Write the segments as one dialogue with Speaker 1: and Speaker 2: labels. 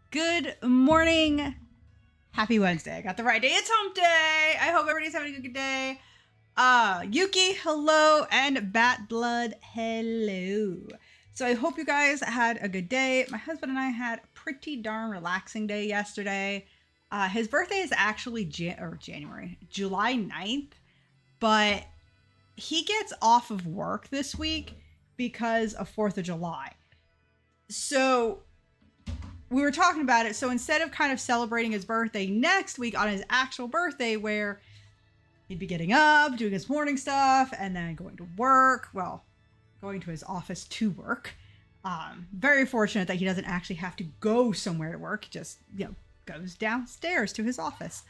Speaker 1: Good morning. Happy Wednesday. I got the right day. It's hump day. I hope everybody's having a good day. Yuki, hello, and Bat Blood, hello. So I hope you guys had a good day. My husband and I had a pretty darn relaxing day yesterday. His birthday is actually July 9th, but he gets off of work this week because of 4th of July. So we were talking about it. So instead of kind of celebrating his birthday next week on his actual birthday, where he'd be getting up, doing his morning stuff, and then going to work, going to his office to work. Very fortunate that he doesn't actually have to go somewhere to work. He just, goes downstairs to his office.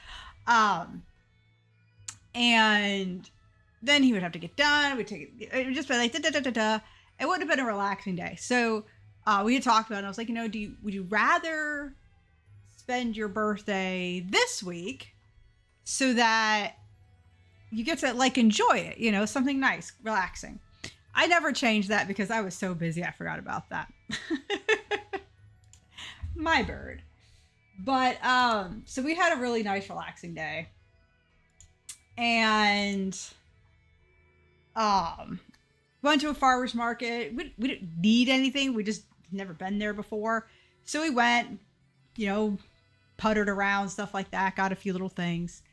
Speaker 1: And then he would have to get done. We'd take it would just be like, It would have been a relaxing day. So we had talked about it, and I was like, would you rather spend your birthday this week so that you get to enjoy it, something nice, relaxing. I never changed that because I was so busy I forgot about that. My bird. But so we had a really nice relaxing day. And went to a farmer's market. We didn't need anything. We just never been there before. So we went, puttered around, stuff like that, got a few little things.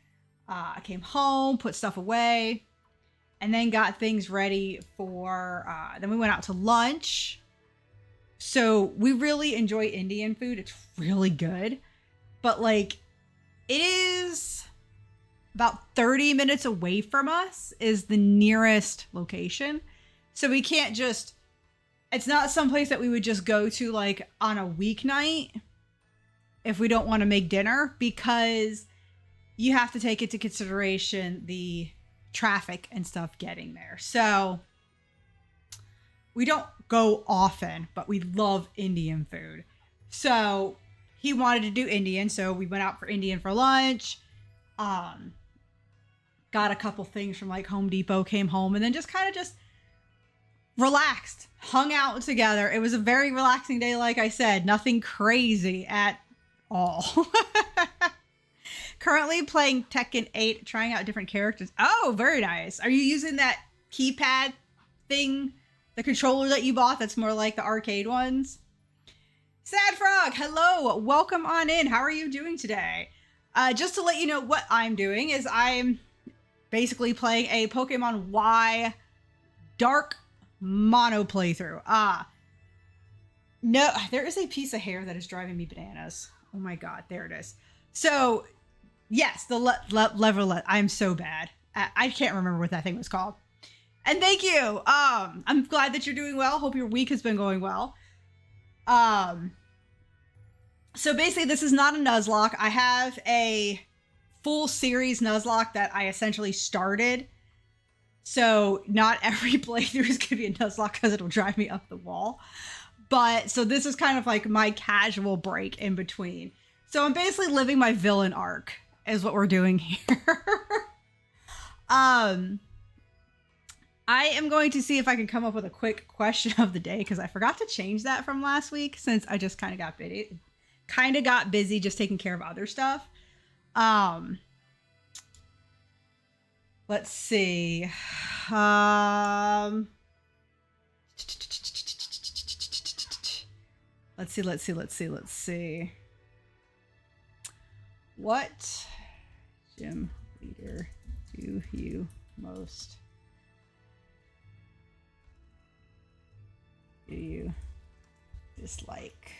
Speaker 1: I came home, put stuff away, and then got things ready for, then we went out to lunch. So we really enjoy Indian food. It's really good. But it is about 30 minutes away from us is the nearest location. So we can't just, it's not someplace that we would just go to on a weeknight if we don't want to make dinner, because you have to take into consideration the traffic and stuff getting there. So we don't go often, but we love Indian food. So he wanted to do Indian, so we went out for Indian for lunch. Got a couple things from Home Depot, came home, and then just kind of relaxed, hung out together. It was a very relaxing day, like I said, nothing crazy at all. Currently playing Tekken 8, trying out different characters. Oh, very nice. Are you using that keypad thing, the controller that you bought that's more like the arcade ones? Sad Frog, hello. Welcome on in. How are you doing today? Just to let you know what I'm doing is I'm basically playing a Pokemon Y Dark Mono playthrough. No, there is a piece of hair that is driving me bananas. Oh my god, there it is. So, yes, the level. I'm so bad. I can't remember what that thing was called. And thank you. I'm glad that you're doing well. Hope your week has been going well. So basically, this is not a Nuzlocke. I have a full series Nuzlocke that I essentially started. So not every playthrough is going to be a Nuzlocke because it'll drive me up the wall. But so this is kind of my casual break in between. So I'm basically living my villain arc is what we're doing here. I am going to see if I can come up with a quick question of the day because I forgot to change that from last week since I just kind of got busy just taking care of other stuff. Let's see. Let's see. What gym leader do you most dislike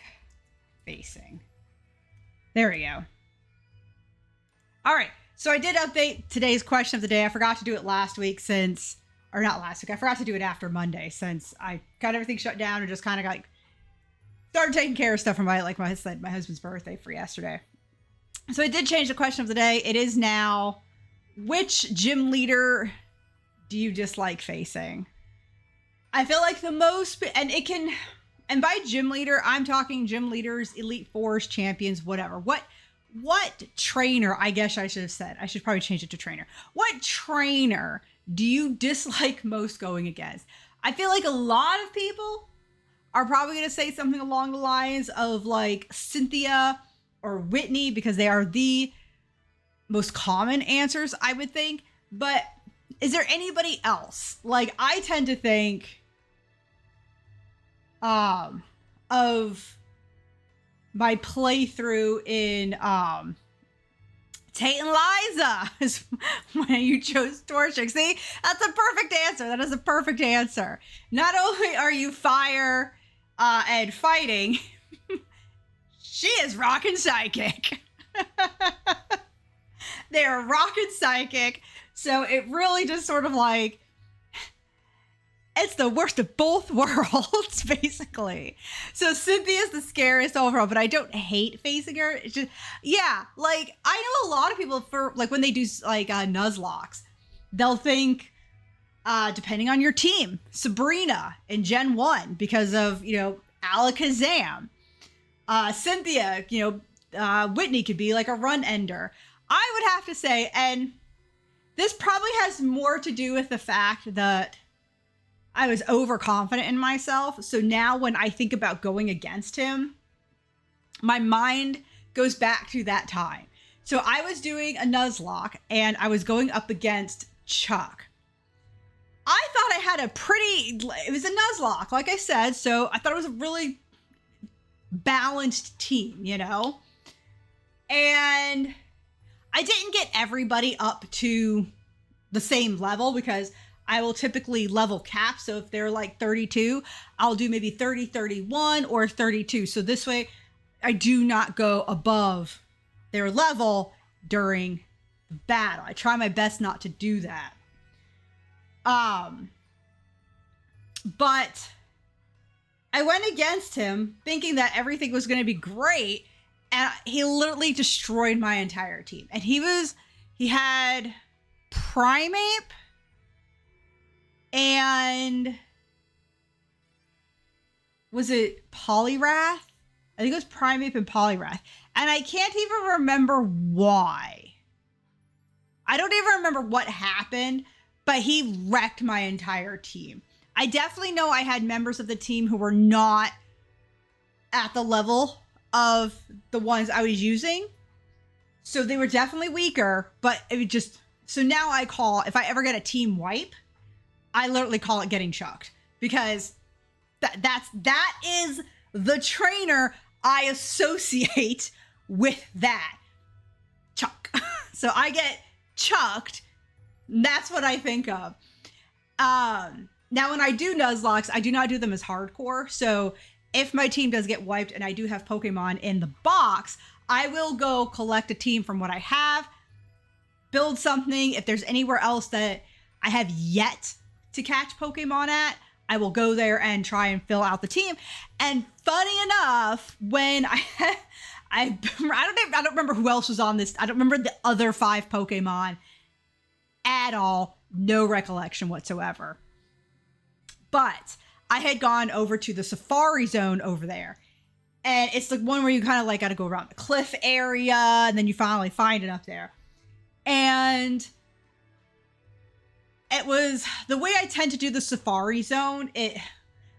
Speaker 1: facing? There we go. All right. So I did update today's question of the day. I forgot to do it last week I forgot to do it after Monday since I got everything shut down and just kind of started taking care of stuff for my husband's birthday for yesterday. So I did change the question of the day. It is now, which gym leader do you dislike facing? I feel like the most, and by gym leader, I'm talking gym leaders, Elite Fours, champions, whatever. What trainer, I guess I should have said, I should probably change it to trainer. What trainer do you dislike most going against? I feel like a lot of people are probably going to say something along the lines of like Cynthia or Whitney, because they are the most common answers, I would think. But is there anybody else? Like, I tend to think of my playthrough in Tate and Liza is when you chose Torchic. See, that's a perfect answer. That is a perfect answer. Not only are you fire and fighting, she is rockin' psychic. They're rockin' psychic. So it really just sort of like, it's the worst of both worlds, basically. So Cynthia's the scariest overall, but I don't hate facing her. It's just, yeah, like, I know a lot of people, for like when they do like Nuzlocke, they'll think, depending on your team, Sabrina in Gen 1 because of, you know, Alakazam. Cynthia, you know, Whitney could be like a run ender. I would have to say, and this probably has more to do with the fact that I was overconfident in myself. So now when I think about going against him, my mind goes back to that time. So I was doing a Nuzlocke and I was going up against Chuck. I thought I had it was a Nuzlocke, like I said. So I thought it was a really balanced team, you know? And I didn't get everybody up to the same level because I will typically level cap. So if they're like 32, I'll do maybe 30, 31 or 32. So this way I do not go above their level during battle. I try my best not to do that. But I went against him thinking that everything was going to be great. And he literally destroyed my entire team. And he had Primeape and was it Poliwrath? I think it was Primeape and Poliwrath. And I can't even remember why. I don't even remember what happened, but he wrecked my entire team. I definitely know I had members of the team who were not at the level of the ones I was using. So they were definitely weaker, but it would just, so now I call, if I ever get a team wipe, I literally call it getting chucked, because that is the trainer I associate with that. Chuck. So I get chucked. That's what I think of. Now when I do Nuzlocke, I do not do them as hardcore. So if my team does get wiped and I do have Pokemon in the box, I will go collect a team from what I have, build something. If there's anywhere else that I have yet to catch Pokemon at, I will go there and try and fill out the team. And funny enough, when I don't remember who else was on this. I don't remember the other 5 Pokemon at all. No recollection whatsoever. But I had gone over to the Safari Zone over there. And it's the one where you kind of like got to go around the cliff area and then you finally find it up there. And it was the way I tend to do the Safari Zone.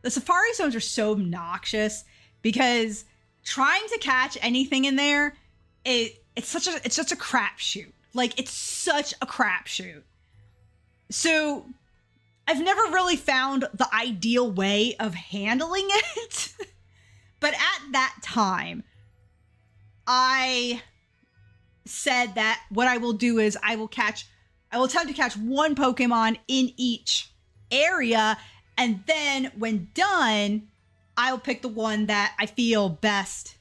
Speaker 1: The Safari Zones are so obnoxious because trying to catch anything in there, it's such a crapshoot. Like, it's such a crapshoot. So I've never really found the ideal way of handling it. But at that time, I said that what I will do is I will attempt to catch one Pokemon in each area. And then when done, I'll pick the one that I feel best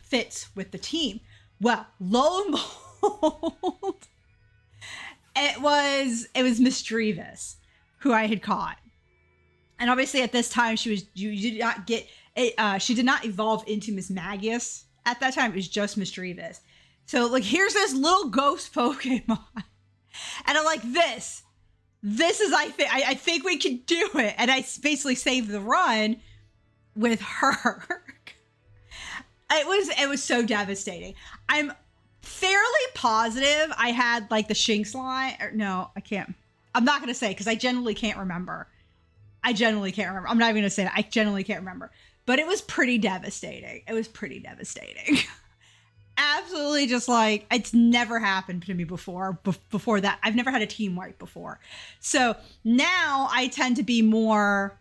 Speaker 1: fits with the team. Well, lo and behold, it was Misdreavus who I had caught. And obviously at this time you did not get it, she did not evolve into Miss Magius. At that time it was just Misdreavus. So like, here's this little ghost Pokemon. And I'm like, this is, I think we can do it. And I basically saved the run with her. It was so devastating. I'm fairly positive I had like the Shinx line. Or no, I can't. I'm not going to say because I genuinely can't remember. I genuinely can't remember. I'm not even gonna say that. I genuinely can't remember. But it was pretty devastating. Absolutely, just like, it's never happened to me before. Before that, I've never had a team wipe before. So now I tend to be more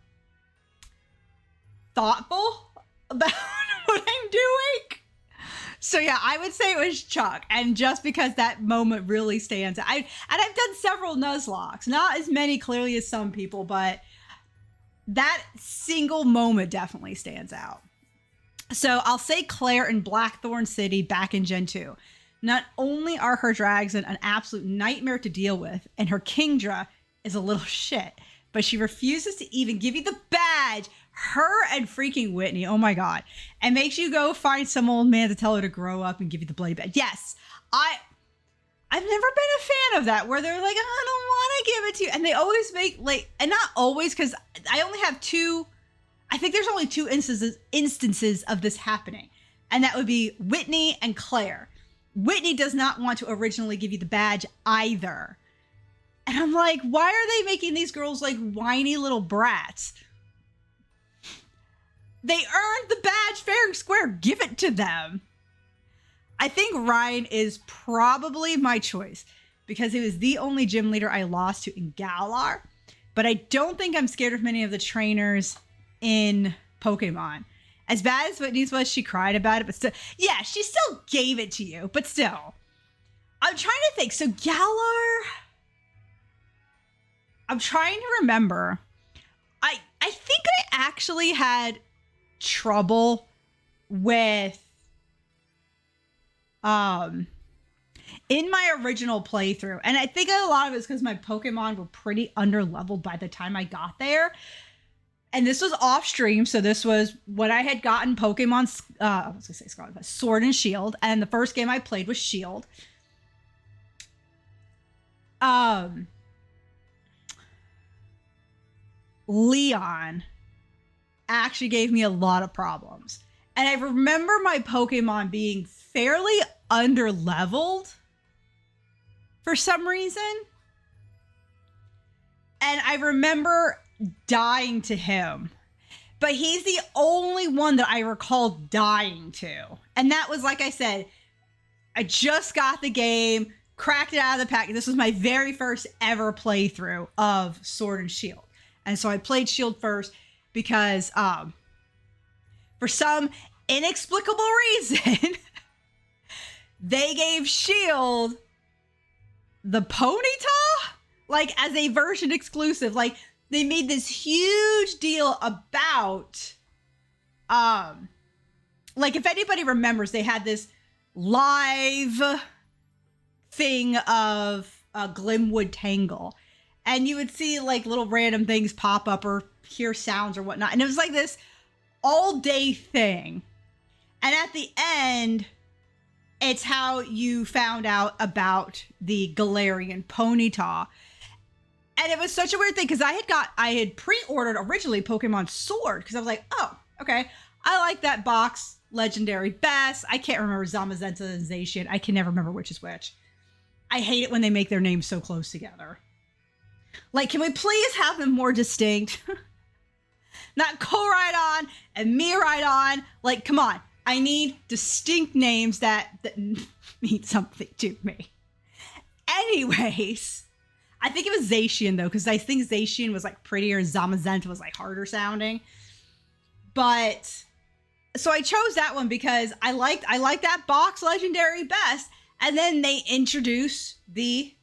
Speaker 1: thoughtful about what I'm doing. So yeah, I would say it was Chuck, and just because that moment really stands out. I've done several Nuzlockes, not as many clearly as some people, but that single moment definitely stands out. So I'll say Claire in Blackthorn City back in Gen 2. Not only are her drags an absolute nightmare to deal with, and her Kingdra is a little shit, but she refuses to even give you the badge. Her and freaking Whitney, oh my God. And makes you go find some old man to tell her to grow up and give you the blade badge. Yes, I've never been a fan of that, where they're like, I don't want to give it to you. And they always make, like, and not always, because I only have two, I think there's only two instances of this happening. And that would be Whitney and Claire. Whitney does not want to originally give you the badge either. And I'm like, why are they making these girls like whiny little brats? They earned the badge fair and square. Give it to them. I think Ryan is probably my choice because he was the only gym leader I lost to in Galar. But I don't think I'm scared of many of the trainers in Pokemon. As bad as Whitney's was, she cried about it, but still, yeah, she still gave it to you, but still. I'm trying to think. So Galar, I'm trying to remember. I think I actually had trouble with in my original playthrough, and I think a lot of it's because my Pokemon were pretty underleveled by the time I got there, and this was off stream, so this was when I had gotten Pokemon I was gonna say Scarlet, Sword and Shield, and the first game I played was Shield. Leon actually gave me a lot of problems. And I remember my Pokemon being fairly underleveled for some reason. And I remember dying to him. But he's the only one that I recall dying to. And that was, like I said, I just got the game, cracked it out of the pack. This was my very first ever playthrough of Sword and Shield. And so I played Shield first because for some inexplicable reason, they gave Shield the Ponyta, like, as a version exclusive. Like, they made this huge deal about, like, if anybody remembers, they had this live thing of Glimwood Tangle. And you would see, like, little random things pop up or hear sounds or whatnot. And it was like this all-day thing. And at the end, it's how you found out about the Galarian Ponyta. And it was such a weird thing because I had pre-ordered originally Pokemon Sword because I was like, oh, okay. I like that box legendary best. I can't remember Zamazenta and Zacian. I can never remember which is which. I hate it when they make their names so close together. Like, can we please have them more distinct? Not Koraidon and Miraidon. Like, come on. I need distinct names that mean something to me. Anyways, I think it was Zacian, though, because I think Zacian was, like, prettier and Zamazenta was, like, harder sounding. But, so I chose that one because I liked that box legendary best. And then they introduce the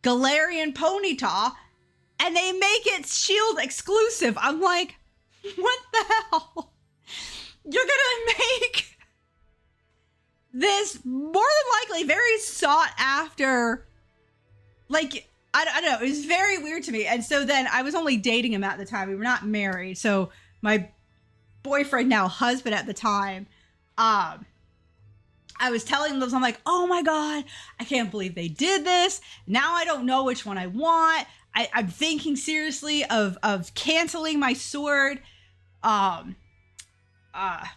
Speaker 1: Galarian Ponyta, and they make it Shield exclusive. I'm like, what the hell? You're gonna make this more than likely very sought after, like, I don't know. It was very weird to me. And so then I was only dating him at the time. We were not married. So my boyfriend, now husband at the time, I was telling them, I'm like, oh my God, I can't believe they did this. Now I don't know which one I want. I'm thinking seriously of canceling my Sword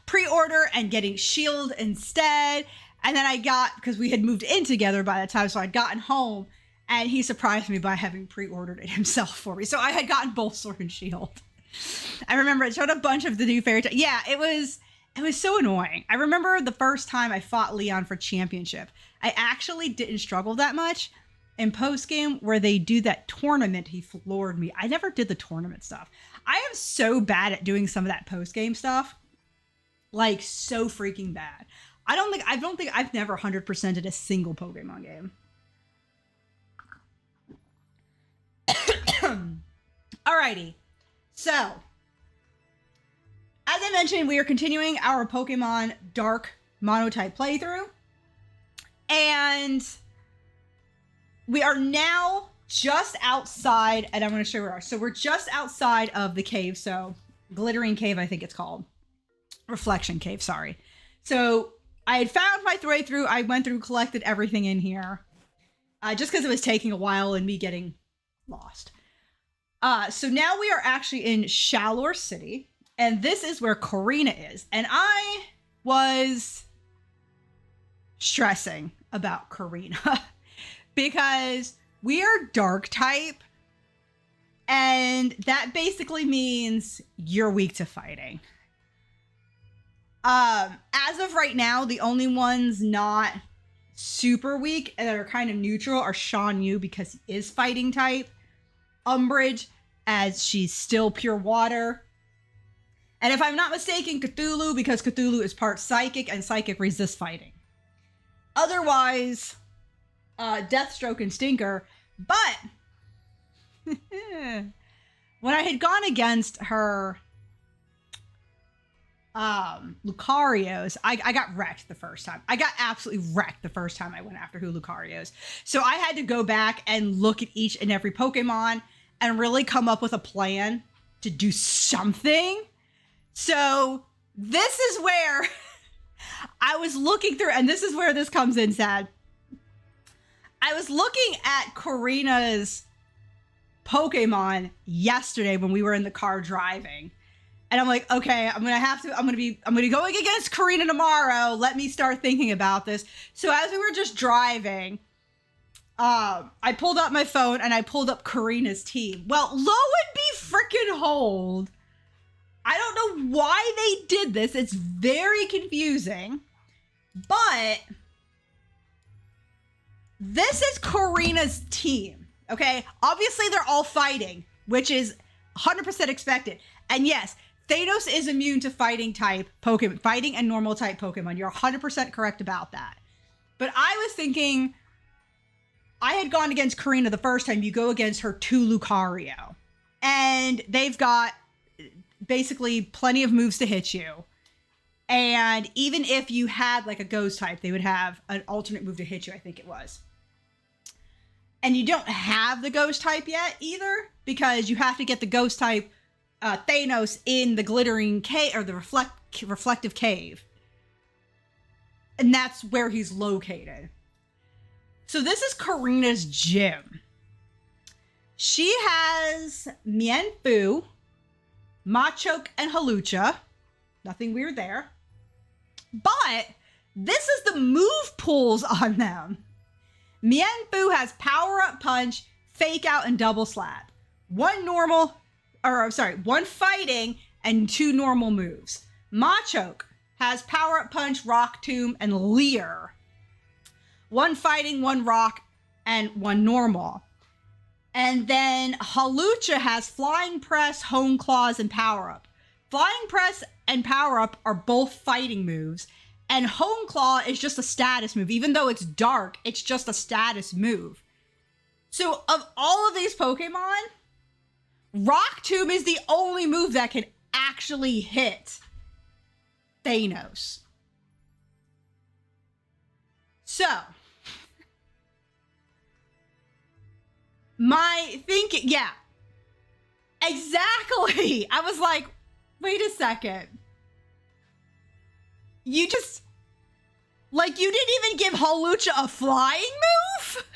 Speaker 1: pre-order and getting Shield instead. And then because we had moved in together by the time, so I'd gotten home and he surprised me by having pre-ordered it himself for me. So I had gotten both Sword and Shield. I remember it showed a bunch of the new fairy type. Yeah, it was so annoying. I remember the first time I fought Leon for championship. I actually didn't struggle that much. In post-game, where they do that tournament, he floored me. I never did the tournament stuff. I am so bad at doing some of that post-game stuff. Like, so freaking bad. I don't think I've never 100%ed a single Pokemon game. Alrighty. So, as I mentioned, we are continuing our Pokemon Dark Monotype playthrough. And we are now just outside, and I'm going to show you where we are. So we're just outside of the cave. So Glittering Cave, I think it's called. Reflection Cave, sorry. So I had found my way through. I went through, collected everything in here. Just because it was taking a while and me getting lost. So now we are actually in Shalor City. And this is where Karina is. And I was stressing about Karina. Because we are dark type, and that basically means you're weak to fighting. As of right now, the only ones not super weak and that are kind of neutral are Shan Yu, because he is fighting type. Umbridge, as she's still pure water. And if I'm not mistaken, Cthulhu, because Cthulhu is part psychic, and psychic resists fighting. Otherwise, Deathstroke and Stinker, but when I had gone against her Lucarios, I got wrecked the first time. I got absolutely wrecked the first time I went after Lucarios. So I had to go back and look at each and every Pokemon and really come up with a plan to do something. So this is where I was looking through, and this is where this comes in, Sad. I was looking at Karina's Pokemon yesterday when we were in the car driving. And I'm like, okay, I'm going to be going against Karina tomorrow. Let me start thinking about this. So as we were just driving, I pulled up my phone and I pulled up Karina's team. Well, lo and behold, I don't know why they did this. It's very confusing, but this is Karina's team, okay? Obviously, they're all fighting, which is 100% expected. And yes, Thanos is immune to fighting type Pokemon, fighting and normal type Pokemon. You're 100% correct about that. But I was thinking, I had gone against Karina the first time. You go against her 2 Lucario. And they've got basically plenty of moves to hit you. And even if you had like a ghost type, they would have an alternate move to hit you, I think it was. And you don't have the ghost type yet either, because you have to get the ghost type Thanos in the glittering cave, or the reflective cave. And that's where he's located. So this is Karina's gym. She has Mienfoo, Machoke, and Hawlucha. Nothing weird there. But this is the move pools on them. Mienfoo has Power Up Punch, Fake Out, and Double Slap. One fighting and 2 normal moves. Machoke has Power Up Punch, Rock Tomb, and Leer. 1 fighting, 1 rock, and 1 normal. And then Hawlucha has Flying Press, Hone Claws, and Power Up. Flying Press and Power Up are both fighting moves. And Hone Claw is just a status move. Even though it's dark, it's just a status move. So of all of these Pokemon, Rock Tomb is the only move that can actually hit Thanos. So, my thinking, yeah, exactly. I was like, wait a second. You just, like, you didn't even give Hawlucha a flying move?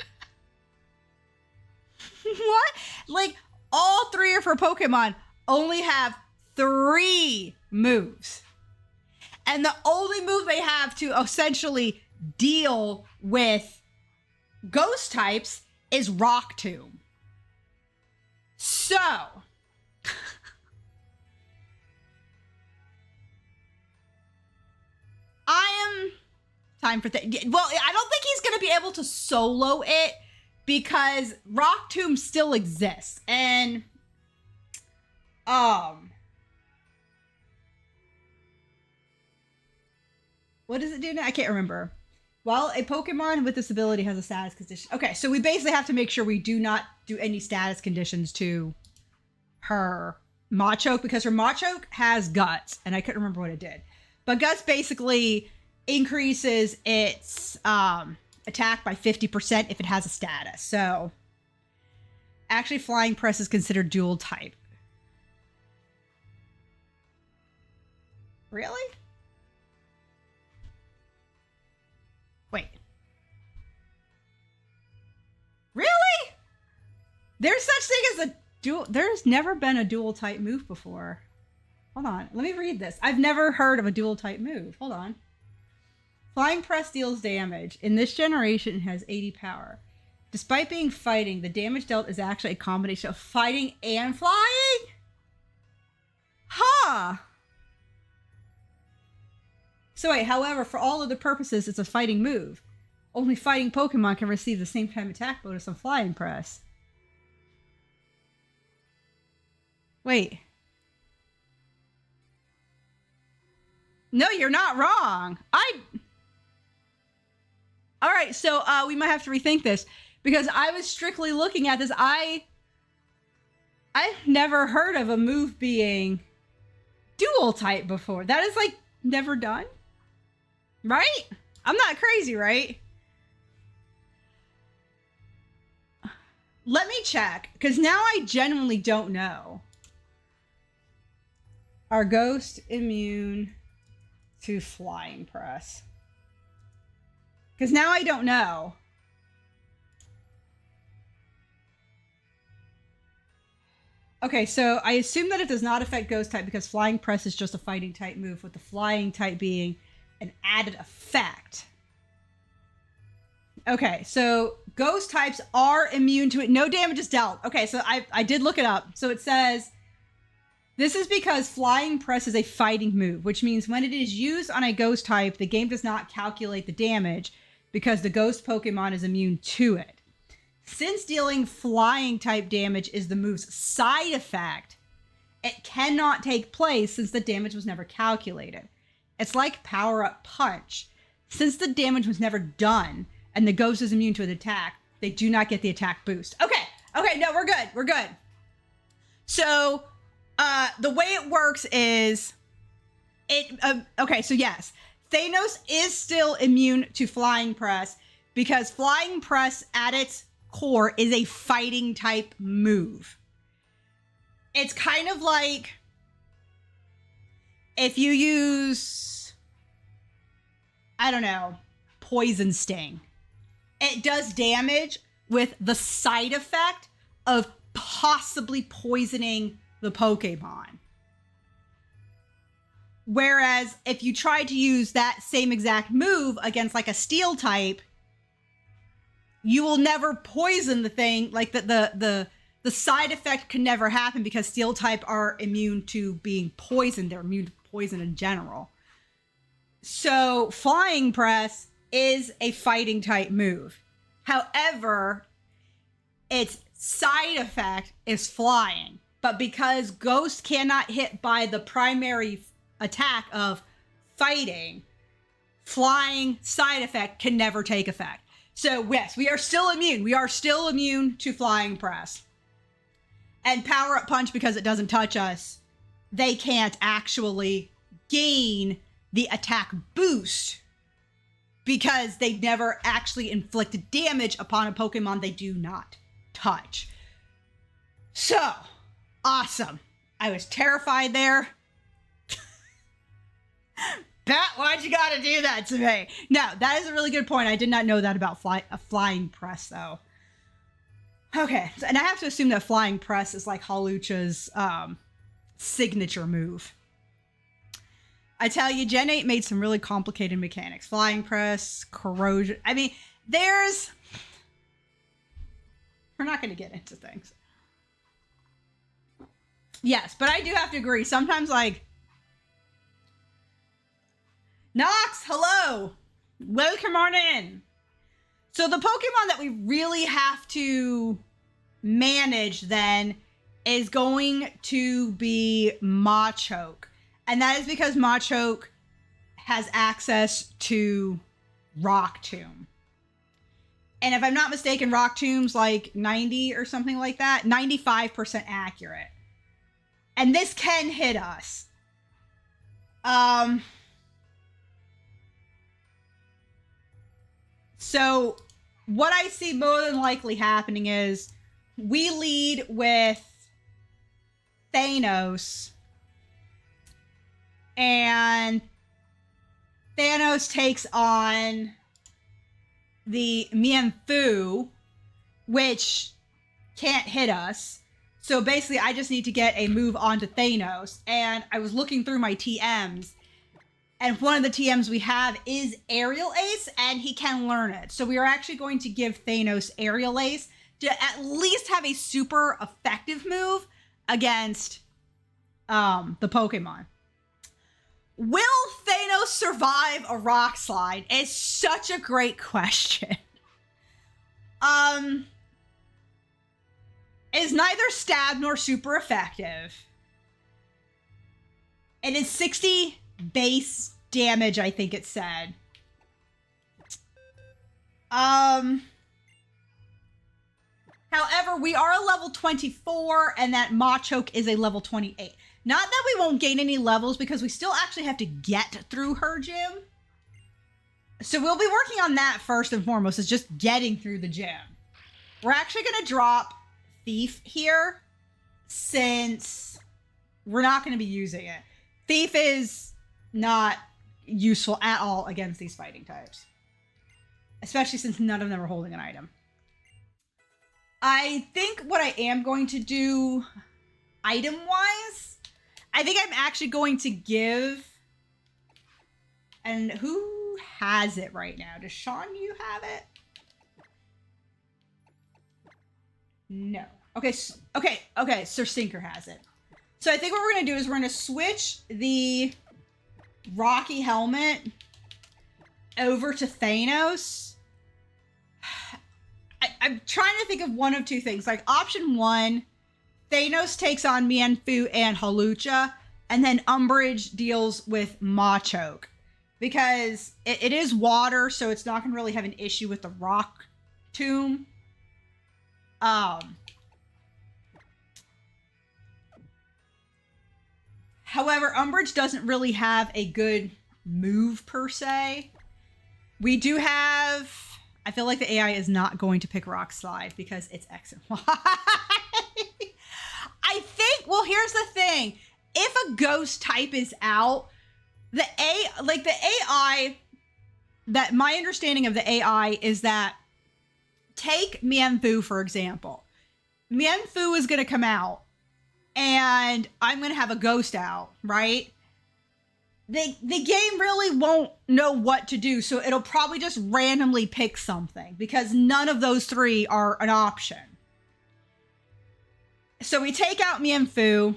Speaker 1: What? Like, all 3 of her Pokemon only have 3 moves. And the only move they have to essentially deal with ghost types is Rock Tomb. So, Time for well, I don't think he's going to be able to solo it because Rock Tomb still exists. And what does it do now? I can't remember. Well, a Pokemon with this ability has a status condition. Okay, so we basically have to make sure we do not do any status conditions to her Machoke because her Machoke has Guts, and I couldn't remember what it did. But Guts basically increases its attack by 50% if it has a status. So actually Flying Press is considered dual type. Really? Wait. Really? There's such thing as a dual. There's never been a dual type move before. Hold on. Let me read this. I've never heard of a dual type move. Hold on. Flying Press deals damage. In this generation, it has 80 power. Despite being fighting, the damage dealt is actually a combination of fighting and flying? Huh. So wait, however, for all other purposes, it's a fighting move. Only fighting Pokemon can receive the same time attack bonus on Flying Press. Wait. No, you're not wrong. Alright, so we might have to rethink this. Because I was strictly looking at this. I've never heard of a move being dual type before. That is like never done. Right? I'm not crazy, right? Let me check, because now I genuinely don't know. Are Ghost immune to Flying Press? Because now I don't know. Okay, so I assume that it does not affect Ghost type because Flying Press is just a fighting type move, with the Flying type being an added effect. Okay, so Ghost types are immune to it. No damage is dealt. Okay, so I did look it up. So it says, this is because Flying Press is a fighting move, which means when it is used on a Ghost type, the game does not calculate the damage because the Ghost Pokemon is immune to it. Since dealing Flying type damage is the move's side effect, it cannot take place since the damage was never calculated. It's like Power Up Punch. Since the damage was never done and the Ghost is immune to an attack, they do not get the attack boost. Okay, no, we're good. We're good. So, the way it works is, okay, so yes, Thanos is still immune to Flying Press because Flying Press at its core is a fighting type move. It's kind of like if you use, I don't know, Poison Sting. It does damage with the side effect of possibly poisoning the Pokemon. Whereas if you try to use that same exact move against like a Steel type, you will never poison the thing. Like the side effect can never happen because Steel type are immune to being poisoned. They're immune to poison in general. So Flying Press is a fighting type move. However, its side effect is flying. But because Ghost cannot hit by the primary attack of fighting, flying side effect can never take effect. So yes, we are still immune. We are still immune to Flying Press. And Power Up Punch, because it doesn't touch us, they can't actually gain the attack boost because they never actually inflicted damage upon a Pokemon they do not touch. So, awesome. I was terrified there. Pat, why'd you gotta do that to me? No, that is a really good point. I did not know that about Flying Press, though. Okay, so, and I have to assume that Flying Press is like Hawlucha's signature move. I tell you, Gen 8 made some really complicated mechanics. Flying Press, Corrosion. I mean, we're not going to get into things. Yes, but I do have to agree. Sometimes, like, Nox, hello. Welcome on in. So the Pokemon that we really have to manage then is going to be Machoke. And that is because Machoke has access to Rock Tomb. And if I'm not mistaken, Rock Tomb's like 90 or something like that. 95% accurate. And this can hit us. So what I see more than likely happening is we lead with Thanos. And Thanos takes on the Mienfoo, which can't hit us. So basically, I just need to get a move onto Thanos. And I was looking through my TMs, and one of the TMs we have is Aerial Ace, and he can learn it. So we are actually going to give Thanos Aerial Ace to at least have a super effective move against the Pokemon. Will Thanos survive a rock slide? It's such a great question. Is neither stab nor super effective. It is 60 base damage, I think it said. However, we are a level 24, and that Machoke is a level 28. Not that we won't gain any levels, because we still actually have to get through her gym. So we'll be working on that first and foremost, is just getting through the gym. We're actually going to drop Thief here, since we're not going to be using it. Thief is not useful at all against these fighting types. Especially since none of them are holding an item. I think what I am going to do item-wise, I think I'm actually going to give... And who has it right now? Does Sean, you have it? No. Okay, Sir Stinker has it. So I think what we're going to do is we're going to switch the Rocky Helmet over to Thanos. I'm trying to think of one of two things. Like, option one, Thanos takes on Mienfoo and Hawlucha, and then Umbridge deals with Machoke. Because it is water, so it's not going to really have an issue with the Rock Tomb. However, Umbridge doesn't really have a good move, per se. We do have... I feel like the AI is not going to pick Rock Slide because it's X and Y. I think, well, here's the thing. If a ghost type is out, the AI, that my understanding of the AI is that, take Mienfoo, for example. Mienfoo is going to come out, and I'm going to have a ghost out, right? The game really won't know what to do, so it'll probably just randomly pick something, because none of those three are an option. So we take out Mienfoo,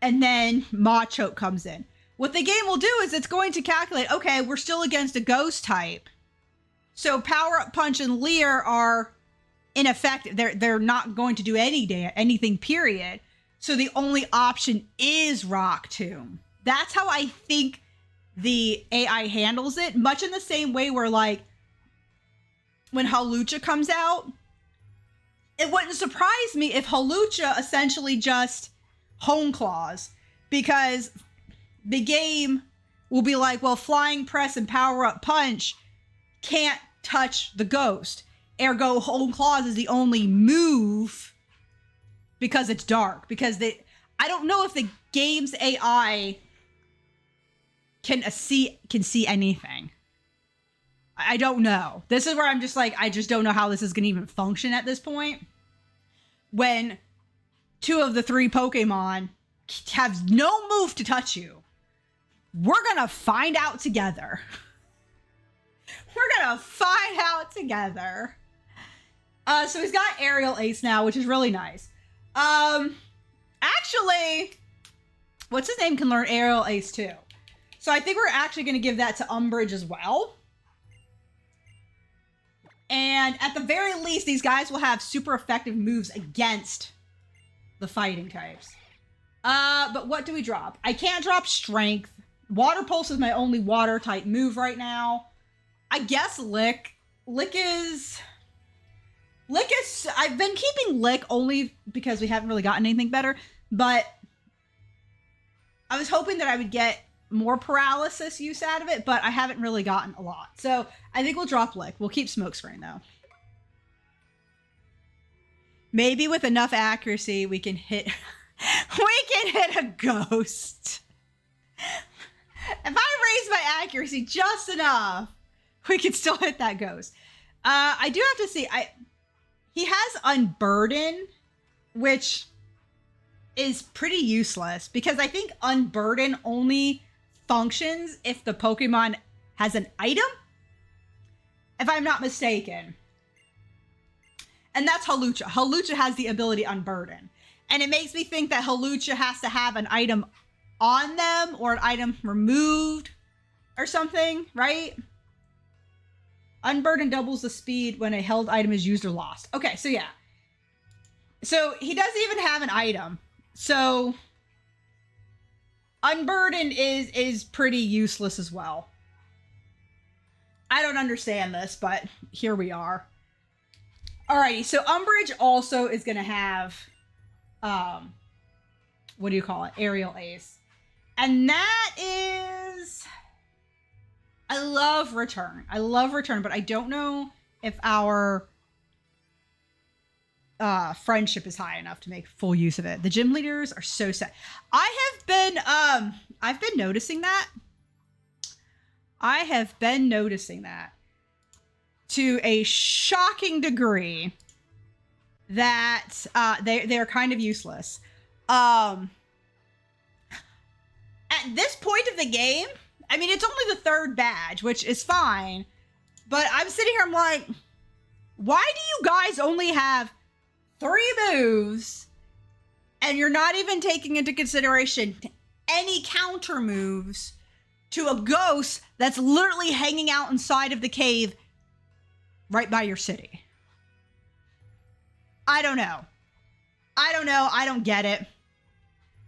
Speaker 1: and then Machoke comes in. What the game will do is it's going to calculate, okay, we're still against a ghost type. So Power Up Punch and Leer are ineffective. They're not going to do anything, period. So the only option is Rock Tomb. That's how I think the AI handles it. Much in the same way where, like, when Hawlucha comes out, it wouldn't surprise me if Hawlucha essentially just Hone Claws, because the game will be like, well, Flying Press and Power Up Punch can't touch the ghost. Ergo, Hone Claws is the only move because it's dark. Because I don't know if the game's AI can see anything. I don't know. This is where I'm just like, I just don't know how this is going to even function at this point. When two of the three Pokemon have no move to touch you. We're going to find out together. We're going to find out together. So he's got Aerial Ace now, which is really nice. Actually, what's his name can learn Aerial Ace too. So I think we're actually going to give that to Umbridge as well. And at the very least, these guys will have super effective moves against the fighting types. But what do we drop? I can't drop strength. Water Pulse is my only water type move right now. I guess Lick. Lick is, I've been keeping Lick only because we haven't really gotten anything better, but I was hoping that I would get more paralysis use out of it, but I haven't really gotten a lot. So I think we'll drop Lick. We'll keep Smokescreen though. Maybe with enough accuracy, we can hit, a ghost. If I raise my accuracy just enough, we can still hit that ghost. I do have to see, he has Unburden, which is pretty useless because I think Unburden only functions if the Pokemon has an item, if I'm not mistaken. And that's Hawlucha. Hawlucha has the ability Unburden. And it makes me think that Hawlucha has to have an item on them or an item removed or something, right? Unburden doubles the speed when a held item is used or lost. Okay, so yeah. So he doesn't even have an item. So Unburden is pretty useless as well. I don't understand this, but here we are. Alrighty, so Umbridge also is going to have, what do you call it? Aerial Ace. And that is, I love Return. I love Return, but I don't know if our friendship is high enough to make full use of it. The gym leaders are so sad. I've been noticing that. I have been noticing that to a shocking degree that they're kind of useless. At this point of the game, I mean, it's only the third badge, which is fine, but I'm sitting here, I'm like, why do you guys only have 3 moves and you're not even taking into consideration any counter moves to a ghost that's literally hanging out inside of the cave right by your city? I don't know. I don't get it.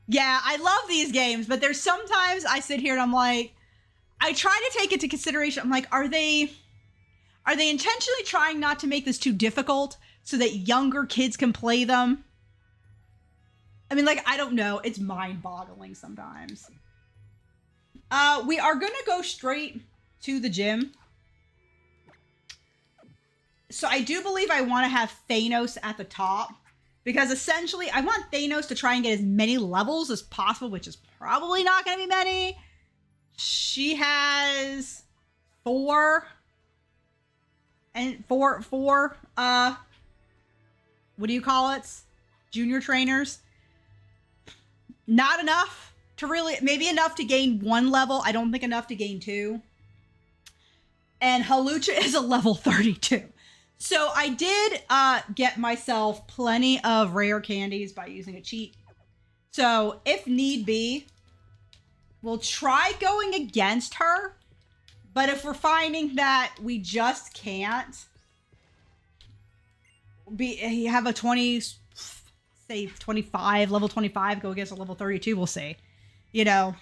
Speaker 1: Yeah, I love these games, but there's sometimes I sit here and I'm like, I try to take it into consideration. I'm like, are they intentionally trying not to make this too difficult so that younger kids can play them? I mean, like, I don't know. It's mind-boggling sometimes. We are going to go straight to the gym. So I do believe I want to have Thanos at the top, because essentially I want Thanos to try and get as many levels as possible, which is probably not going to be many. She has 4 what do you call it? Junior trainers. Not enough to really, maybe enough to gain 1 level. I don't think enough to gain 2. And Hawlucha is a level 32. So I did get myself plenty of rare candies by using a cheat. So if need be, we'll try going against her. But if we're finding that we just can't, have a 20, say 25, level 25, go against a level 32, we'll see. You know,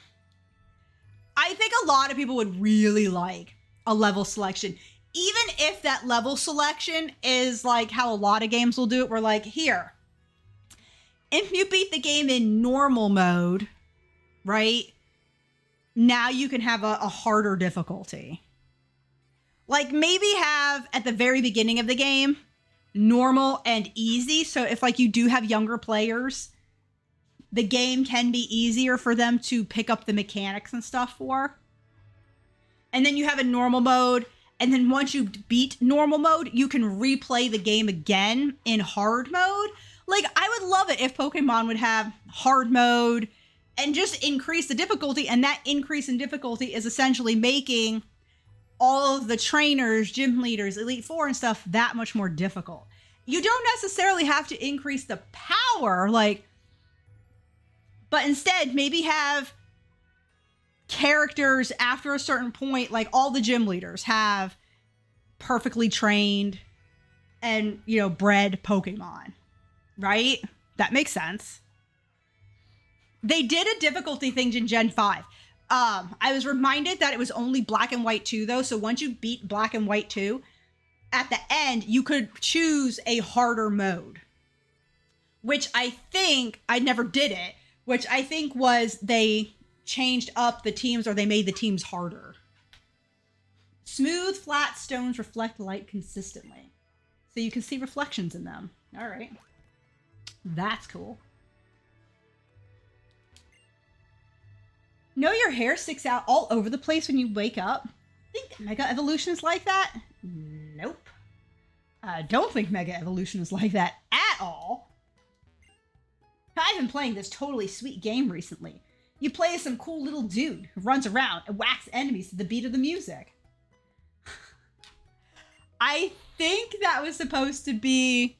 Speaker 1: I think a lot of people would really like a level selection. Even if that level selection is like how a lot of games will do it, we're like, here, if you beat the game in normal mode, right, now you can have a harder difficulty. Like maybe have at the very beginning of the game, normal and easy. So if like you do have younger players, the game can be easier for them to pick up the mechanics and stuff for. And then you have a normal mode. And then once you beat normal mode, you can replay the game again in hard mode. Like, I would love it if Pokemon would have hard mode and just increase the difficulty. And that increase in difficulty is essentially making all of the trainers, gym leaders, Elite Four and stuff that much more difficult. You don't necessarily have to increase the power, like, but instead maybe have characters after a certain point, like all the gym leaders have perfectly trained and, you know, bred Pokemon, right? That makes sense. They did a difficulty thing in Gen 5. I was reminded that it was only Black and White 2, though. So once you beat Black and White 2, at the end, you could choose a harder mode. Which I think, I never did it, which I think was they changed up the teams or they made the teams harder. Smooth, flat stones reflect light consistently. So you can see reflections in them. All right. That's cool. Know your hair sticks out all over the place when you wake up? Think Mega Evolution is like that? Nope. I don't think Mega Evolution is like that at all. I've been playing this totally sweet game recently. You play as some cool little dude who runs around and whacks enemies to the beat of the music. I think that was supposed to be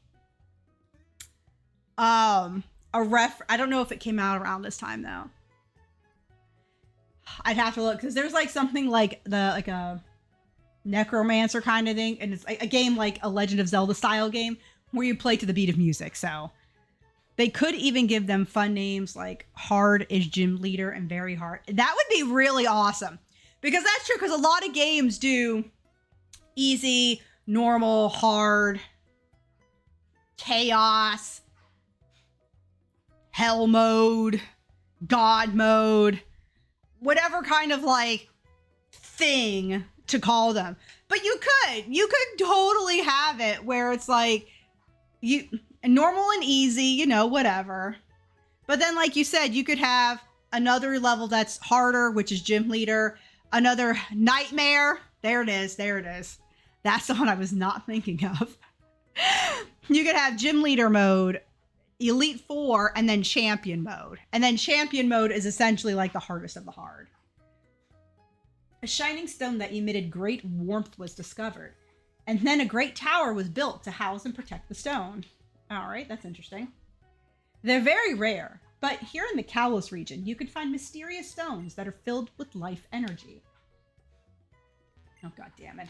Speaker 1: a I don't know if it came out around this time though. I'd have to look because there's like something like a necromancer kind of thing, and it's a game like a Legend of Zelda style game where you play to the beat of music. So they could even give them fun names like Hard is Gym Leader and Very Hard. That would be really awesome because that's true, because a lot of games do easy, normal, hard, chaos, hell mode, god mode, whatever kind of like thing to call them. But you could totally have it where it's like you normal and easy, you know, whatever. But then like you said, you could have another level that's harder, which is Gym Leader, another Nightmare. There it is. That's the one I was not thinking of. You could have Gym Leader mode, Elite Four, and then Champion mode. And then Champion mode is essentially like the hardest of the hard. A shining stone that emitted great warmth was discovered. And then a great tower was built to house and protect the stone. All right, that's interesting. They're very rare, but here in the Kalos region, you can find mysterious stones that are filled with life energy. Oh, God damn it.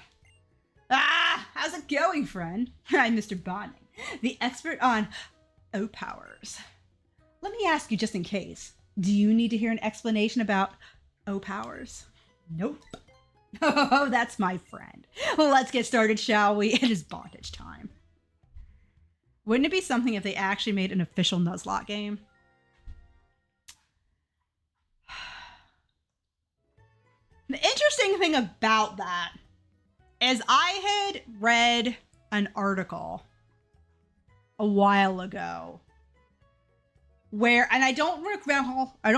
Speaker 1: Ah, how's it going, friend? I'm Mr. Bonning, the expert on O-powers. Let me ask you just in case. Do you need to hear an explanation about O-powers? Nope. Oh, that's my friend. Well, let's get started, shall we? It is bondage time. Wouldn't it be something if they actually made an official Nuzlocke game? The interesting thing about that is I had read an article a while ago where, and I don't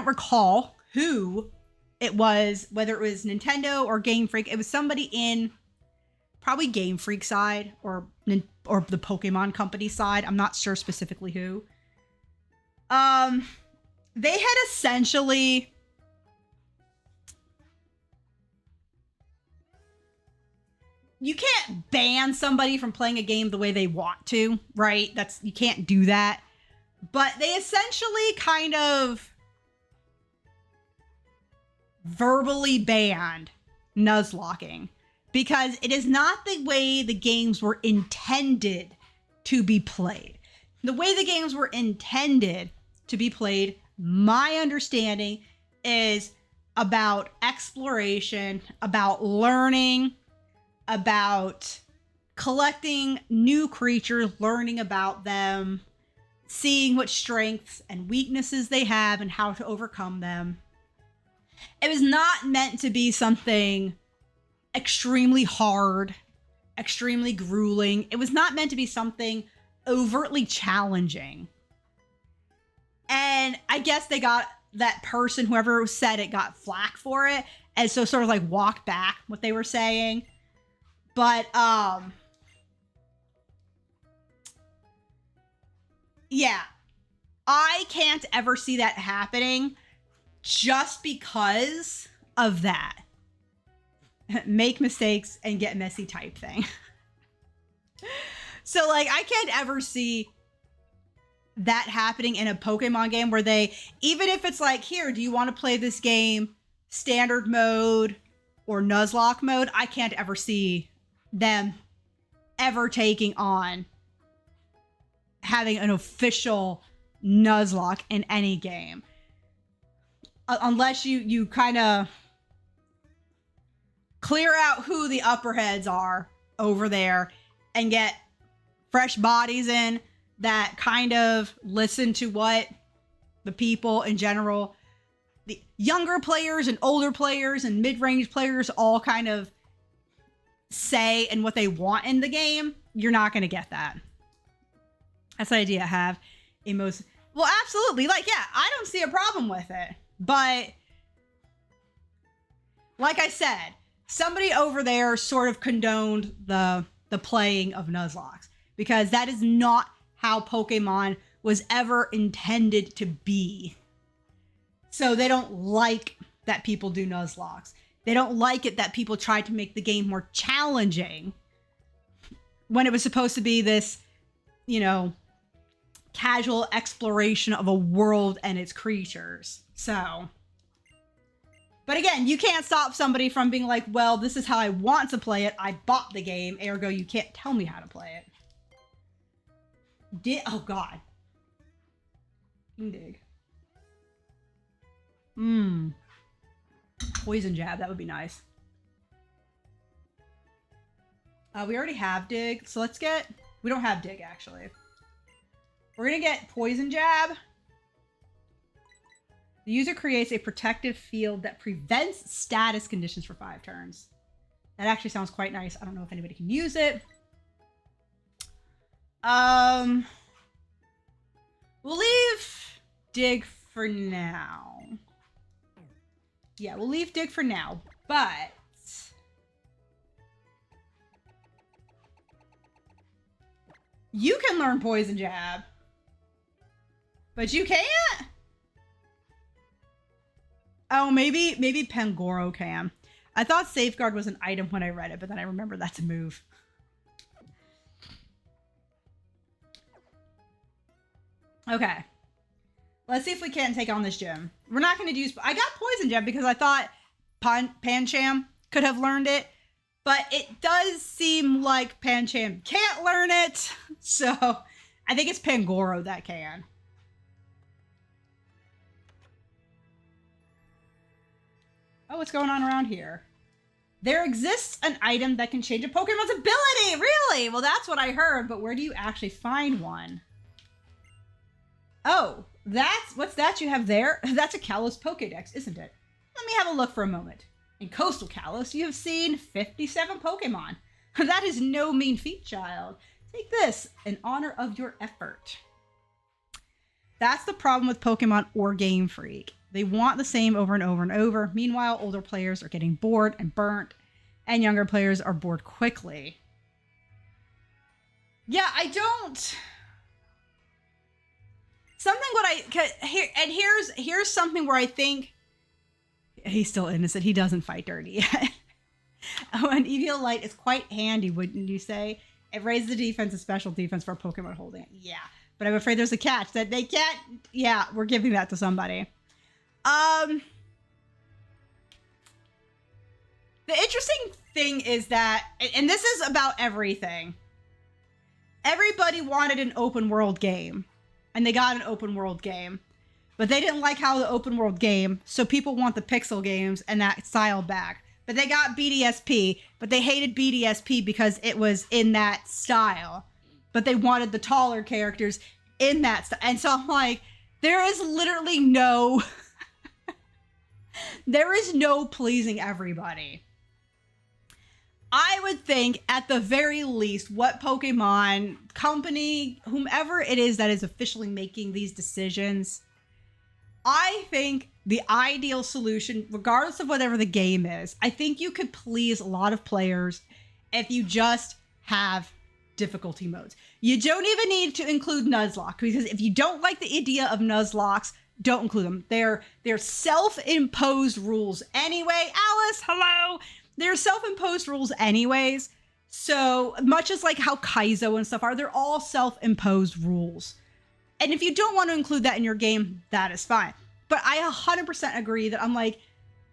Speaker 1: recall who it was, whether it was Nintendo or Game Freak. It was somebody in probably Game Freak side or the Pokemon Company side. I'm not sure specifically who. They had essentially you can't ban somebody from playing a game the way they want to, right? You can't do that. But they essentially kind of verbally banned Nuzlocking because it is not the way the games were intended to be played. The way the games were intended to be played, my understanding, is about exploration, about learning, about collecting new creatures, learning about them, seeing what strengths and weaknesses they have and how to overcome them. It was not meant to be something extremely hard, extremely grueling. It was not meant to be something overtly challenging. And I guess they got that person, whoever said it, got flack for it. And so sort of like walked back what they were saying. But, yeah, I can't ever see that happening just because of that. Make mistakes and get messy type thing. So, like, I can't ever see that happening in a Pokemon game where they, even if it's like, here, do you want to play this game standard mode or Nuzlocke mode? I can't ever see them ever taking on having an official Nuzlocke in any game. Unless you kind of clear out who the upper heads are over there and get fresh bodies in that kind of listen to what the people in general, the younger players and older players and mid-range players all kind of say and what they want in the game. You're not going to get that. That's the idea. Have a most, well, absolutely. Like, yeah, I don't see a problem with it. But like I said, somebody over there sort of condoned the playing of Nuzlocks, because that is not how Pokemon was ever intended to be. So they don't like that people do Nuzlocks. They don't like it that people tried to make the game more challenging when it was supposed to be this, you know, casual exploration of a world and its creatures. So, but again, you can't stop somebody from being like, well, this is how I want to play it. I bought the game, ergo you can't tell me how to play it. Oh God. Dig. Poison jab, that would be nice. We already have dig, so let's get, we don't have dig actually. We're gonna get poison jab. The user creates a protective field that prevents status conditions for 5 turns. That actually sounds quite nice. I don't know if anybody can use it. We'll leave dig for now. Yeah, we'll leave dig for now, but you can learn poison jab, but you can't? Oh, maybe Pangoro can. I thought Safeguard was an item when I read it, but then I remember that's a move. Okay. Let's see if we can take on this gym. We're not going to use... I got Poison Jab because I thought Pancham could have learned it, but it does seem like Pancham can't learn it, so I think it's Pangoro that can. Oh, what's going on around here? There exists an item that can change a Pokemon's ability! Really? Well, that's what I heard, but where do you actually find one? Oh, what's that you have there? That's a Kalos Pokédex, isn't it? Let me have a look for a moment. In Coastal Kalos, you have seen 57 Pokemon. That is no mean feat, child. Take this in honor of your effort. That's the problem with Pokemon or Game Freak. They want the same over and over and over. Meanwhile, older players are getting bored and burnt, and younger players are bored quickly. Yeah, I don't... Something what I... Here's something where I think... He's still innocent. He doesn't fight dirty yet. Oh, an Eviolite is quite handy, wouldn't you say? It raises the defense and special defense for a Pokemon holding it. Yeah, but I'm afraid there's a catch that they can't... Yeah, we're giving that to somebody. The interesting thing is that, and this is about everything, everybody wanted an open world game, and they got an open world game, but they didn't like how the open world game, so people want the pixel games and that style back. But they got BDSP, but they hated BDSP because it was in that style, but they wanted the taller characters in that style. And so I'm like, there is literally no... There is no pleasing everybody. I would think at the very least what Pokemon company, whomever it is that is officially making these decisions, I think the ideal solution, regardless of whatever the game is, I think you could please a lot of players if you just have difficulty modes. You don't even need to include Nuzlocke, because if you don't like the idea of Nuzlocks, don't include them. They're self-imposed rules anyway. Alice, hello. They're self-imposed rules anyways. So much as like how Kaizo and stuff are, they're all self-imposed rules. And if you don't want to include that in your game, that is fine. But I 100% agree that I'm like,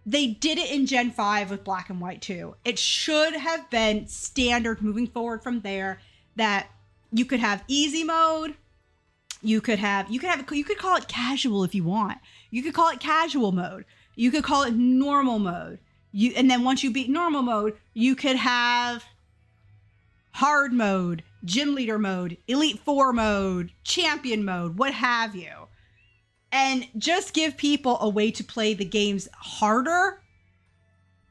Speaker 1: They did it in Gen 5 with Black and White too. It should have been standard moving forward from there, that you could have easy mode. You could call it casual if you want. You could call it casual mode. You could call it normal mode. And then once you beat normal mode, you could have hard mode, gym leader mode, elite 4 mode, champion mode, what have you. And just give people a way to play the games harder.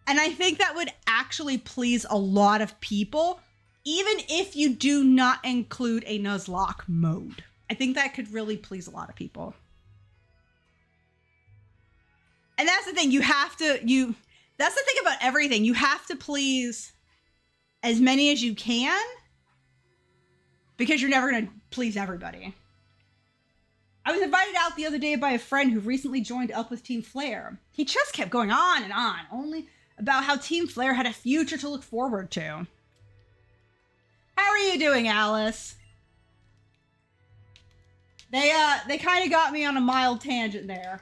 Speaker 1: And I think that would actually please a lot of people, even if you do not include a Nuzlocke mode. I think that could really please a lot of people. And that's the thing, that's the thing about everything. You have to please as many as you can, because you're never going to please everybody. I was invited out the other day by a friend who recently joined up with Team Flare. He just kept going on and on, only about how Team Flare had a future to look forward to. How are you doing, Alice? They kind of got me on a mild tangent there.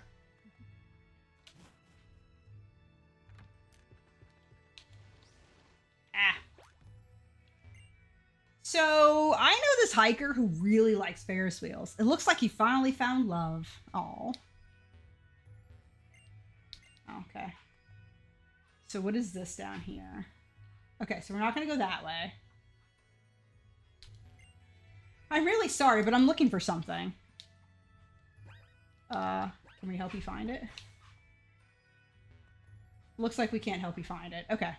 Speaker 1: So, I know this hiker who really likes Ferris wheels. It looks like he finally found love. Aw. Okay. So, what is this down here? Okay, so we're not going to go that way. I'm really sorry, but I'm looking for something. Can we help you find it? Looks like we can't help you find it. Okay.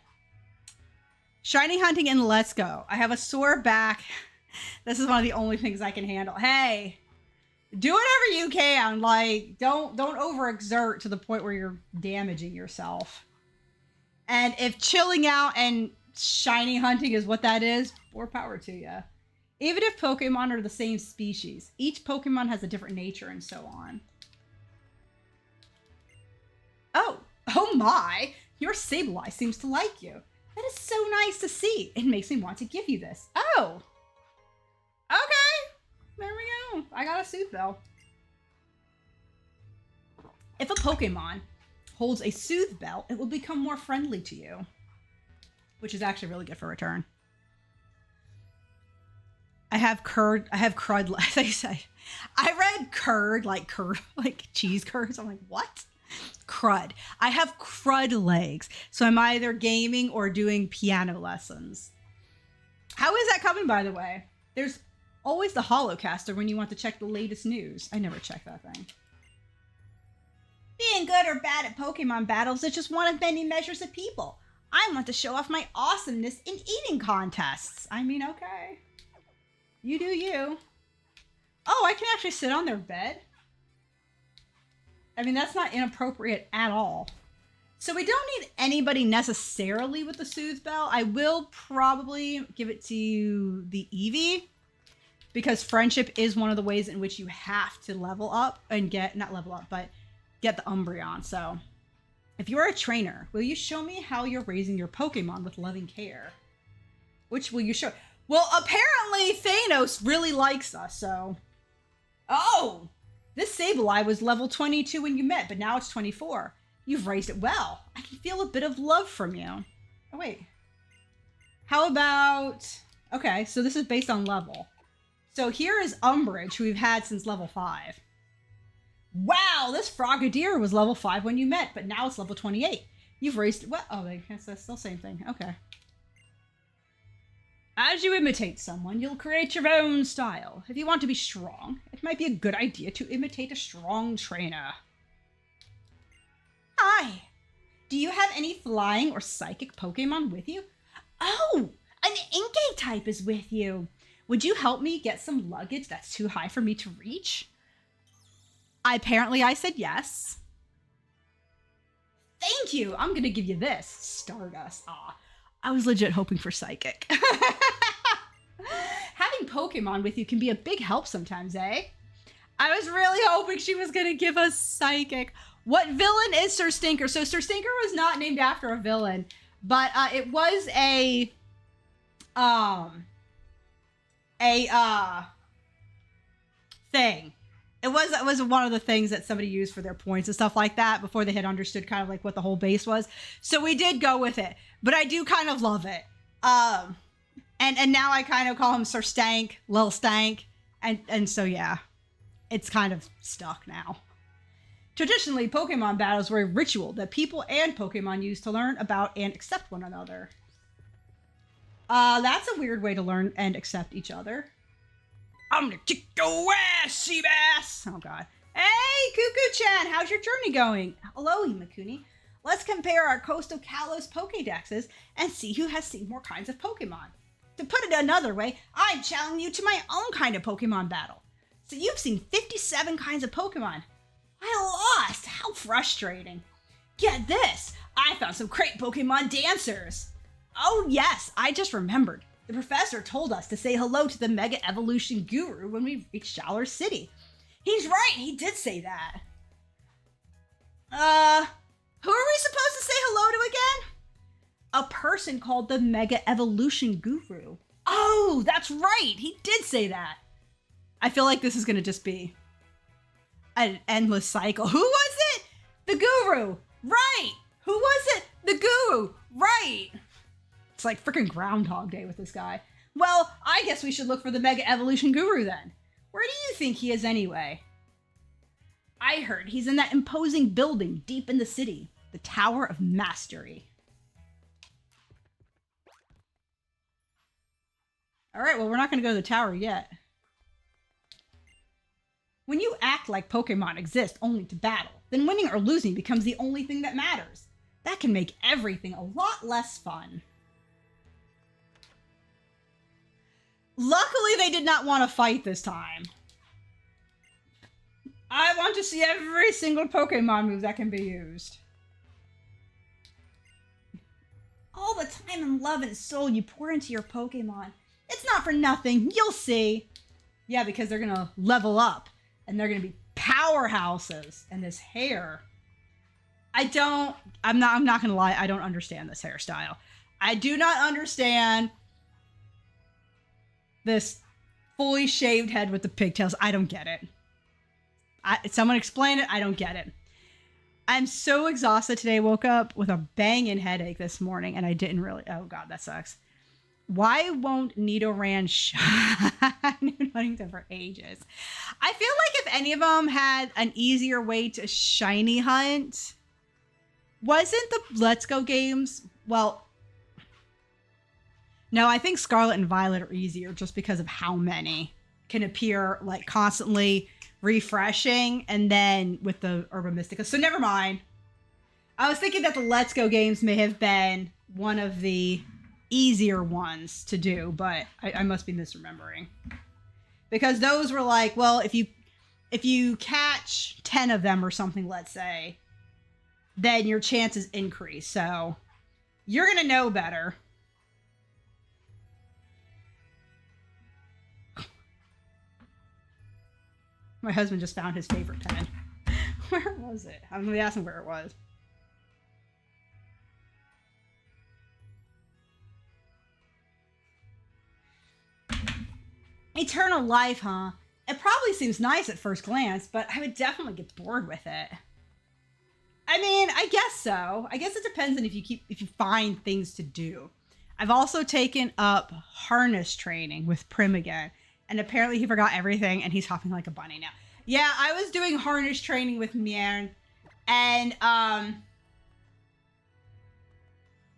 Speaker 1: Shiny hunting and let's go. I have a sore back. This is one of the only things I can handle. Hey, do whatever you can. Like, don't overexert to the point where you're damaging yourself. And if chilling out and shiny hunting is what that is, more power to you. Even if Pokemon are the same species, each Pokemon has a different nature and so on. Oh my, your Sableye seems to like you. That is so nice to see. It makes me want to give you this. Oh. Okay. There we go. I got a Soothe Bell. If a Pokemon holds a Soothe Bell, it will become more friendly to you. Which is actually really good for return. I have crud, as I say. I read curd, like cheese curds. I'm like, what? Crud. I have crud legs, so I'm either gaming or doing piano lessons. How is that coming, by the way? There's always the Holocaster when you want to check the latest news. I never check that thing. Being good or bad at Pokemon battles is just one of many measures of people. I want to show off my awesomeness in eating contests. I mean, okay. You do you. Oh, I can actually sit on their bed? I mean, that's not inappropriate at all. So we don't need anybody necessarily with the Soothe Bell. I will probably give it to the Eevee, because friendship is one of the ways in which you have to level up and get the Umbreon. So if you're a trainer, will you show me how you're raising your Pokemon with loving care? Which will you show? Well, apparently Thanos really likes us, so. Oh! This Sableye was level 22 when you met, but now it's 24. You've raised it well. I can feel a bit of love from you. Oh, wait. How about... Okay, so this is based on level. So here is Umbridge, who we've had since level 5. Wow, this Frogadier was level 5 when you met, but now it's level 28. You've raised it well. Oh, that's still the same thing. Okay. As you imitate someone, you'll create your own style. If you want to be strong, it might be a good idea to imitate a strong trainer. Hi! Do you have any flying or psychic Pokemon with you? Oh! An Inkay type is with you! Would you help me get some luggage that's too high for me to reach? Apparently I said yes. Thank you! I'm gonna give you this. Stardust. Aw. I was legit hoping for psychic. Having Pokemon with you can be a big help sometimes, eh? I was really hoping she was gonna give us psychic. What villain is Sir Stinker? So Sir Stinker was not named after a villain, but it was a thing. It was one of the things that somebody used for their points and stuff like that before they had understood kind of like what the whole base was. So we did go with it, but I do kind of love it. And now I kind of call him Sir Stank, Lil Stank, and so yeah, it's kind of stuck now. Traditionally, Pokemon battles were a ritual that people and Pokemon used to learn about and accept one another. That's a weird way to learn and accept each other. I'm gonna kick your ass, Seabass! Oh god. Hey, Cuckoo-chan, how's your journey going? Hello, Imakuni. Let's compare our Coastal Kalos Pokédexes and see who has seen more kinds of Pokemon. To put it another way, I'm challenging you to my own kind of Pokemon battle. So you've seen 57 kinds of Pokemon. I lost! How frustrating. Get this! I found some great Pokemon dancers! Oh yes, I just remembered. The professor told us to say hello to the Mega Evolution Guru when we reached Shalar City. He's right, he did say that. Who are we supposed to say hello to again? A person called the Mega Evolution Guru. Oh, that's right, he did say that. I feel like this is gonna just be an endless cycle. Who was it? The Guru, right. Who was it? The Guru, right. It's like freaking Groundhog Day with this guy. Well, I guess we should look for the Mega Evolution Guru then. Where do you think he is anyway? I heard he's in that imposing building deep in the city, the Tower of Mastery. All right, well, we're not going to go to the tower yet. When you act like Pokemon exist only to battle, then winning or losing becomes the only thing that matters. That can make everything a lot less fun. Luckily, they did not want to fight this time. I want to see every single Pokemon move that can be used. All the time and love and soul you pour into your Pokemon. It's not for nothing. You'll see. Yeah, because they're going to level up. And they're going to be powerhouses. And this hair. I'm not going to lie. I don't understand this hairstyle. I do not understand this fully shaved head with the pigtails. I don't get it. Someone explain it. I don't get it. I'm so exhausted today. Woke up with a banging headache this morning and I didn't really. Oh God, that sucks. Why won't Nidoran shine in Huntington for ages? I feel like if any of them had an easier way to shiny hunt, wasn't the Let's Go games? Well, no, I think Scarlet and Violet are easier just because of how many can appear like constantly refreshing, and then with the Urban Mystica. So never mind. I was thinking that the Let's Go games may have been one of the easier ones to do, but I must be misremembering. Because those were like, well, if you catch 10 of them or something, let's say, then your chances increase. So you're going to know better. My husband just found his favorite pen. Where was it? I'm going to ask him where it was. Eternal life, huh? It probably seems nice at first glance, but I would definitely get bored with it. I mean, I guess so. I guess it depends on if you find things to do. I've also taken up harness training with Prim again. And apparently he forgot everything and he's hopping like a bunny now. Yeah, I was doing harness training with Miern. And I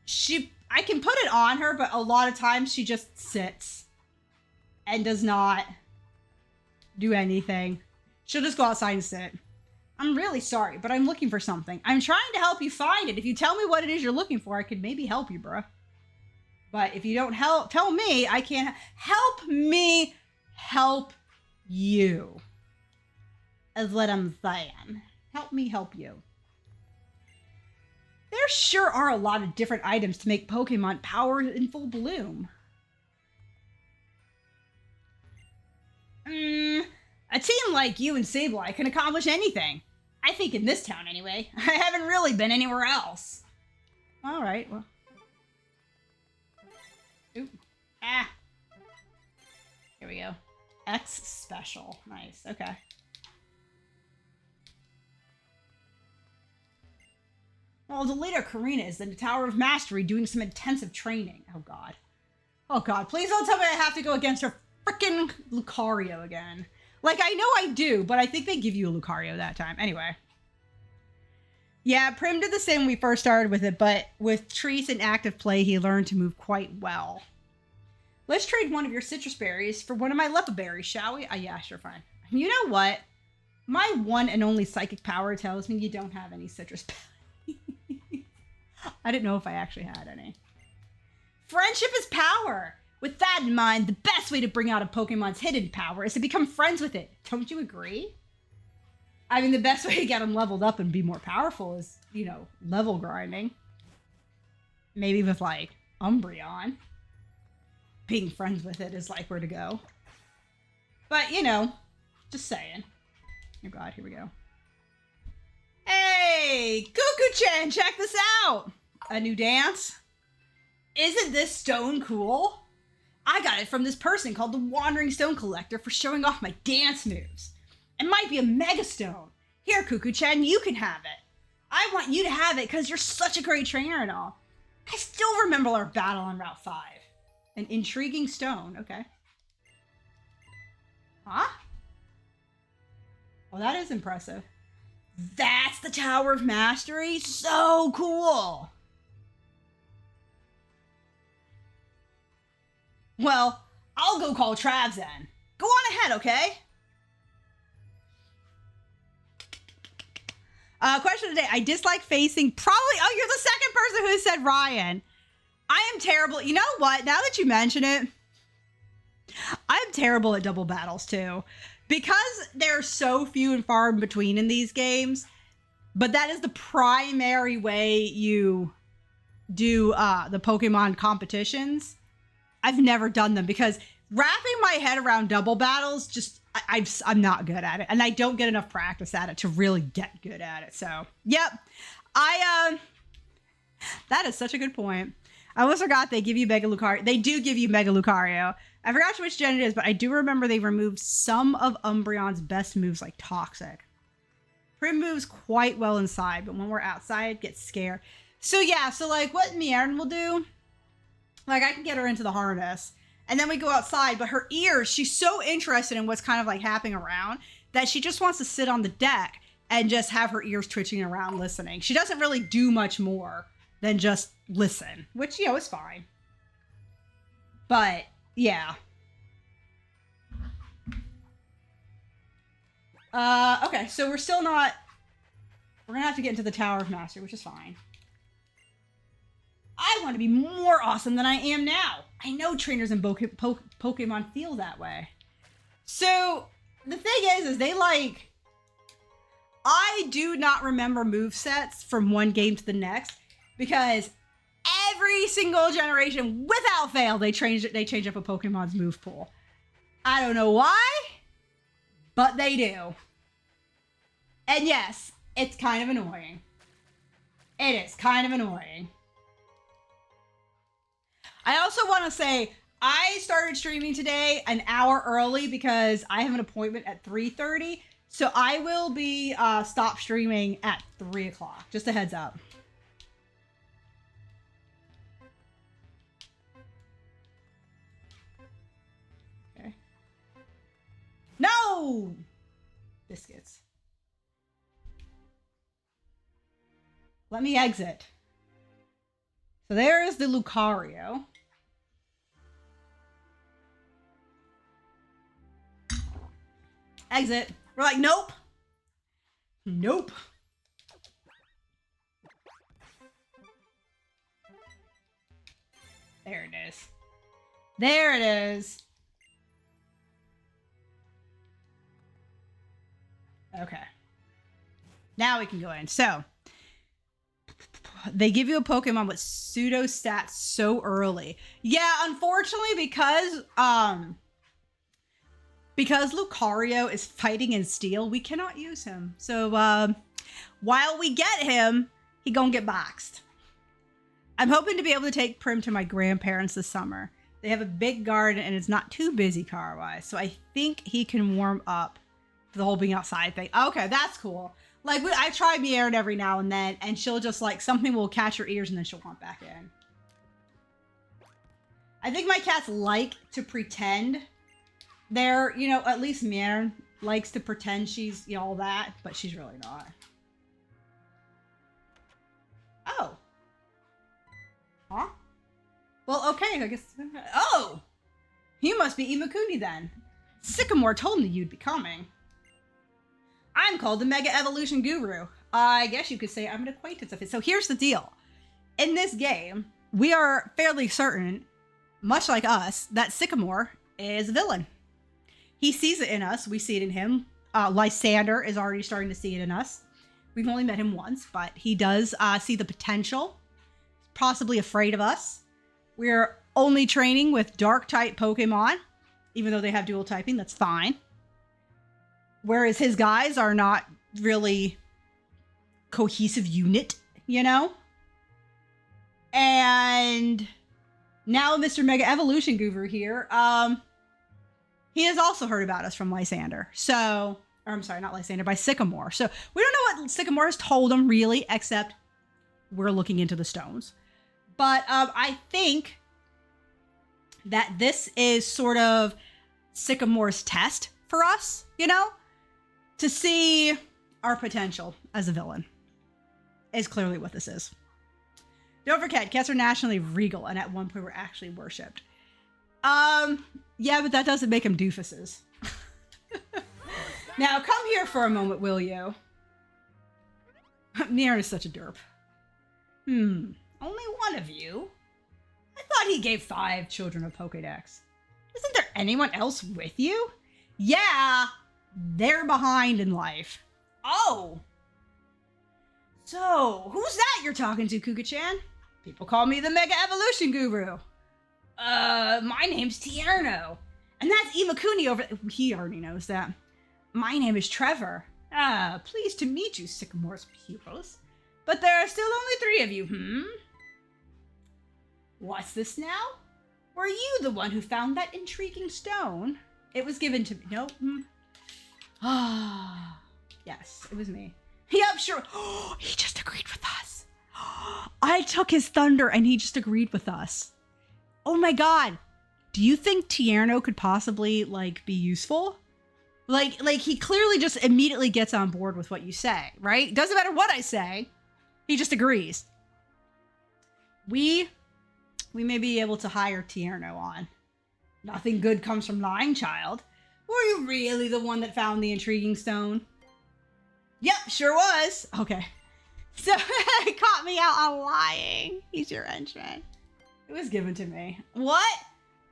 Speaker 1: can put it on her, but a lot of times she just sits and does not do anything. She'll just go outside and sit. I'm really sorry, but I'm looking for something. I'm trying to help you find it. If you tell me what it is you're looking for, I could maybe help you, bruh. But if you don't tell me, I can't help me help you. Is what I'm saying. Help me help you. There sure are a lot of different items to make Pokemon power in full bloom. A team like you and Sableye can accomplish anything. I think in this town anyway. I haven't really been anywhere else. Alright, well. Oop. Ah. Here we go. X special. Nice. Okay. Well, the leader, Karina, is in the Tower of Mastery doing some intensive training. Oh, God. Oh, God. Please don't tell me I have to go against her freaking Lucario again. Like, I know I do, but I think they give you a Lucario that time. Anyway. Yeah, Prim did the same when we first started with it, but with Treese in active play, he learned to move quite well. Let's trade one of your citrus berries for one of my lepa berries, shall we? Yeah, sure, fine. You know what? My one and only psychic power tells me you don't have any citrus berries. I didn't know if I actually had any. Friendship is power. With that in mind, the best way to bring out a Pokemon's hidden power is to become friends with it. Don't you agree? I mean, the best way to get them leveled up and be more powerful is, you know, level grinding. Maybe with, like, Umbreon. Being friends with it is, like, where to go. But, you know, just saying. Oh, God, here we go. Hey, Cuckoo-chan, check this out. A new dance? Isn't this stone cool? I got it from this person called the Wandering Stone Collector for showing off my dance moves. It might be a Mega Stone. Here, Cuckoo-chan, you can have it. I want you to have it because you're such a great trainer and all. I still remember our battle on Route 5. An intriguing stone. Okay. Huh? Well, that is impressive. That's the Tower of Mastery? So cool. Well, I'll go call Travs then. Go on ahead, okay? Question today. I dislike facing oh, you're the second person who said Ryan. I am terrible. You know what? Now that you mention it, I'm terrible at double battles too. Because they're so few and far in between in these games, but that is the primary way you do the Pokemon competitions. I've never done them because wrapping my head around double battles, just I'm not good at it. And I don't get enough practice at it to really get good at it. So, yep. That is such a good point. I almost forgot they give you Mega Lucario. They do give you Mega Lucario. I forgot which gen it is, but I do remember they removed some of Umbreon's best moves like Toxic. Prim moves quite well inside, but when we're outside, gets scared. So yeah, so like what Miern will do, like I can get her into the harness and then we go outside, but her ears, she's so interested in what's kind of like happening around that she just wants to sit on the deck and just have her ears twitching around listening. She doesn't really do much more than just listen, which, you know, is fine. But yeah. Okay, so we're still not... We're gonna have to get into the Tower of Mastery, which is fine. I want to be more awesome than I am now. I know trainers in Pokemon feel that way. So, the thing is they like... I do not remember movesets from one game to the next, because every single generation, without fail, they change up a Pokemon's move pool. I don't know why, but they do. And yes, it's kind of annoying. It is kind of annoying. I also want to say, I started streaming today an hour early because I have an appointment at 3:30. So I will be stop streaming at 3 o'clock. Just a heads up. Okay. No! Biscuits. Let me exit. So there is the Lucario. Exit. We're like, nope. Nope. There it is. There it is. Okay. Now we can go in. So, they give you a Pokemon with pseudo stats so early. Yeah, unfortunately, because Lucario is fighting in Steel, we cannot use him. So, while we get him, he gonna get boxed. I'm hoping to be able to take Prim to my grandparents this summer. They have a big garden and it's not too busy car-wise. So I think he can warm up to the whole being outside thing. Okay, that's cool. Like, I try Mierne every now and then, and she'll just, like, something will catch her ears and then she'll want back in. I think my cats like to pretend they're, you know, at least Mierne likes to pretend she's, you know, all that, but she's really not. Oh. Huh? Well, okay, I guess. Oh! You must be Imakuni then. Sycamore told me you'd be coming. I'm called the Mega Evolution Guru. I guess you could say I'm an acquaintance of his. So here's the deal. In this game, we are fairly certain, much like us, that Sycamore is a villain. He sees it in us. We see it in him. Lysander is already starting to see it in us. We've only met him once, but he does see the potential. Possibly afraid of us. We're only training with dark type Pokemon, even though they have dual typing. That's fine. Whereas his guys are not really cohesive unit, you know? And now Mr. Mega Evolution Guru here, he has also heard about us from Lysander. So, or I'm sorry, not Lysander, by Sycamore. So we don't know what Sycamore has told him really, except we're looking into the stones. But I think that this is sort of Sycamore's test for us, you know? To see our potential as a villain is clearly what this is. Don't forget, cats are nationally regal and at one point were actually worshipped. Yeah, but that doesn't make them doofuses. Now, come here for a moment, will you? Mierne is such a derp. Only one of you? I thought he gave 5 children a Pokédex. Isn't there anyone else with you? Yeah, they're behind in life. Oh! So, who's that you're talking to, Kuka-chan? People call me the Mega Evolution Guru. My name's Tierno. And that's Imakuni over... He already knows that. My name is Trevor. Pleased to meet you, Sycamore's pupils. But there are still only 3 of you, What's this now? Were you the one who found that intriguing stone? It was given to me. Nope. Ah, yes, it was me. Yep, sure. Oh, he just agreed with us. I took his thunder and he just agreed with us. Oh my god. Do you think Tierno could possibly, like, be useful? Like he clearly just immediately gets on board with what you say, right? Doesn't matter what I say. He just agrees. We may be able to hire Tierno on. Nothing good comes from lying, child. Were you really the one that found the intriguing stone? Yep, sure was. Okay. So, he caught me out on lying. He's your henchman. It was given to me. What?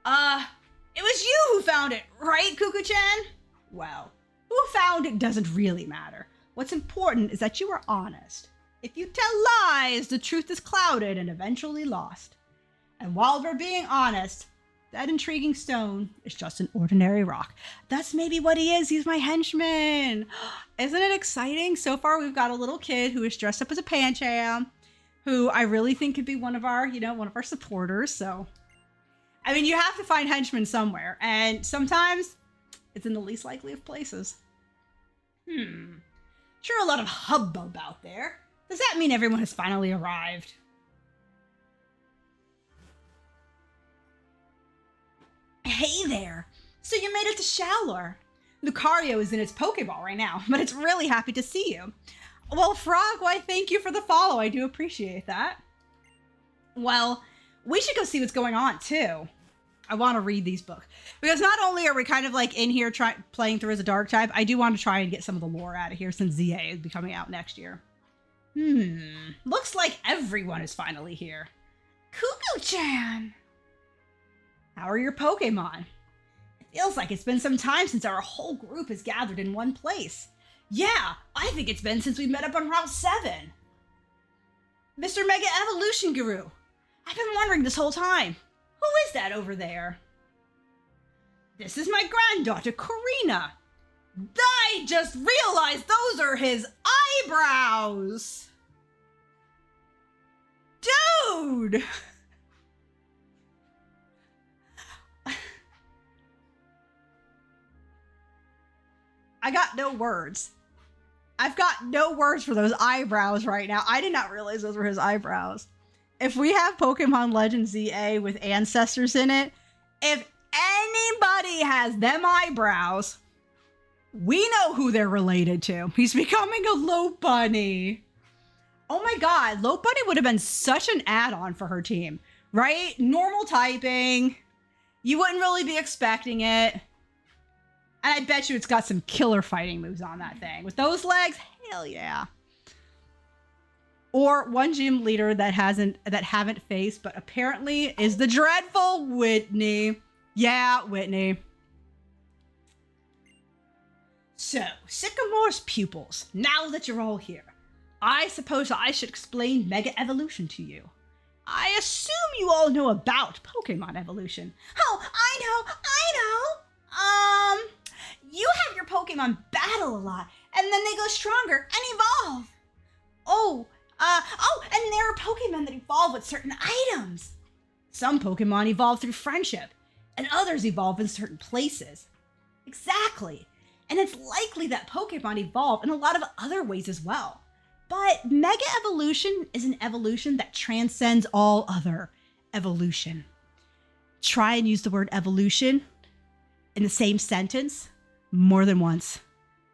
Speaker 1: It was you who found it, right, Kuka-chan? Well, who found it doesn't really matter. What's important is that you are honest. If you tell lies, the truth is clouded and eventually lost. And while we're being honest, that intriguing stone is just an ordinary rock. That's maybe what he is. He's my henchman. Isn't it exciting? So far, we've got a little kid who is dressed up as a Pancham, who I really think could be one of our, one of our supporters. So, I mean, you have to find henchmen somewhere. And sometimes it's in the least likely of places. Sure, a lot of hubbub out there. Does that mean everyone has finally arrived? Hey there! So you made it to Showler. Lucario is in its Pokeball right now, but it's really happy to see you. Well, Frog, why thank you for the follow. I do appreciate that. Well, we should go see what's going on, too. I want to read these books. Because not only are we kind of like in here playing through as a dark type, I do want to try and get some of the lore out of here since ZA is be coming out next year. Looks like everyone is finally here. Kuku-chan! How are your Pokemon? It feels like it's been some time since our whole group has gathered in one place. Yeah, I think it's been since we met up on Route 7. Mr. Mega Evolution Guru, I've been wondering this whole time. Who is that over there? This is my granddaughter, Karina. I just realized those are his eyebrows. Dude! I got no words. I've got no words for those eyebrows right now. I did not realize those were his eyebrows. If we have Pokemon Legends ZA with ancestors in it, if anybody has them eyebrows, we know who they're related to. He's becoming a Lopunny. Oh my god, Lopunny would have been such an add-on for her team, right? Normal typing. You wouldn't really be expecting it. And I bet you it's got some killer fighting moves on that thing. With those legs, hell yeah. Or one gym leader that haven't faced, but apparently is the dreadful Whitney. Yeah, Whitney. So, Sycamore's pupils, now that you're all here, I suppose I should explain Mega Evolution to you. I assume you all know about Pokemon evolution. Oh, I know. You have your Pokemon battle a lot, and then they go stronger and evolve. And there are Pokemon that evolve with certain items. Some Pokemon evolve through friendship, and others evolve in certain places. Exactly. And it's likely that Pokemon evolve in a lot of other ways as well. But Mega Evolution is an evolution that transcends all other evolution. Try and use the word evolution in the same sentence more than once.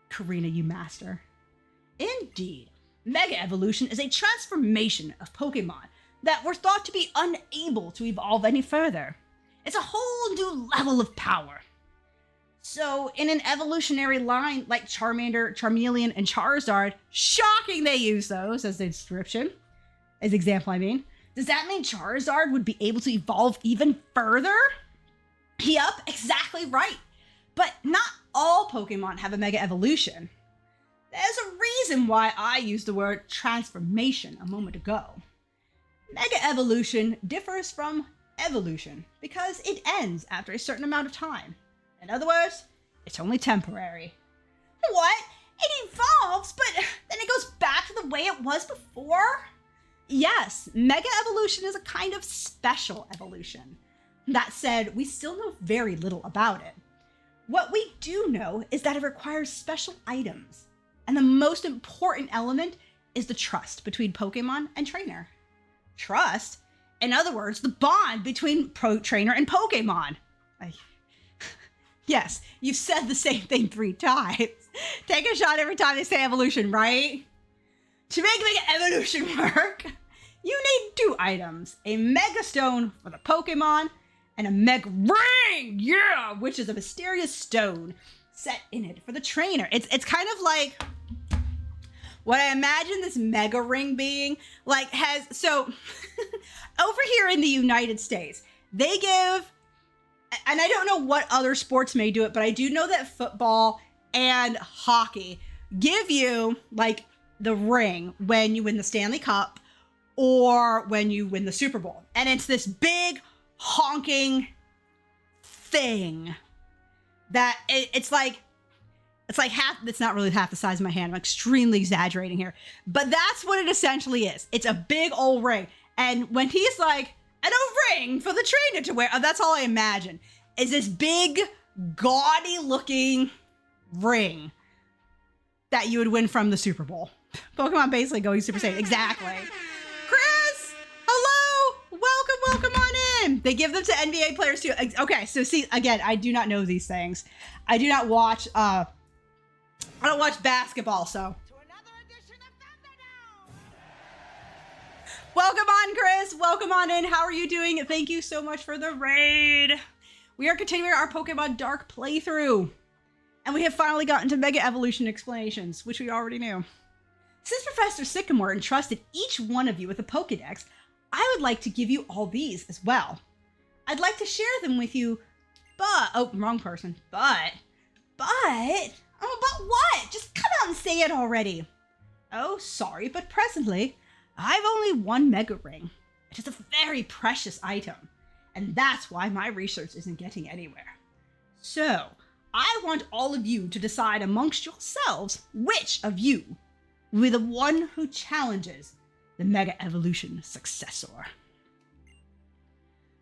Speaker 1: Karina, you master. Indeed, Mega Evolution is a transformation of Pokemon that were thought to be unable to evolve any further. It's a whole new level of power. So, in an evolutionary line like Charmander, Charmeleon, and Charizard, shocking they use those as the description, as example I mean, does that mean Charizard would be able to evolve even further? Yup, exactly right. But not all Pokemon have a Mega Evolution. There's a reason why I used the word transformation a moment ago. Mega Evolution differs from evolution because it ends after a certain amount of time. In other words, it's only temporary. What? It evolves, but then it goes back to the way it was before? Yes, Mega Evolution is a kind of special evolution. That said, we still know very little about it. What we do know is that it requires special items. And the most important element is the trust between Pokemon and trainer. Trust? In other words, the bond between trainer and Pokemon. Yes, you've said the same thing 3 times. Take a shot every time they say evolution, right? To make Mega Evolution work, you need 2 items. A Mega Stone for the Pokemon and a Mega Ring, yeah, which is a mysterious stone set in it for the trainer. It's kind of like what I imagine this Mega Ring being. Like so over here in the United States, they give, and I don't know what other sports may do it, but I do know that football and hockey give you like the ring when you win the Stanley Cup or when you win the Super Bowl. And it's this big honking thing that it's like half, it's not really half the size of my hand. I'm extremely exaggerating here, but that's what it essentially is. It's a big old ring. And when he's like, and a ring for the trainer to wear, that's all I imagine, is this big, gaudy looking ring that you would win from the Super Bowl. Pokemon basically going Super Saiyan. Exactly. Chris, hello, welcome on in. They give them to NBA players too. Okay, so see, again, I do not know these things. I do not watch, I don't watch basketball, so. Welcome on, Chris. Welcome on in. How are you doing? Thank you so much for the raid. We are continuing our Pokemon Dark playthrough. And we have finally gotten to Mega Evolution explanations, which we already knew. Since Professor Sycamore entrusted each one of you with a Pokedex, I would like to give you all these as well. I'd like to share them with you, but, oh, wrong person. But what? Just come out and say it already. Oh, sorry, but presently, I've only 1 Mega Ring. It is a very precious item, and that's why my research isn't getting anywhere. So, I want all of you to decide amongst yourselves which of you will be the one who challenges the Mega Evolution successor.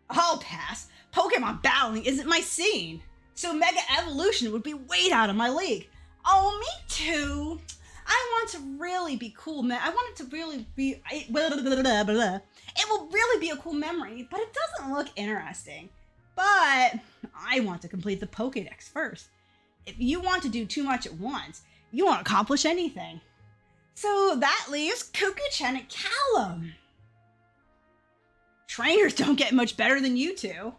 Speaker 1: I'll pass. Pokemon battling isn't my scene, so Mega Evolution would be way out of my league. Oh, me too. I want to really be cool, man. I want it to really be, blah, blah, blah, blah, blah. It will really be a cool memory, but it doesn't look interesting. But I want to complete the Pokédex first. If you want to do too much at once, you won't accomplish anything. So that leaves Cuckoo-chan and Callum. Trainers don't get much better than you two.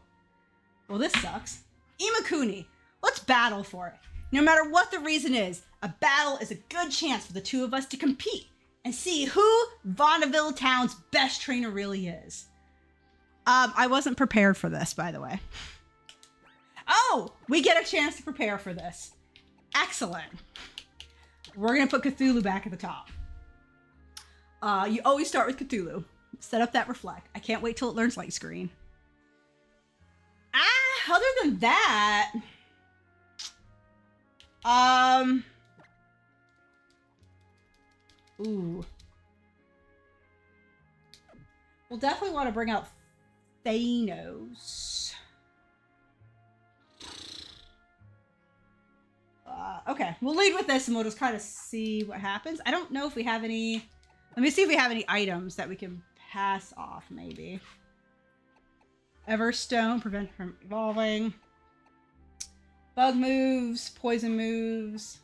Speaker 1: Well, this sucks. Imakuni, let's battle for it. No matter what the reason is, a battle is a good chance for the two of us to compete and see who Vaudeville Town's best trainer really is. I wasn't prepared for this, by the way. Oh, we get a chance to prepare for this. Excellent. We're going to put Cthulhu back at the top. You always start with Cthulhu. Set up that reflect. I can't wait till it learns light screen. Other than that... Ooh. We'll definitely want to bring out Thanos. Okay, we'll lead with this and we'll just kind of see what happens. I don't know if we have any... Let me see if we have any items that we can pass off, maybe. Everstone, prevent from evolving. Bug moves, poison moves.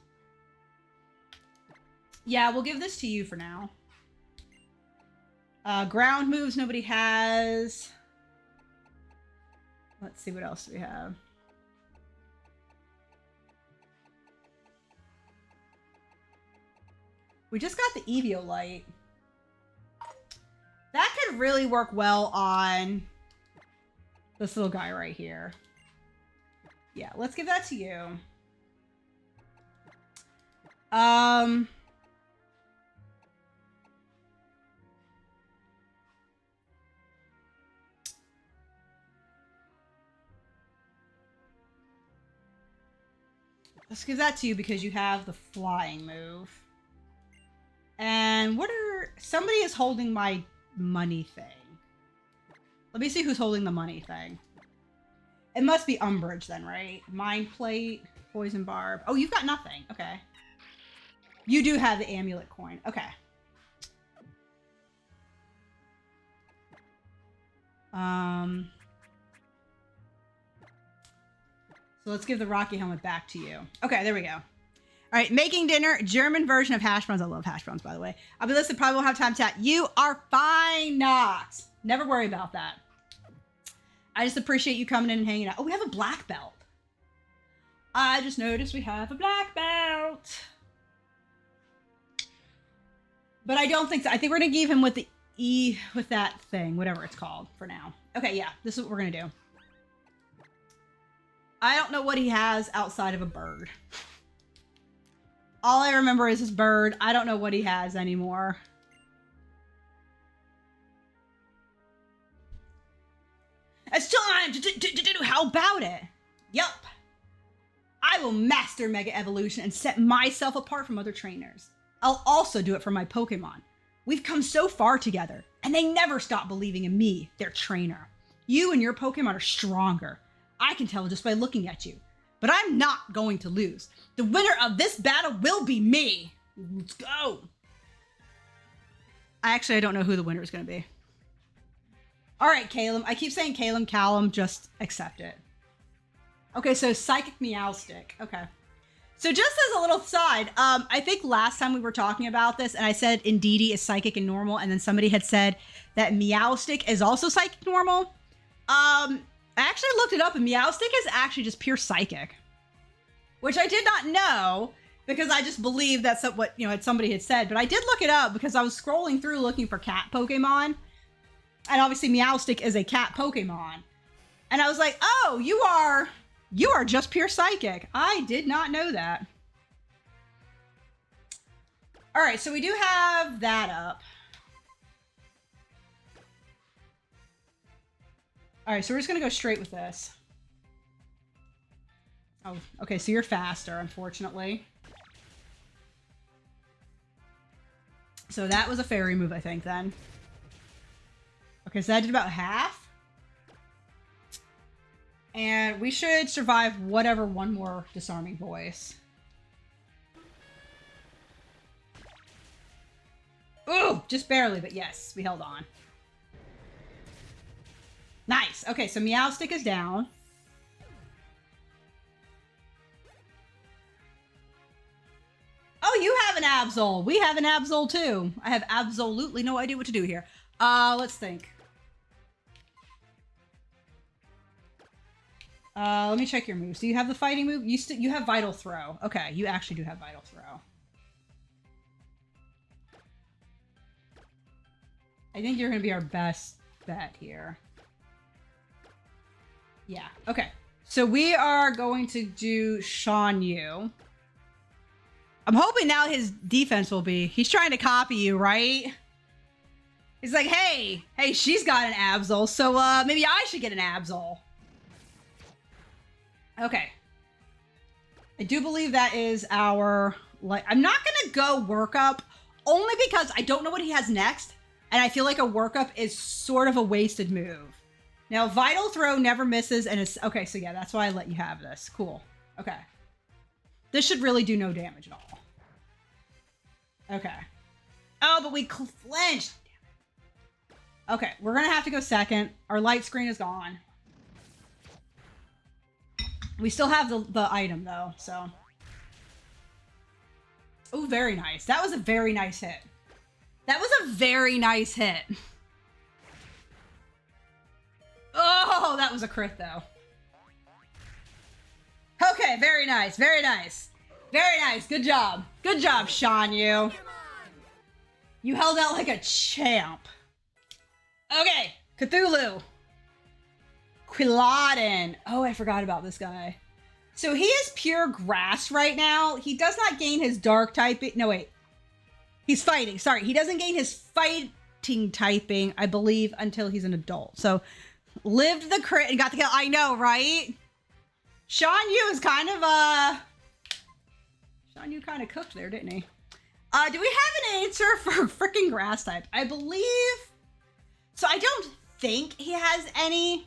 Speaker 1: Yeah, we'll give this to you for now. Ground moves nobody has. Let's see what else we have. We just got the Eviolite. That could really work well on this little guy right here. Yeah, let's give that to you. Let's give that to you because you have the flying move. And somebody is holding my money thing. Let me see who's holding the money thing. It must be Umbrage then, right? Mind Plate, Poison Barb. Oh, you've got nothing. Okay. You do have the amulet coin. Okay. So let's give the Rocky helmet back to you. Okay, there we go. All right, making dinner, German version of hash browns. I love hash browns, by the way. I'll be listening, probably won't have time to chat. You are fine, Knox. Never worry about that. I just appreciate you coming in and hanging out. Oh, we have a black belt. I just noticed we have a black belt. But I don't think so. I think we're going to give him with the E, with that thing, whatever it's called for now. Okay, yeah, this is what we're going to do. I don't know what he has outside of a bird. All I remember is his bird. I don't know what he has anymore. It's time to do. How about it? Yup. I will master Mega Evolution and set myself apart from other trainers. I'll also do it for my Pokemon. We've come so far together, and they never stop believing in me, their trainer. You and your Pokemon are stronger. I can tell just by looking at you. But I'm not going to lose. The winner of this battle will be me. Let's go. I don't know who the winner is going to be. All right, Caleb. I keep saying Caleb, Callum. Just accept it. Okay, so Psychic Meowstic. Okay. So just as a little side, I think last time we were talking about this, and I said Indeedee is Psychic and Normal, and then somebody had said that Meowstic is also Psychic Normal. I actually looked it up, and Meowstic is actually just pure Psychic, which I did not know because I just believed that's what somebody had said. But I did look it up because I was scrolling through looking for cat Pokemon, and obviously Meowstic is a cat Pokemon, and I was like, oh, you are just pure Psychic. I did not know that. All right, so we do have that up. All right, so we're just going to go straight with this. Oh, okay, so you're faster, unfortunately. So that was a fairy move, I think, then. Okay, so that did about half. And we should survive whatever one more disarming voice. just barely, but yes, we held on. Nice. Okay, so Meowstic is down. Oh, you have an Absol. We have an Absol too. I have absolutely no idea what to do here. Let's think. Let me check your moves. Do you have the fighting move? You have Vital Throw. Okay, you actually do have Vital Throw. I think you're gonna be our best bet here. Yeah, okay. So we are going to do Shan Yu. I'm hoping now his defense will be, he's trying to copy you, right? He's like, hey, she's got an Absol, so maybe I should get an Absol. Okay. I do believe that is our, like, I'm not gonna go workup, only because I don't know what he has next, and I feel like a workup is sort of a wasted move. Now, Vital Throw never misses, and it's, okay, so yeah, that's why I let you have this. Cool. Okay. This should really do no damage at all. Okay. Oh, but we flinched. Damn it. Okay, we're gonna have to go second. Our light screen is gone. We still have the item though, so. Oh, very nice. That was a very nice hit. That was a very nice hit. Oh, that was a crit though. Okay, very nice, very nice. Very nice, good job. Good job, Shan Yu. You held out like a champ. Okay, Cthulhu. Quilladin. Oh, I forgot about this guy. So he is pure grass right now. He does not gain his dark typing. No, wait. He's fighting. Sorry, he doesn't gain his fighting typing, I believe, until he's an adult. So lived the crit and got the kill. I know, right? Shan Yu is kind of, Shan Yu kind of cooked there, didn't he? Do we have an answer for freaking grass type? I believe, so I don't think he has any.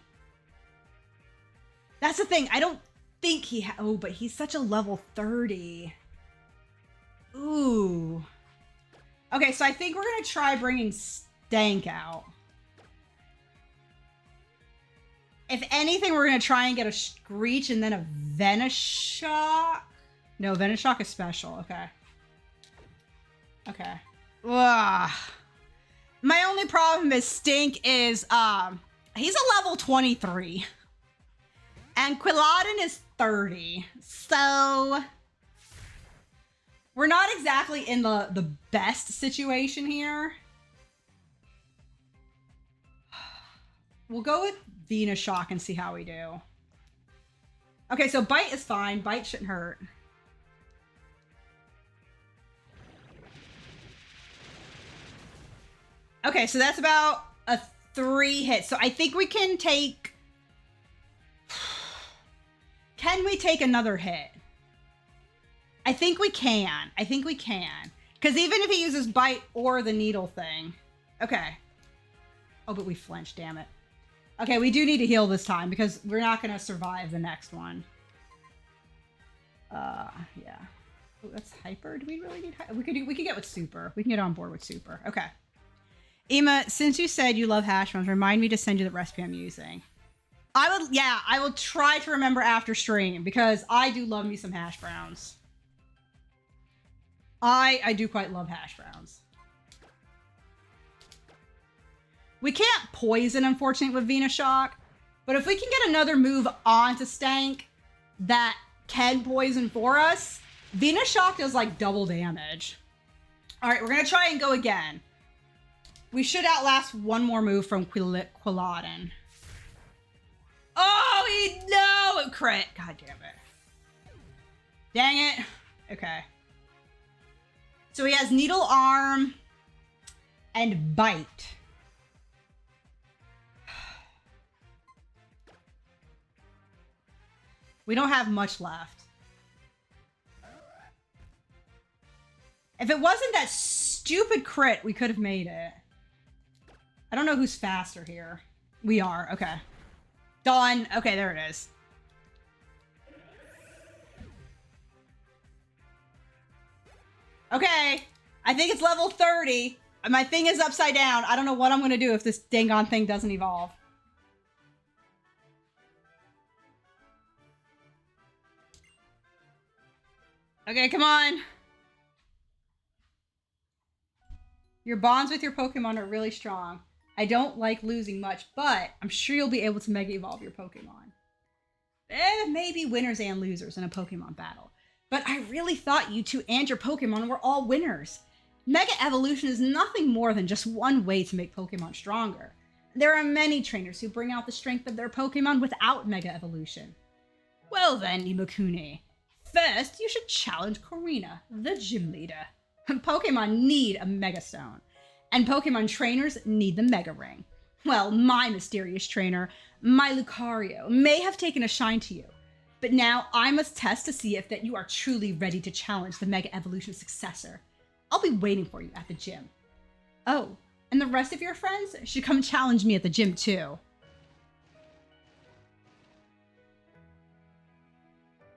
Speaker 1: That's the thing. I don't think he oh, but he's such a level 30. Ooh. Okay, so I think we're going to try bringing Stank out. If anything, we're going to try and get a Screech and then a Venoshock. No, Venoshock is special. Okay. Okay. Ugh. My only problem is Stink is, he's a level 23. And Quilladin is 30. So we're not exactly in the best situation here. We'll go with Venoshock and see how we do. Okay, so Bite is fine. Bite shouldn't hurt. Okay, so that's about a 3 hit. So I think we can take... Can we take another hit? I think we can. I think we can. Because even if he uses Bite or the needle thing. Okay. Oh, but we flinched, damn it. Okay, we do need to heal this time because we're not going to survive the next one. Yeah. Oh, that's hyper. Do we really need hyper? We could get with super. We can get on board with super. Okay. Emma, since you said you love hash browns, remind me to send you the recipe I'm using. I will try to remember after stream because I do love me some hash browns. I do quite love hash browns. We can't poison, unfortunately, with Venoshock, but if we can get another move onto Stank that can poison for us, Venoshock does like double damage. All right, we're gonna try and go again. We should outlast one more move from Quilladin. Oh, no, crit. God damn it. Dang it. Okay. So he has Needle Arm and Bite. We don't have much left. If it wasn't that stupid crit, we could have made it. I don't know who's faster here. We are. Okay. Done. Okay, there it is. Okay. I think it's level 30. My thing is upside down. I don't know what I'm going to do if this dang on thing doesn't evolve. Okay, come on. Your bonds with your Pokemon are really strong. I don't like losing much, but I'm sure you'll be able to Mega Evolve your Pokemon. There may be winners and losers in a Pokemon battle, but I really thought you two and your Pokemon were all winners. Mega Evolution is nothing more than just one way to make Pokemon stronger. There are many trainers who bring out the strength of their Pokemon without Mega Evolution. Well then, Imakune. First, you should challenge Korina, the gym leader. Pokemon need a Mega Stone, and Pokemon trainers need the Mega Ring. Well, my mysterious trainer, my Lucario, may have taken a shine to you, but now I must test to see if that you are truly ready to challenge the Mega Evolution successor. I'll be waiting for you at the gym. Oh, and the rest of your friends should come challenge me at the gym too.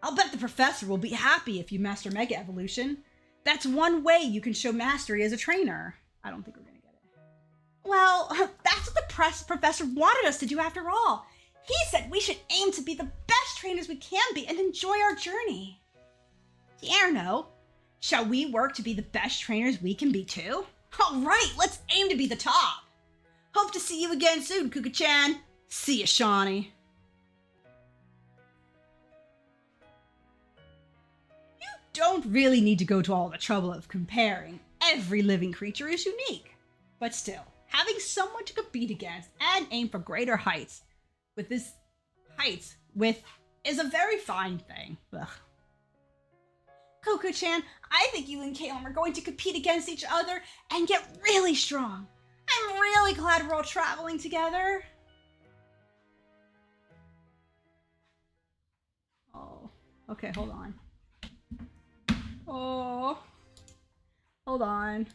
Speaker 1: I'll bet the professor will be happy if you master Mega Evolution. That's one way you can show mastery as a trainer. I don't think we're gonna get it. Well, that's what the professor wanted us to do after all. He said we should aim to be the best trainers we can be and enjoy our journey. Tierno, shall we work to be the best trainers we can be too? All right, let's aim to be the top. Hope to see you again soon, Kuka-chan. See ya, Shawnee. Don't really need to go to all the trouble of comparing. Every living creature is unique. But still, having someone to compete against and aim for greater heights is a very fine thing. Ugh. Coco-chan, I think you and Caleb are going to compete against each other and get really strong. I'm really glad we're all traveling together. Oh, okay, hold on. Oh, hold on.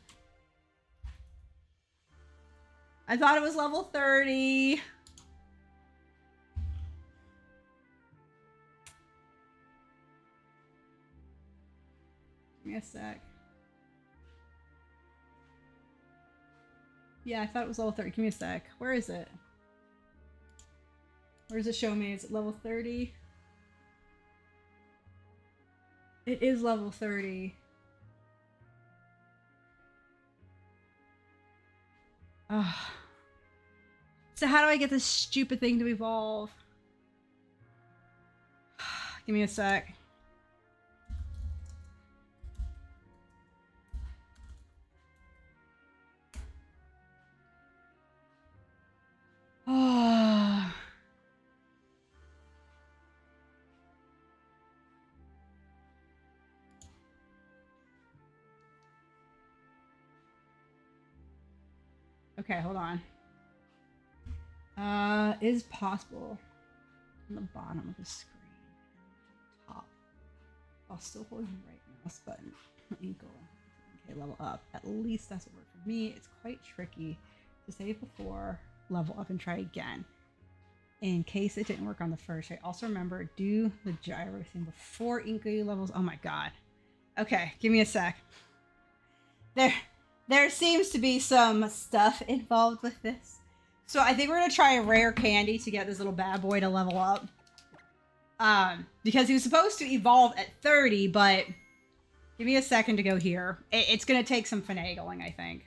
Speaker 1: I thought it was level 30. Give me a sec. Yeah, I thought it was level 30. Give me a sec. Where is it? Where does it show me? Is it level 30? It is level 30. Ugh. So how do I get this stupid thing to evolve? Give me a sec. Oh. Okay, hold on. Is possible on the bottom of the screen. Top. While still holding the right mouse button. Ankle. Okay, level up. At least that's what worked for me. It's quite tricky to save before, level up, and try again. In case it didn't work on the first. I also remember do the gyro thing before Inkling levels. Oh my god. Okay, give me a sec. There seems to be some stuff involved with this. So I think we're going to try a rare candy to get this little bad boy to level up. Because he was supposed to evolve at 30, but give me a second to go here. It's going to take some finagling, I think.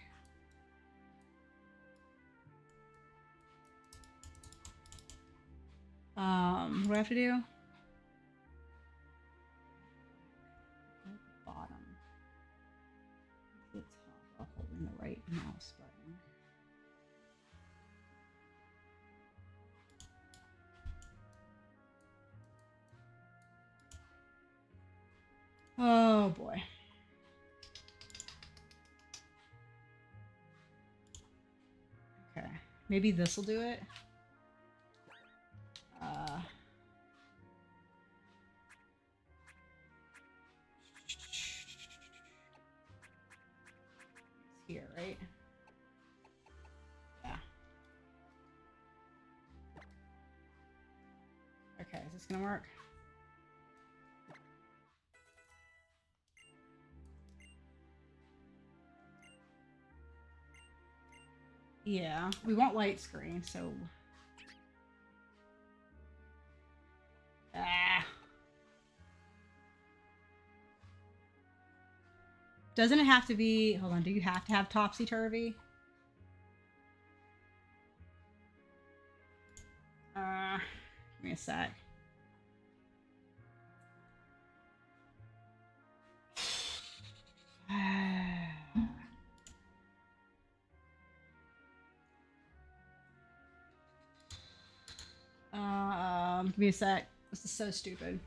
Speaker 1: What do I have to do? Bottom. The top while holding the right mouse button. Oh boy. Okay, maybe this will do it. Here, right? Yeah. Okay, is this gonna work? Yeah, we want light screen, so... Ah. Doesn't it have to be... Hold on, do you have to have topsy-turvy? Give me a sec. Give me a sec. This is so stupid.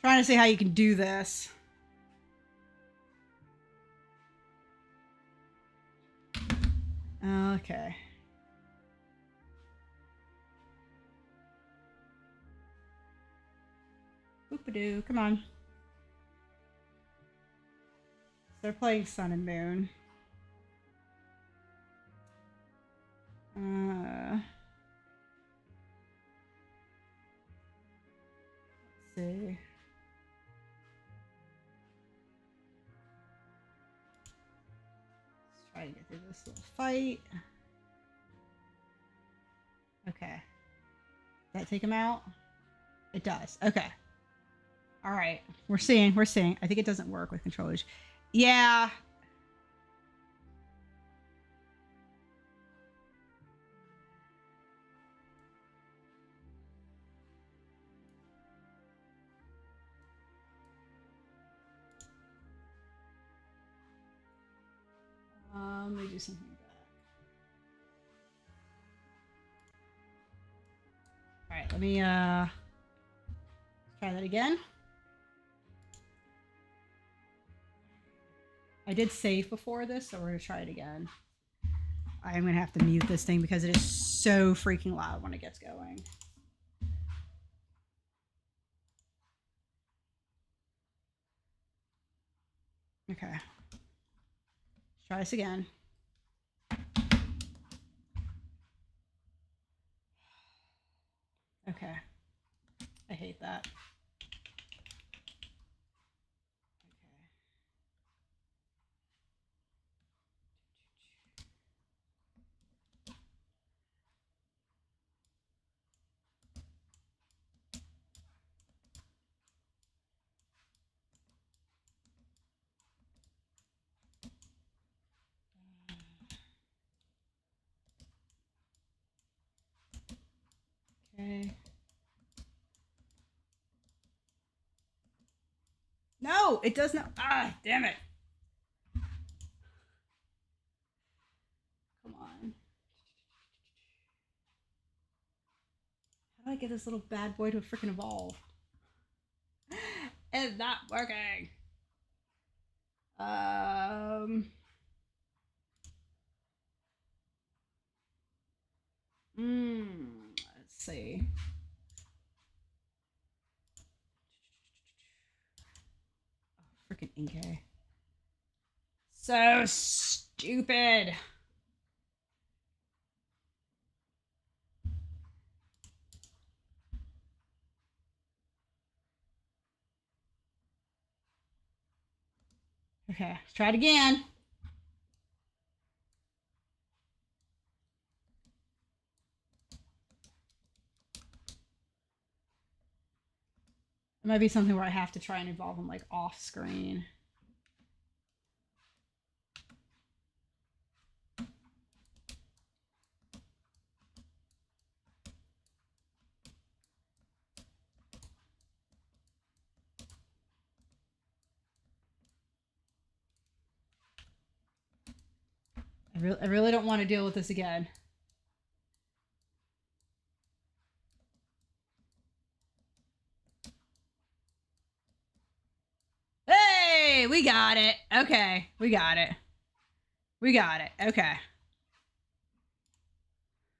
Speaker 1: Trying to see how you can do this. Okay. Boop-a-doo, come on. They're playing Sun and Moon. Let's see. Let's try to get through this little fight. Okay. Does that take him out? It does. Okay. All right. We're seeing. I think it doesn't work with controllers. Yeah. Let me do something like that. All right. Let me try that again. I did save before this, so we're going to try it again. I'm going to have to mute this thing because it is so freaking loud when it gets going. Okay. Let's try this again. Okay. I hate that. Okay. No, it does not. Ah, damn it. Come on. How do I get this little bad boy to freaking evolve? It's not working. Let's see. Oh, freaking Inkay. So stupid. Okay, let's try it again. It might be something where I have to try and evolve them like off screen. I really don't want to deal with this again. Hey, we got it. Okay, we got it. We got it. Okay.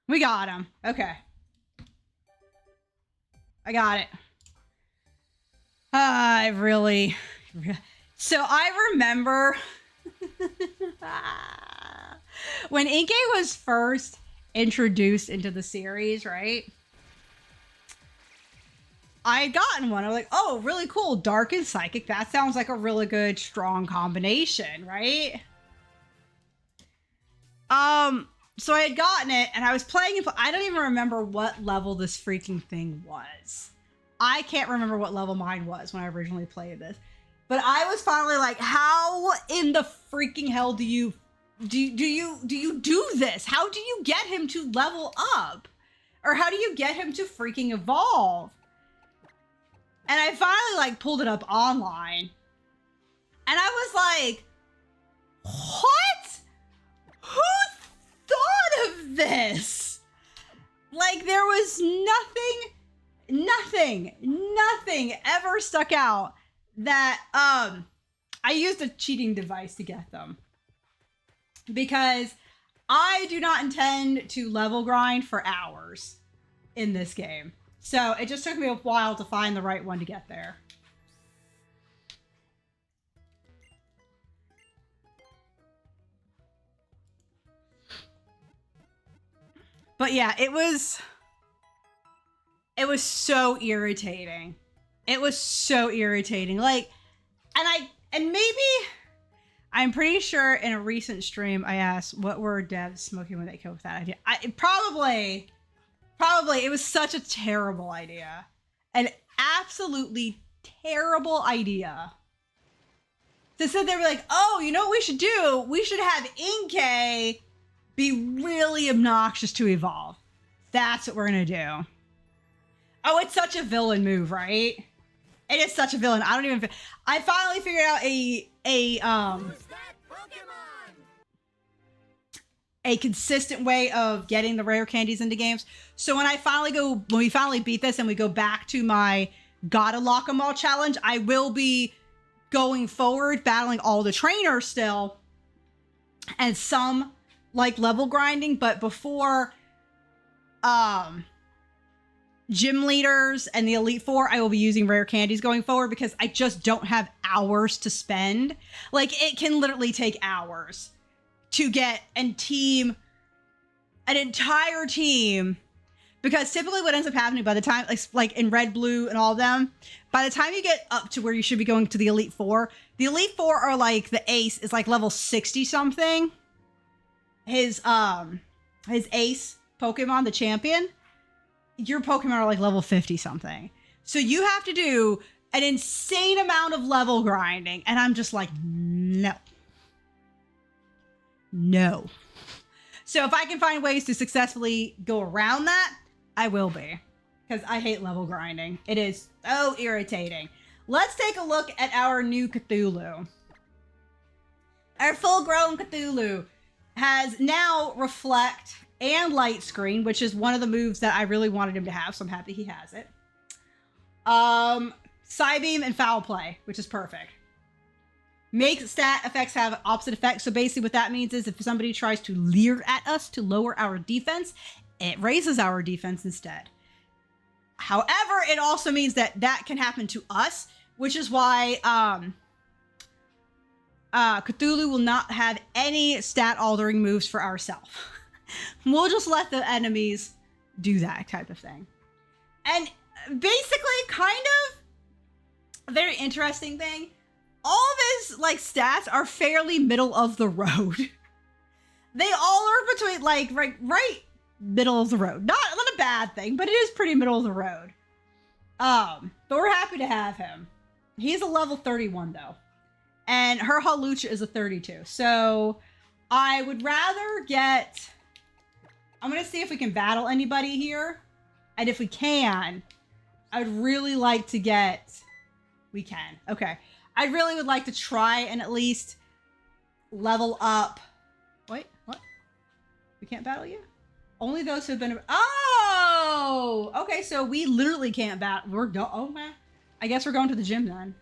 Speaker 1: We got him. Okay. I got it. I really... So I remember... when Inkay was first introduced into the series, right? I had gotten one. I was like, oh, really cool. Dark and Psychic. That sounds like a really good, strong combination, right? So I had gotten it and I was playing it. I don't even remember what level this freaking thing was. I can't remember what level mine was when I originally played this. But I was finally like, how in the freaking hell do you do this? How do you get him to level up? Or how do you get him to freaking evolve? And I finally like pulled it up online. And I was like, what? Who thought of this? Like there was nothing ever stuck out that I used a cheating device to get them. Because I do not intend to level grind for hours in this game. So it just took me a while to find the right one to get there. But yeah, it was so irritating. It was so irritating. Like, and maybe I'm pretty sure in a recent stream I asked what were devs smoking when they came up with that idea. Probably it was such a terrible idea. An absolutely terrible idea. To sit there and be like, oh, you know what we should do? We should have Inkay be really obnoxious to evolve. That's what we're gonna do. Oh, it's such a villain move, right? It is such a villain. I finally figured out a consistent way of getting the rare candies into games. So when we finally beat this and we go back to my gotta lock 'em all challenge, I will be going forward battling all the trainers still and some like level grinding, but before gym leaders and the Elite Four, I will be using rare candies going forward because I just don't have hours to spend. Like it can literally take hours to get and team an entire team, because typically what ends up happening by the time like in red, blue and all of them, by the time you get up to where you should be going to the Elite Four are like the ace is like level 60 something. His ace Pokemon, the champion, your Pokemon are like level 50 something. So you have to do an insane amount of level grinding. And I'm just like, no. So if I can find ways to successfully go around that, I will be. Because I hate level grinding. It is so irritating. Let's take a look at our new Cthulhu. Our full-grown Cthulhu has now Reflect and Light Screen, which is one of the moves that I really wanted him to have, so I'm happy he has it. Psybeam and Foul Play, which is perfect. Make stat effects have opposite effects, so basically what that means is if somebody tries to leer at us to lower our defense, it raises our defense instead. However, it also means that can happen to us, which is why Cthulhu will not have any stat altering moves for ourselves. We'll just let the enemies do that type of thing. And basically, kind of a very interesting thing, all of his like stats are fairly middle of the road. They all are between like right middle of the road. Not a bad thing, but it is pretty middle of the road. But we're happy to have him. He's a level 31 though. And her Halucha is a 32. So I would rather get... I'm going to see if we can battle anybody here. And if we can, I'd really like to get... We can. Okay. I really would like to try and at least level up... Wait, what? We can't battle you? Only those who have been... Oh! Okay, so we literally can't battle... Oh, man. I guess we're going to the gym then.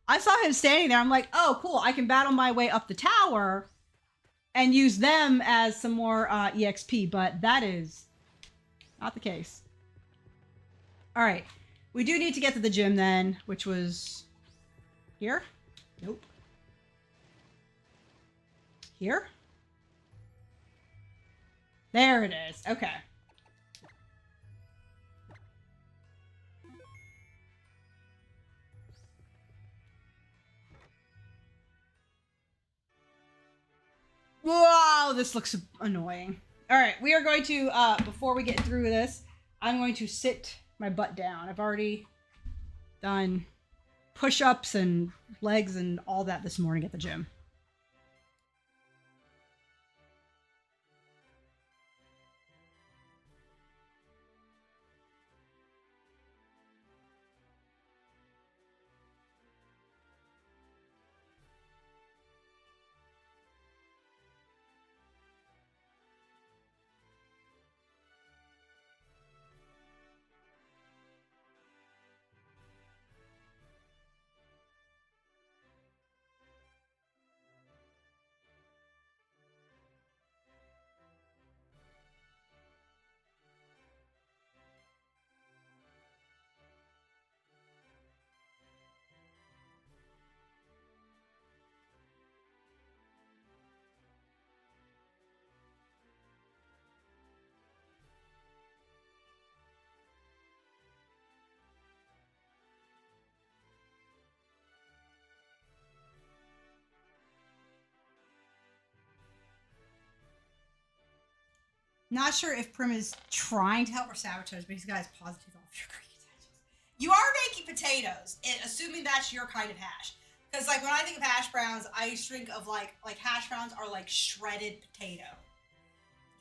Speaker 1: I saw him standing there. I'm like, oh, cool. I can battle my way up the tower and use them as some more EXP, but that is not the case. All right. We do need to get to the gym then, which was here. Nope. Here? There it is. Okay. Wow, this looks annoying. All right, we are going to, before we get through this, I'm going to sit my butt down. I've already done push-ups and legs and all that this morning at the gym. Not sure if Prim is trying to help or sabotage, but he's got his positive off sugar potatoes. You are making potatoes, assuming that's your kind of hash. Because like when I think of hash browns, I just think of like hash browns are like shredded potato.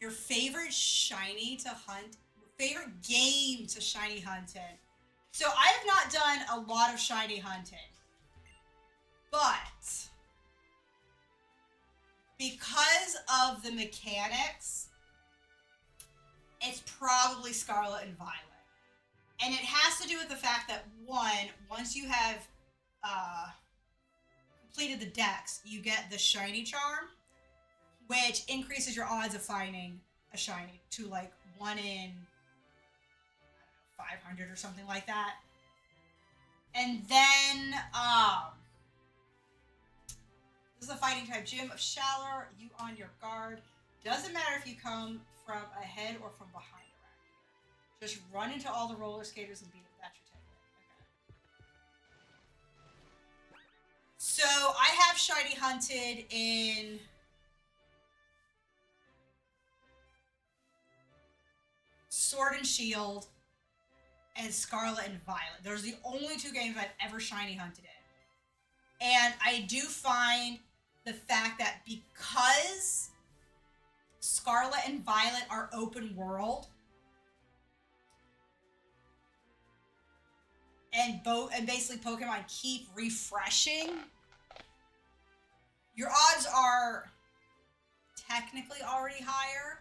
Speaker 1: Your favorite shiny to hunt, favorite game to shiny hunt in. So I have not done a lot of shiny hunting, but because of the mechanics, it's probably Scarlet and Violet. And it has to do with the fact that, once you have completed the dex, you get the shiny charm, which increases your odds of finding a shiny to like 1 in 500 or something like that. And then, this is a fighting type gym of Shaller. You on your guard. Doesn't matter if you come from ahead or from behind around here. Just run into all the roller skaters and beat them. That's your technique. Okay. So I have shiny hunted in Sword and Shield and Scarlet and Violet. Those are the only 2 games I've ever shiny hunted in. And I do find the fact that because Scarlet and Violet are open world, and basically Pokemon keep refreshing, your odds are technically already higher.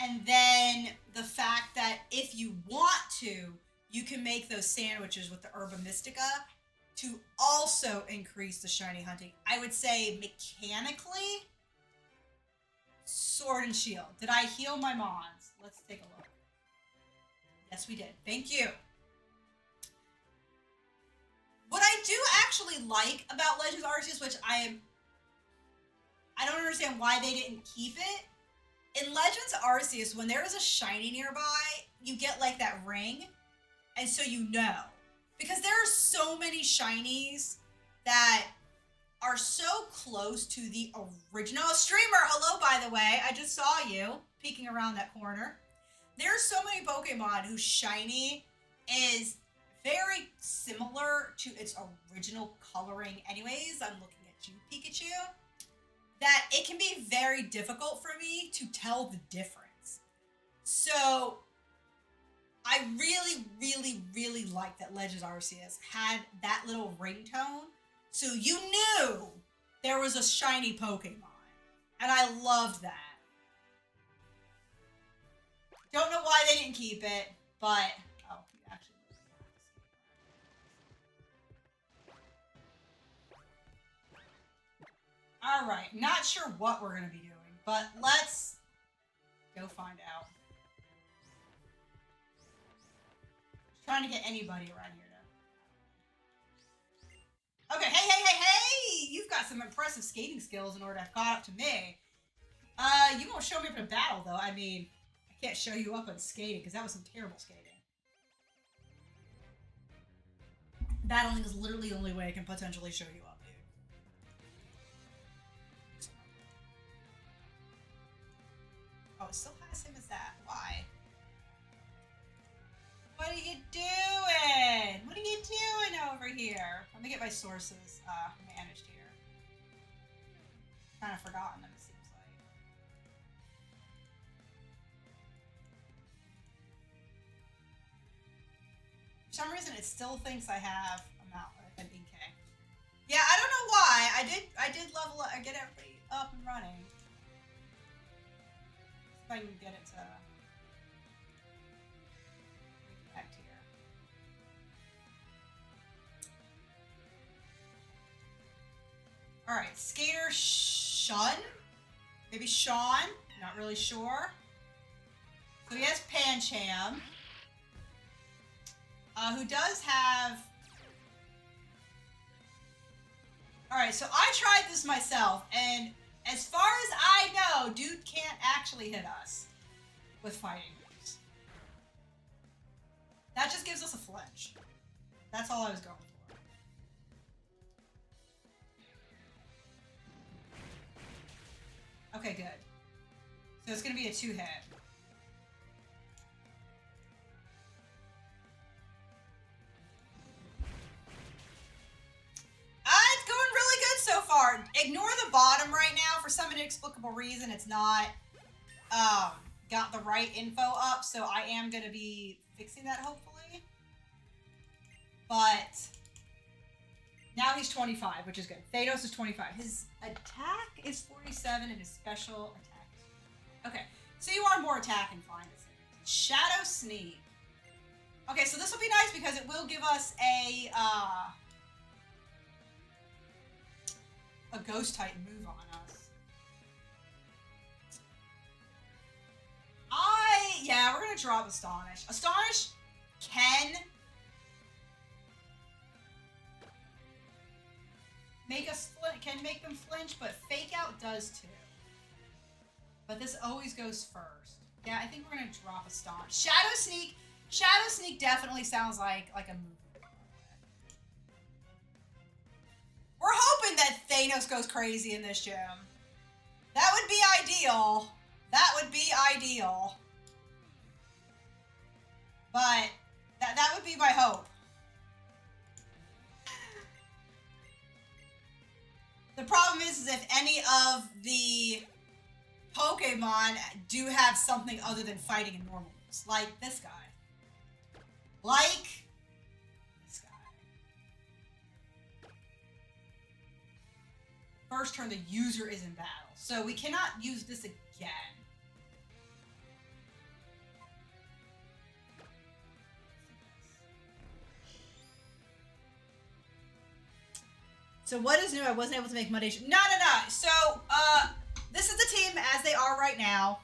Speaker 1: And then the fact that if you want to, you can make those sandwiches with the Herba Mystica to also increase the shiny hunting. I would say mechanically, Sword and Shield. Did I heal my Mons? Let's take a look. Yes, we did. Thank you. What I do actually like about Legends Arceus, which I don't understand why they didn't keep it. In Legends Arceus, when there is a shiny nearby, you get like that ring, and so you know. Because there are so many shinies that are so close to the original streamer. Hello, by the way. I just saw you peeking around that corner. There are so many Pokemon whose shiny is very similar to its original coloring anyways. I'm looking at you, Pikachu. That it can be very difficult for me to tell the difference. So I really, really, really like that Legends Arceus had that little ringtone. So you knew there was a shiny Pokemon. And I loved that. Don't know why they didn't keep it, but... Oh, you actually... Alright, not sure what we're going to be doing, but let's go find out. Just trying to get anybody around here now. Okay, hey! You've got some impressive skating skills in order to have caught up to me. You won't show me up in a battle, though. I mean, I can't show you up on skating, because that was some terrible skating. Battling is literally the only way I can potentially show you up, dude. Oh, it still has him as that. Why? What are you doing? What are you doing over here? Let me get my sources managed here. Kind of forgotten them, it seems like. For some reason, it still thinks I have an EK. Yeah, I don't know why. I did level up, get everybody up and running. See if I can get it to reconnect here. All right, Skater Shun? Maybe Sean? Not really sure. So he has Pancham, who does have... Alright, so I tried this myself, and as far as I know, dude can't actually hit us with fighting moves. That just gives us a flinch. That's all I was going for. Okay, good. So it's going to be a 2-hit. It's going really good so far. Ignore the bottom right now. For some inexplicable reason, it's not got the right info up, so I am going to be fixing that, hopefully. But now he's 25, which is good. Thanos is 25. His attack is 47, and his special attack is... Okay, so you are more attack inclined. Shadow Sneak. Okay, so this will be nice because it will give us a ghost type move on us. Yeah, we're gonna drop Astonish. Astonish can make them flinch, but Fake Out does too. But this always goes first. Yeah, I think we're gonna drop Astonish. Shadow Sneak. Shadow Sneak definitely sounds like a move. We're hoping that Thanos goes crazy in this gym. That would be ideal. That would be ideal. But that would be my hope. The problem is if any of the Pokemon do have something other than fighting and normal moves. Like this guy. Like this guy. First turn, the user is in battle. So we cannot use this again. So what is new? I wasn't able to make Monday. No. So, this is the team as they are right now.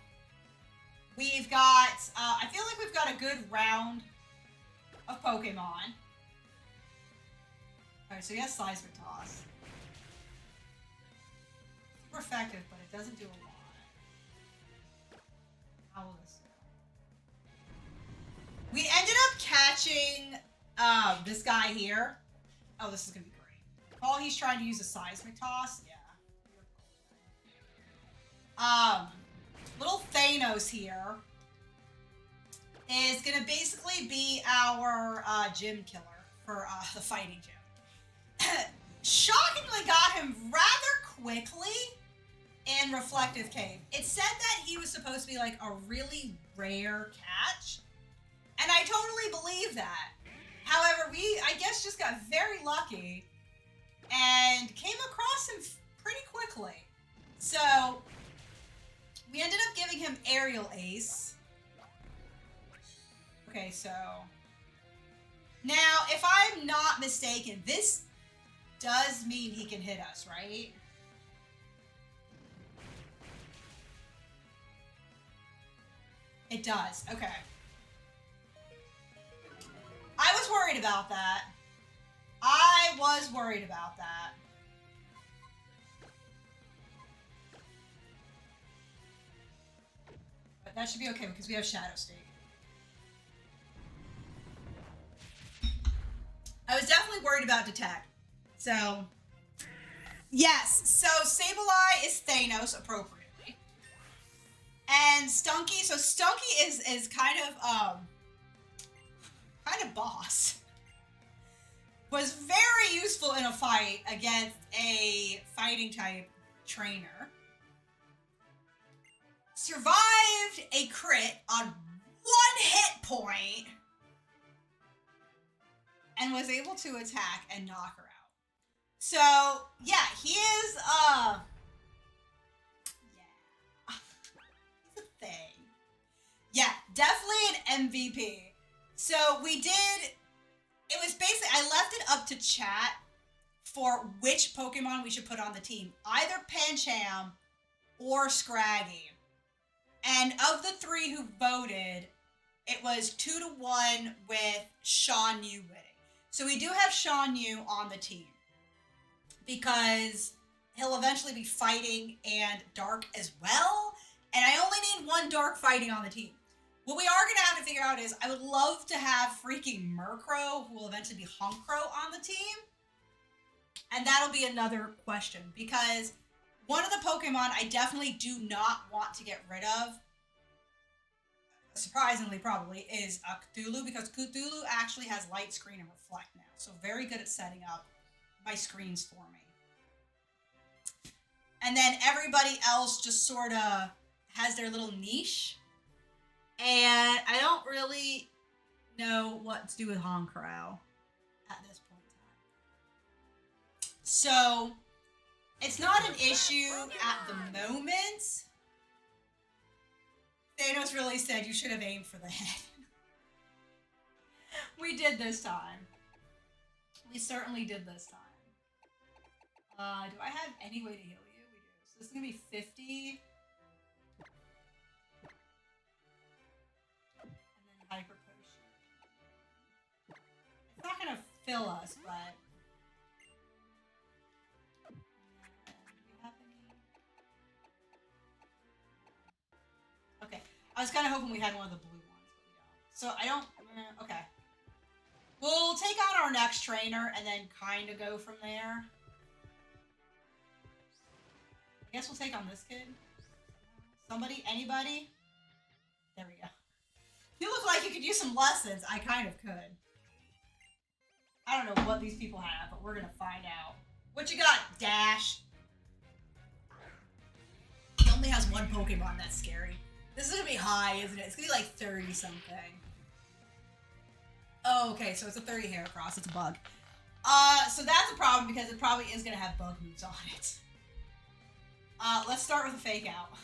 Speaker 1: We've got, I feel like we've got a good round of Pokemon. Alright, so he has Seismic Toss. Super effective, but it doesn't do a lot. How will this do? We ended up catching, this guy here. Oh, this is gonna be great. Oh, he's trying to use a Seismic Toss? Yeah. Little Thanos here is going to basically be our gym killer for the fighting gym. Shockingly got him rather quickly in Reflective Cave. It said that he was supposed to be like a really rare catch, and I totally believe that. However, we, I guess, just got very lucky and came across him pretty quickly. So we ended up giving him Aerial Ace. Okay, so now if I'm not mistaken, this does mean he can hit us, right? It does. Okay. I was worried about that. I was worried about that. But that should be okay because we have Shadow Stake. I was definitely worried about Detect. So, yes. So, Sableye is Thanos appropriately. And Stunky, so Stunky is kind of boss. Was very useful in a fight against a fighting type trainer. Survived a crit on 1 hit point and was able to attack and knock her out. So, yeah, he is, yeah. He's a thing. Yeah, definitely an MVP. So, it was basically, I left it up to chat for which Pokemon we should put on the team. Either Pancham or Scraggy. And of the 3 who voted, it was 2-1 with Shan Yu winning. So we do have Shan Yu on the team. Because he'll eventually be fighting and dark as well. And I only need 1 dark fighting on the team. What we are going to have to figure out is, I would love to have freaking Murkrow, who will eventually be Hunkrow, on the team. And that'll be another question. Because one of the Pokemon I definitely do not want to get rid of, surprisingly probably, is Cthulhu. Because Cthulhu actually has Light Screen and Reflect now. So very good at setting up my screens for me. And then everybody else just sort of has their little niche. And I don't really know what to do with Honkrau at this point in time. So, it's not an issue at the moment. Thanos really said you should have aimed for the head. We did this time. We certainly did this time. Do I have any way to heal you? We do. So this is going to be 50. Hyper potion. It's not gonna fill us, but do we have any? Okay, I was kind of hoping we had one of the blue ones, but we don't. So I don't. Okay, we'll take on our next trainer and then kind of go from there. I guess we'll take on this kid. Somebody, anybody? There we go. You look like you could use some lessons. I kind of could. I don't know what these people have, but we're gonna find out. What you got, Dash? He only has 1 Pokemon. That's scary. This is gonna be high, isn't it? It's gonna be like 30 something. Oh, okay, so it's a 30 Heracross. It's a bug. So that's a problem because it probably is gonna have bug moves on it. Let's start with a Fake Out.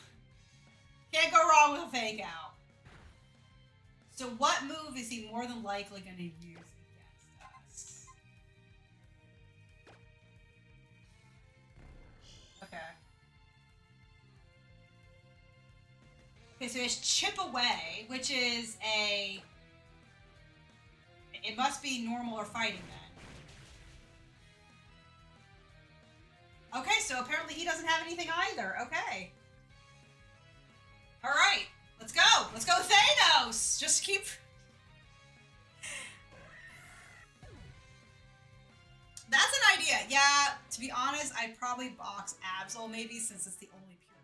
Speaker 1: Can't go wrong with a Fake Out. So what move is he more than likely going to use against us? Okay. Okay, so he has Chip Away, which is a... It must be normal or fighting then. Okay, so apparently he doesn't have anything either. Okay. Alright. Let's go! Let's go Thanos! Just keep... That's an idea. Yeah, to be honest, I'd probably box Absol maybe since it's the only pure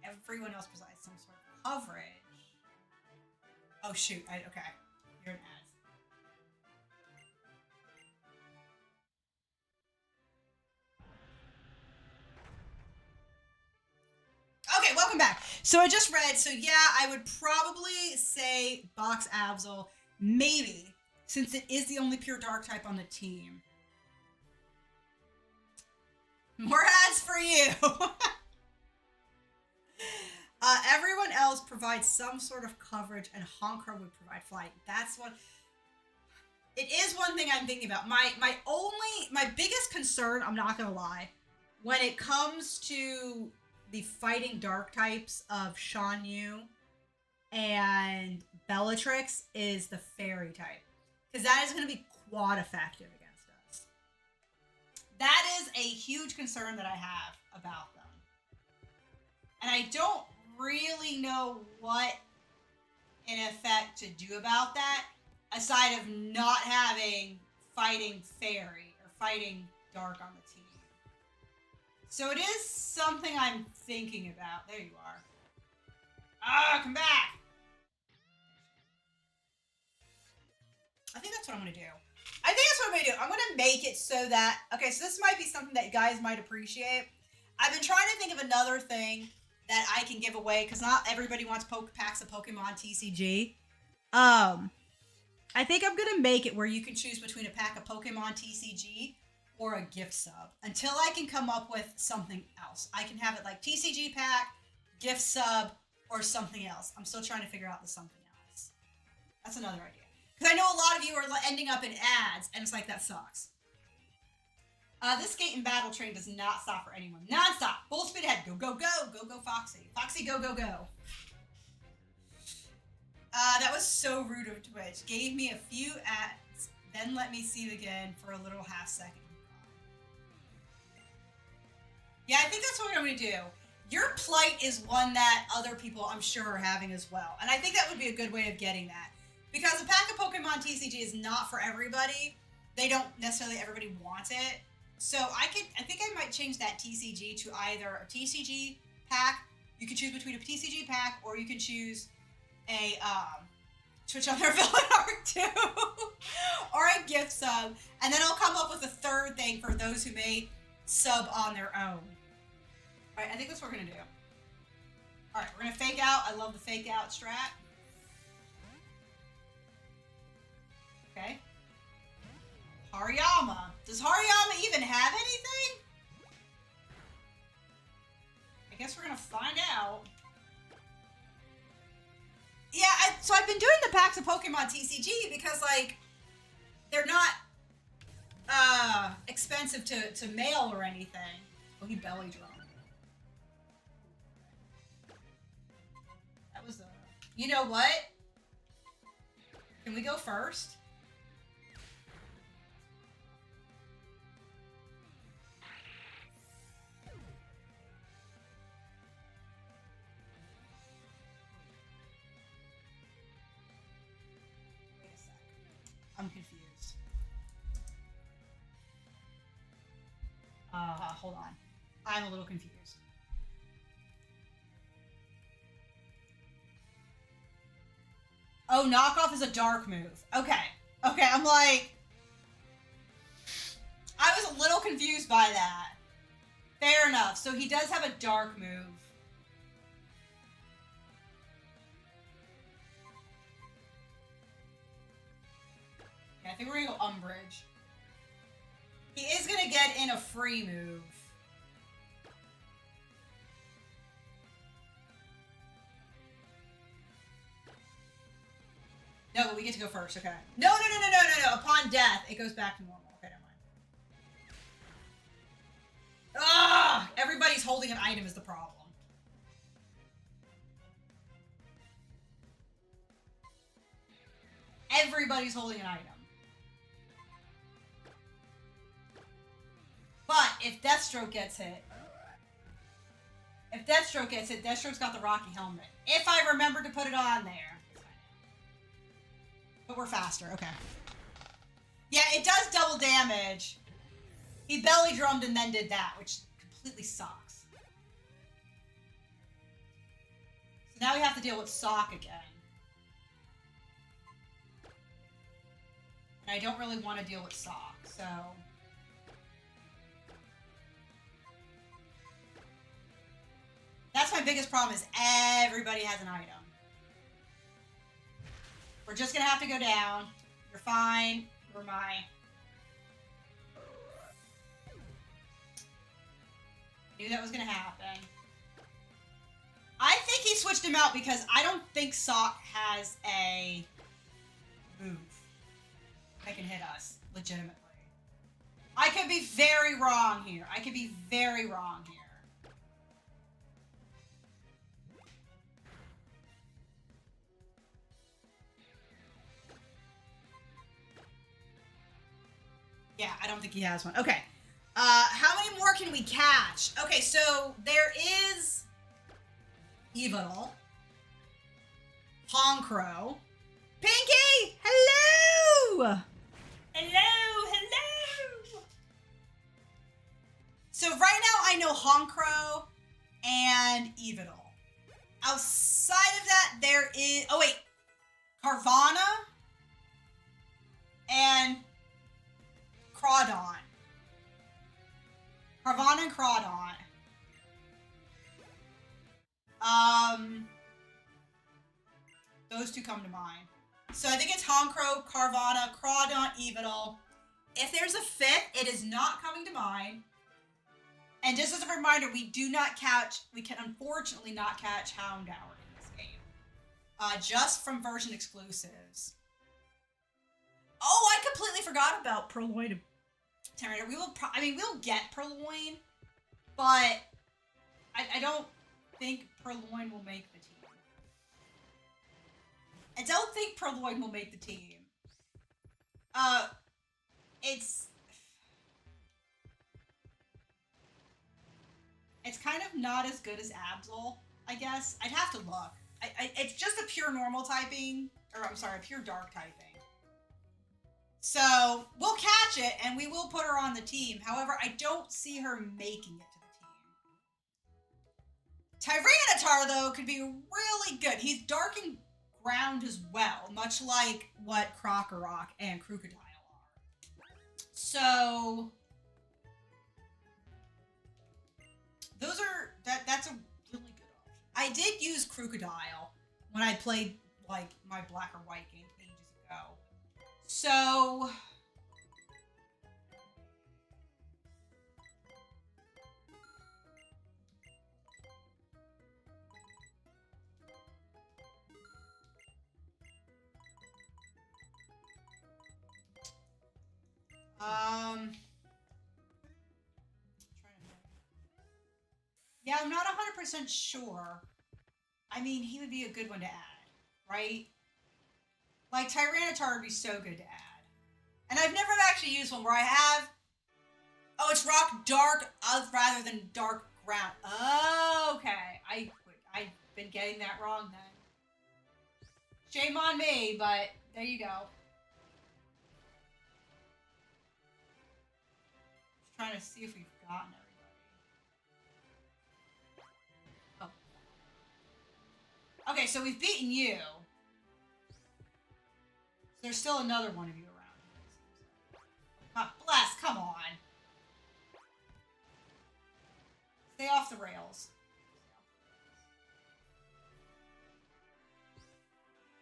Speaker 1: dark. Everyone else provides some sort of coverage. Oh shoot, okay. You're an ad. Okay, welcome back. So I just read, so yeah, I would probably say box Absol, maybe, since it is the only pure dark type on the team. More ads for you! Everyone else provides some sort of coverage, and Honker would provide flight. That's what... It is one thing I'm thinking about. My biggest concern, I'm not gonna lie, when it comes to the fighting dark types of Shan Yu and Bellatrix is the fairy type. Because that is going to be quad effective against us. That is a huge concern that I have about them. And I don't really know what, in effect, to do about that, aside of not having fighting fairy or fighting dark on the team. So it is something I'm thinking about. There you are. Ah, come back. I think that's what I'm going to do. I'm going to make it so that... Okay, so this might be something that you guys might appreciate. I've been trying to think of another thing that I can give away, because not everybody wants packs of Pokemon TCG. I think I'm going to make it where you can choose between a pack of Pokemon TCG or a gift sub until I can come up with something else. I can have it like TCG pack, gift sub, or something else. I'm still trying to figure out the something else. That's another idea. Because I know a lot of you are ending up in ads, and it's like, that sucks. This skate and battle train does not stop for anyone. Non-stop. Full speed ahead. Go, go, go. Go, go, Foxy. Foxy, go, go, go. That was so rude of Twitch. Gave me a few ads, then let me see it again for a little half second. Yeah, I think that's what I'm going to do. Your plight is one that other people, I'm sure, are having as well. And I think that would be a good way of getting that. Because a pack of Pokemon TCG is not for everybody. They don't necessarily, everybody wants it. So I think I might change that TCG to either a TCG pack. You can choose between a TCG pack, or you can choose a Twitch on their villain arc too. Or a gift sub. And then I'll come up with a third thing for those who may sub on their own. Alright, I think that's what we're gonna do. Alright, we're gonna fake out. I love the fake out strat. Okay. Hariyama. Does Hariyama even have anything? I guess we're gonna find out. Yeah, so I've been doing the packs of Pokemon TCG because, like, they're not expensive to mail or anything. Oh, he belly drummed. That was You know what? Can we go first? I'm confused. Hold on. I'm a little confused. Oh, knockoff is a dark move. Okay. Okay, I'm like... I was a little confused by that. Fair enough. So he does have a dark move. I think we're gonna go Umbridge. He is gonna get in a free move. No, but we get to go first, okay. No. Upon death, it goes back to normal. Okay, never mind. Ah! Everybody's holding an item is the problem. Everybody's holding an item. But if Deathstroke gets hit, Deathstroke's got the Rocky helmet. If I remember to put it on there. But we're faster, okay. Yeah, it does double damage. He belly drummed and then did that, which completely sucks. So now we have to deal with Sock again. And I don't really want to deal with Sock, so... That's my biggest problem, is everybody has an item. We're just gonna have to go down. You're fine. You're my... Knew that was gonna happen. I think he switched him out because I don't think Sock has a move that can hit us, legitimately. I could be very wrong here. I could be very wrong here. Yeah, I don't think he has one. Okay. How many more can we catch? Okay, so there is Evil, Honchkrow, Pinky! Hello! Hello! So right now I know Honchkrow and Evil. Outside of that, there is... Oh, wait. Carvana and Crawdon. Carvana and Crawdon. Those two come to mind. So I think it's Honchkrow, Carvana, Crawdon, Yveltal. If there's a fifth, it is not coming to mind. And just as a reminder, we can unfortunately not catch Houndour in this game. Just from version exclusives. Oh, I completely forgot about Purloin and Tyranitar. We'll get Purloin, but I don't think Purloin will make the team. I don't think Purloin will make the team. It's kind of not as good as Absol, I guess. I'd have to look. It's just a pure normal typing, or I'm sorry, a pure dark typing. So we'll catch it and we will put her on the team. However, I don't see her making it to the team. Tyranitar, though, could be really good. He's dark and ground as well, much like what Krokorok and Krookodile are. So that's a really good option. I did use Krookodile when I played like my black or white game ages ago. So yeah, I'm not 100% sure. I mean, he would be a good one to add, right? Like, Tyranitar would be so good to add. And I've never actually used one where I have... Oh, it's rock dark rather than dark ground. Oh, okay. I've been getting that wrong then. Shame on me, but there you go. Just trying to see if we've gotten everybody. Oh. Okay, so we've beaten you. There's still another one of you around. God bless, come on. Stay off the rails.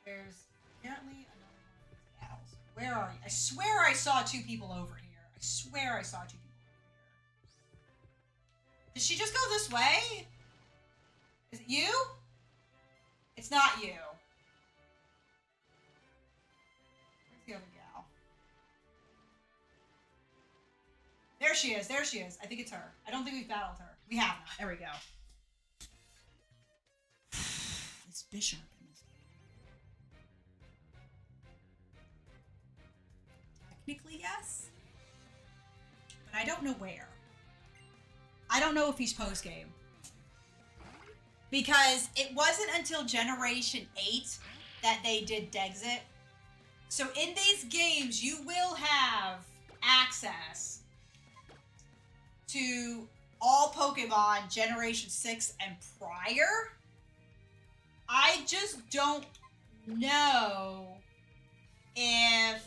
Speaker 1: There's apparently another one of these gals. Where are you? I swear I saw two people over here. I swear I saw two people over here. Did she just go this way? Is it you? It's not you. Where's the other gal? There she is. There she is. I think it's her. I don't think we've battled her. We have not. There we go. This bishop in this game. Technically, yes. But I don't know where. I don't know if he's post-game. Because it wasn't until Generation 8 that they did Dexit. So in these games, you will have access to all Pokemon Generation 6 and prior. I just don't know if...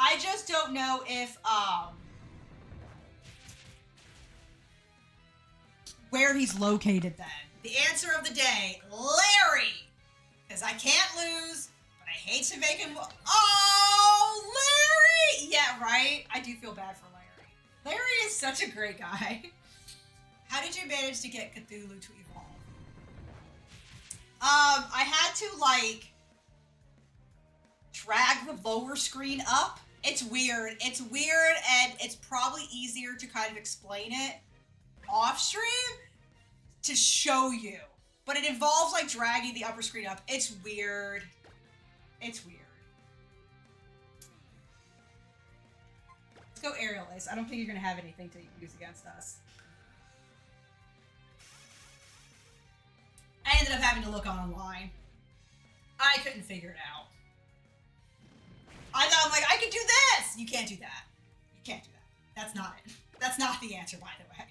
Speaker 1: I just don't know if, where he's located then. The answer of the day, Larry! Because I can't lose, but I hate to make him... Oh, Larry! Yeah, right? I do feel bad for Larry. Larry is such a great guy. How did you manage to get Cthulhu to evolve? I had to, like, drag the lower screen up. It's weird. It's weird, and it's probably easier to kind of explain it off stream to show you. But it involves, like, dragging the upper screen up. It's weird. It's weird. Let's go Aerial Ace. I don't think you're going to have anything to use against us. I ended up having to look online. I couldn't figure it out. I thought, I'm like, I could do this! You can't do that. You can't do that. That's not it. That's not the answer, by the way.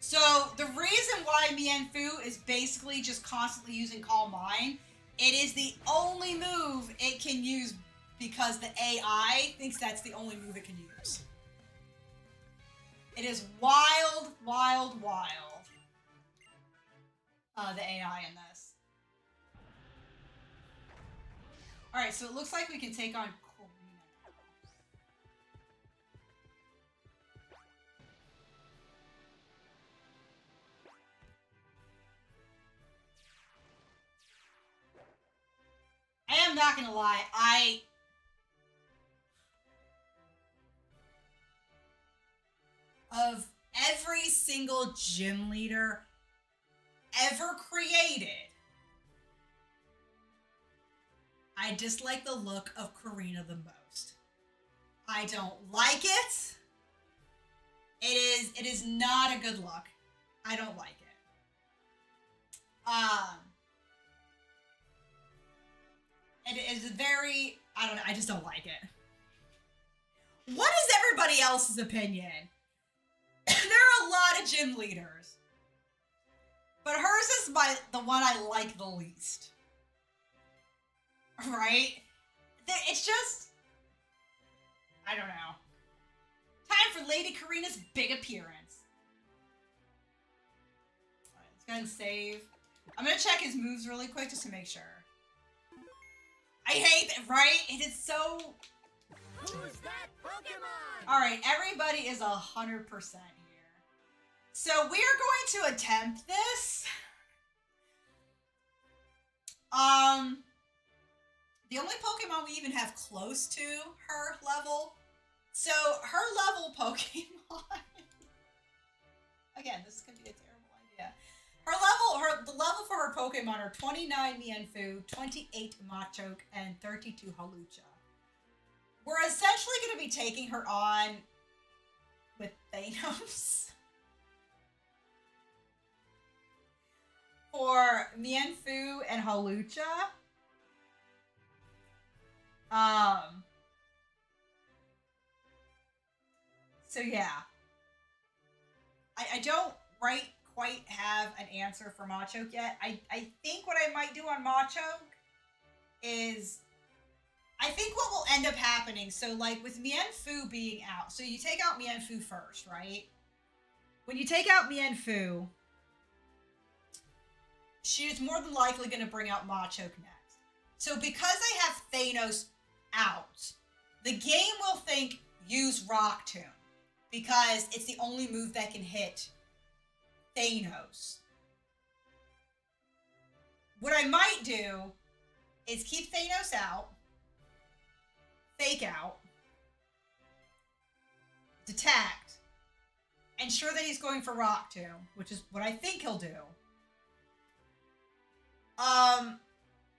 Speaker 1: So, the reason why Mienfoo is basically just constantly using Calm Mind, it is the only move it can use because the AI thinks that's the only move it can use. It is wild, wild, wild. The AI in this. Alright, so it looks like we can take on Corina now. I am not gonna lie, of every single gym leader ever created, I dislike the look of Corina the most. I don't like it. It is not a good look. I don't like it. It is very, I don't know, I just don't like it. What is everybody else's opinion? There are a lot of gym leaders, but hers is the one I like the least. Right? It's just, I don't know. Time for Lady Corina's big appearance. Alright, let's go ahead and save. I'm gonna check his moves really quick just to make sure. I hate it, right? It is so...
Speaker 2: Who's that Pokemon?
Speaker 1: Alright, everybody is 100% here. So we are going to attempt this. The only Pokemon we even have close to her level. So her level Pokemon. Again, this could be a terrible idea. The level for her Pokemon are 29 Mienfoo, 28 Machoke, and 32 Hawlucha. We're essentially going to be taking her on with Thanos. For Mienfoo and Hawlucha. So yeah. I don't quite have an answer for Machoke yet. I think what I might do on Machoke is, I think what will end up happening, so like with Mienfoo being out, so you take out Mienfoo first, right? When you take out Mienfoo, she is more than likely going to bring out Machoke next. So because I have Thanos out, the game will think, use Rock Tomb, because it's the only move that can hit Thanos. What I might do is keep Thanos out, Fake Out, Detect, ensure that he's going for Rock Tomb, which is what I think he'll do.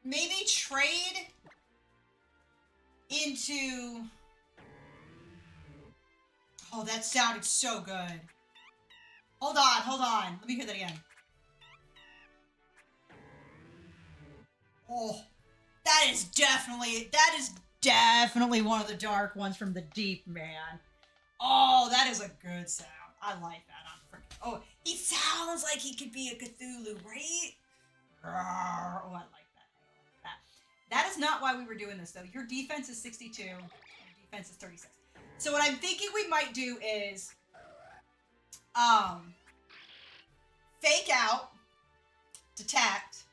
Speaker 1: Maybe trade into... Oh, that sounded so good. Hold on. Let me hear that again. Oh, that is definitely one of the dark ones from the deep, man. Oh, that is a good sound. I like that. Oh, he sounds like he could be a Cthulhu, right? Oh, I like that. That is not why we were doing this, though. Your defense is 62. Your defense is 36. So what I'm thinking we might do is, Fake Out, Detect,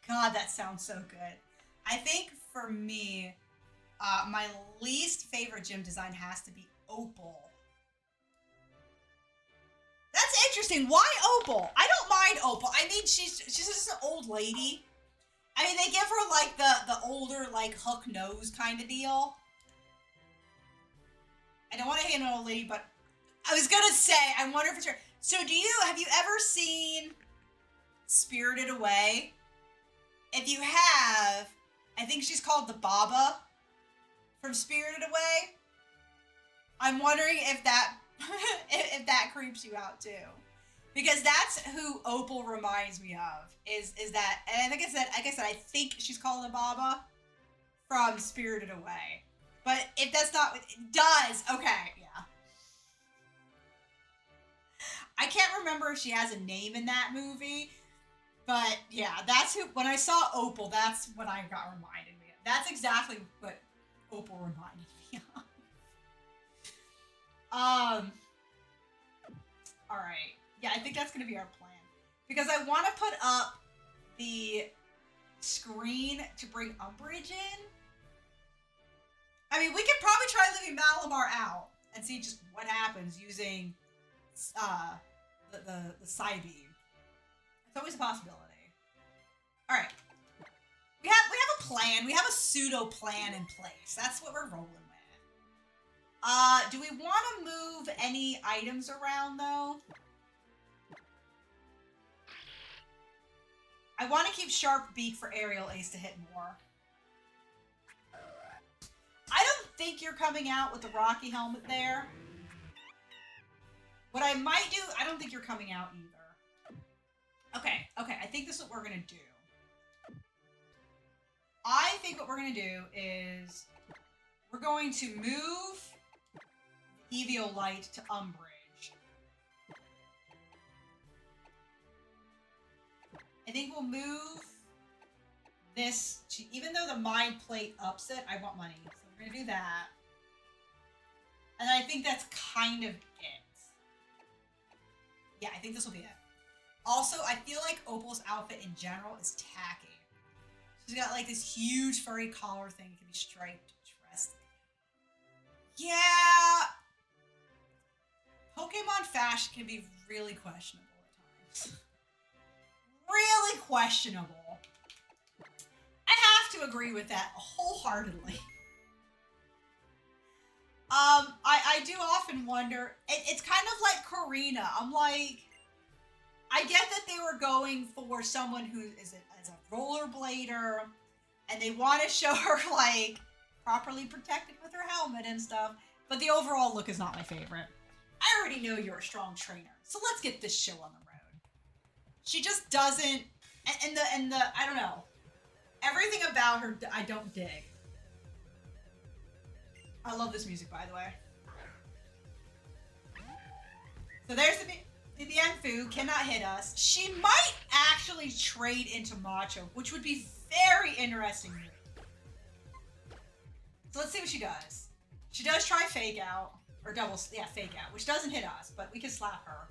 Speaker 1: God, that sounds so good. I think for me, my least favorite gym design has to be Opal. That's interesting. Why Opal? I don't mind Opal. I mean, she's just an old lady. I mean, they give her like the older like hook nose kind of deal. I don't want to hate an old lady, but I was gonna say I wonder for sure. So have you ever seen Spirited Away? If you have, I think she's called the Baba from Spirited Away. I'm wondering if that if that creeps you out too. Because that's who Opal reminds me of. Is that, and like I said, I think she's called a Baba from Spirited Away. But if that's not what it does, okay, yeah. I can't remember if she has a name in that movie, but yeah, that's who. When I saw Opal, that's what I got reminded me of. That's exactly what Opal reminded me of. All right. Yeah, I think that's gonna be our plan because I want to put up the screen to bring Umbridge in. I mean, we could probably try leaving Malamar out and see just what happens using the side beam. It's always a possibility. All right, we have a plan. We have a pseudo plan in place. That's what we're rolling with. Do we want to move any items around though? I want to keep Sharp Beak for Aerial Ace to hit more. I don't think you're coming out with the Rocky helmet there. What I might do, I don't think you're coming out either. Okay, I think this is what we're going to do. I think what we're going to do is we're going to move Eviolite to Umbridge. I think we'll move this to, even though the Mind Plate ups it, I want money. So we're going to do that. And I think that's kind of it. Yeah, I think this will be it. Also, I feel like Opal's outfit in general is tacky. She's got like this huge furry collar thing. It can be striped dress. Yeah. Pokemon fashion can be really questionable at times. Really questionable. I have to agree with that wholeheartedly. I do often wonder, it's kind of like Karina. I'm like, I get that they were going for someone who is as a rollerblader, and they want to show her like properly protected with her helmet and stuff, but the overall look is not my favorite. I already know you're a strong trainer, so let's get this show on the road. She just doesn't, and the I don't know, everything about her I don't dig. I love this music, by the way. So there's the Bienfu, cannot hit us. She might actually trade into Macho, which would be very interesting. So let's see what she does. She does try Fake Out, or Fake Out, which doesn't hit us, but we can slap her.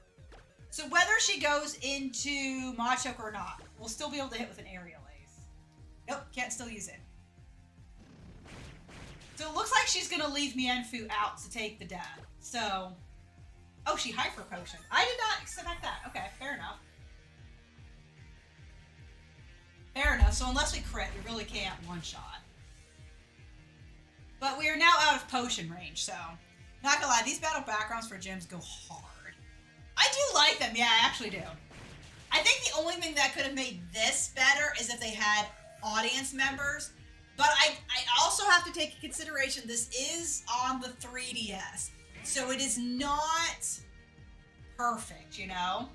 Speaker 1: So whether she goes into Macho or not, we'll still be able to hit with an Aerial Ace. Nope, can't still use it. So it looks like she's going to leave Mienfu out to take the death. So, oh, she Hyper Potion. I did not expect that. Okay, fair enough. Fair enough. So unless we crit, we really can't one-shot. But we are now out of potion range, so not gonna lie, these battle backgrounds for gyms go hard. I do like them. Yeah, I actually do. I think the only thing that could have made this better is if they had audience members. But I also have to take into consideration this is on the 3DS. So it is not perfect, you know?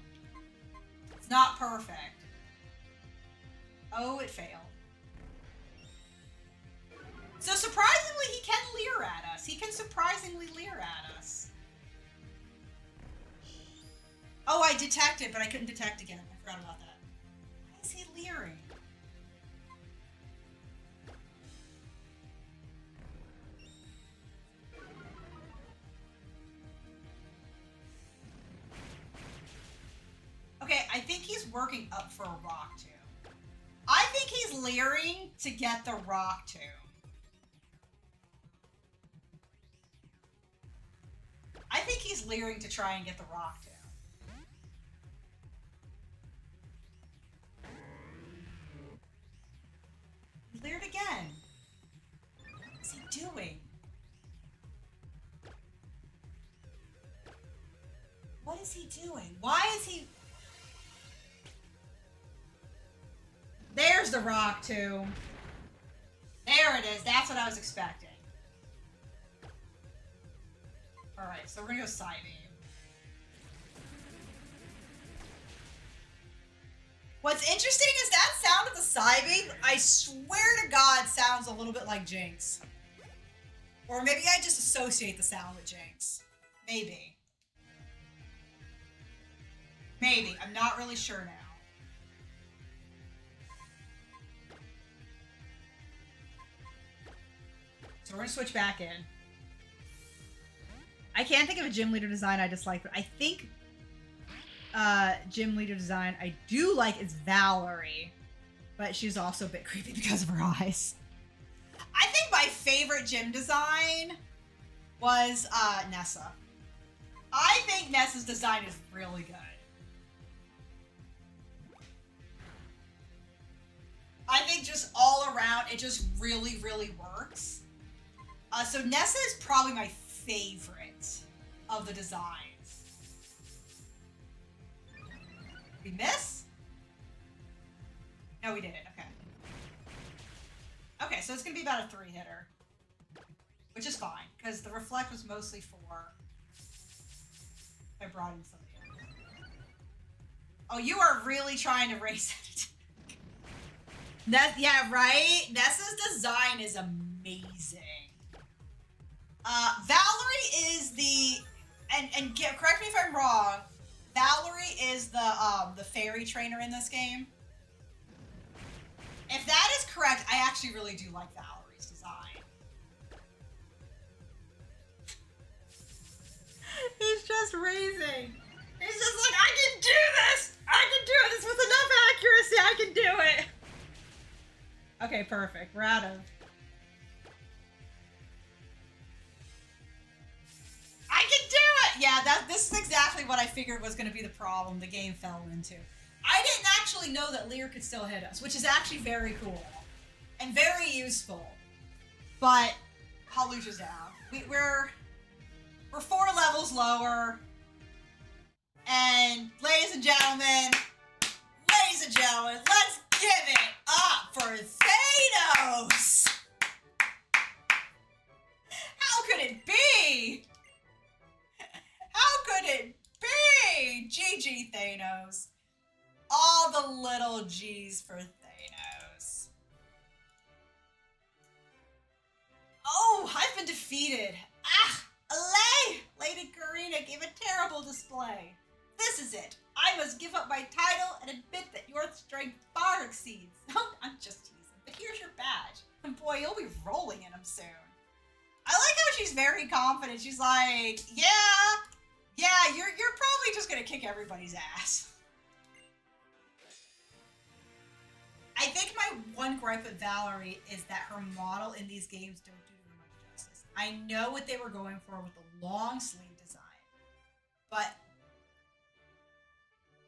Speaker 1: It's not perfect. Oh, it failed. So surprisingly, he can leer at us. He can surprisingly leer at us. Oh, I detected, but I couldn't detect again. I forgot about that. Why is he leering? Okay, I think he's working up for a Rock Tomb. I think he's leering to get the Rock Tomb. I think he's leering to try and get the Rock Tomb. He leered again. What is he doing? What is he doing? Why is he... There's the Rock Tomb. There it is. That's what I was expecting. Alright, so we're gonna go Side Beam. What's interesting is that sound of the Psybeam, I swear to God, sounds a little bit like Jinx. Or maybe I just associate the sound with Jinx. Maybe. Maybe. I'm not really sure now. So we're going to switch back in. I can't think of a gym leader design I dislike, but I think gym leader design I do like is Valerie, but she's also a bit creepy because of her eyes. I think my favorite gym design was Nessa. I think Nessa's design is really good. I think just all around, it just really, really works. So Nessa is probably my favorite of the designs. We miss? No, we didn't. Okay. Okay, so it's going to be about a 3-hitter. Which is fine, because the reflect was mostly for... I brought in something. Oh, you are really trying to race it. Yeah, right? Nessa's design is amazing. Valerie is the... And correct me if I'm wrong, Valerie is the fairy trainer in this game. If that is correct, I actually really do like Valerie's design. He's just raising. He's just like, I can do this! I can do this with enough accuracy, I can do it! Okay, perfect. We're out of... I can do it! Yeah, this is exactly what I figured was going to be the problem the game fell into. I didn't actually know that Lear could still hit us, which is actually very cool. And very useful. But, Halucha's down. We're 4 levels lower. And, ladies and gentlemen, let's give it up for Thanos! How could it be? How could it be? GG, Thanos. All the little G's for Thanos. Oh, I've been defeated. Ah, Allay! Lady Karina gave a terrible display. This is it. I must give up my title and admit that your strength far exceeds. I'm just teasing, but here's your badge. And boy, you'll be rolling in them soon. I like how she's very confident. She's like, yeah, you're probably just gonna kick everybody's ass. I think my one gripe with Valerie is that her model in these games don't do her much justice. I know what they were going for with the long sleeve design, but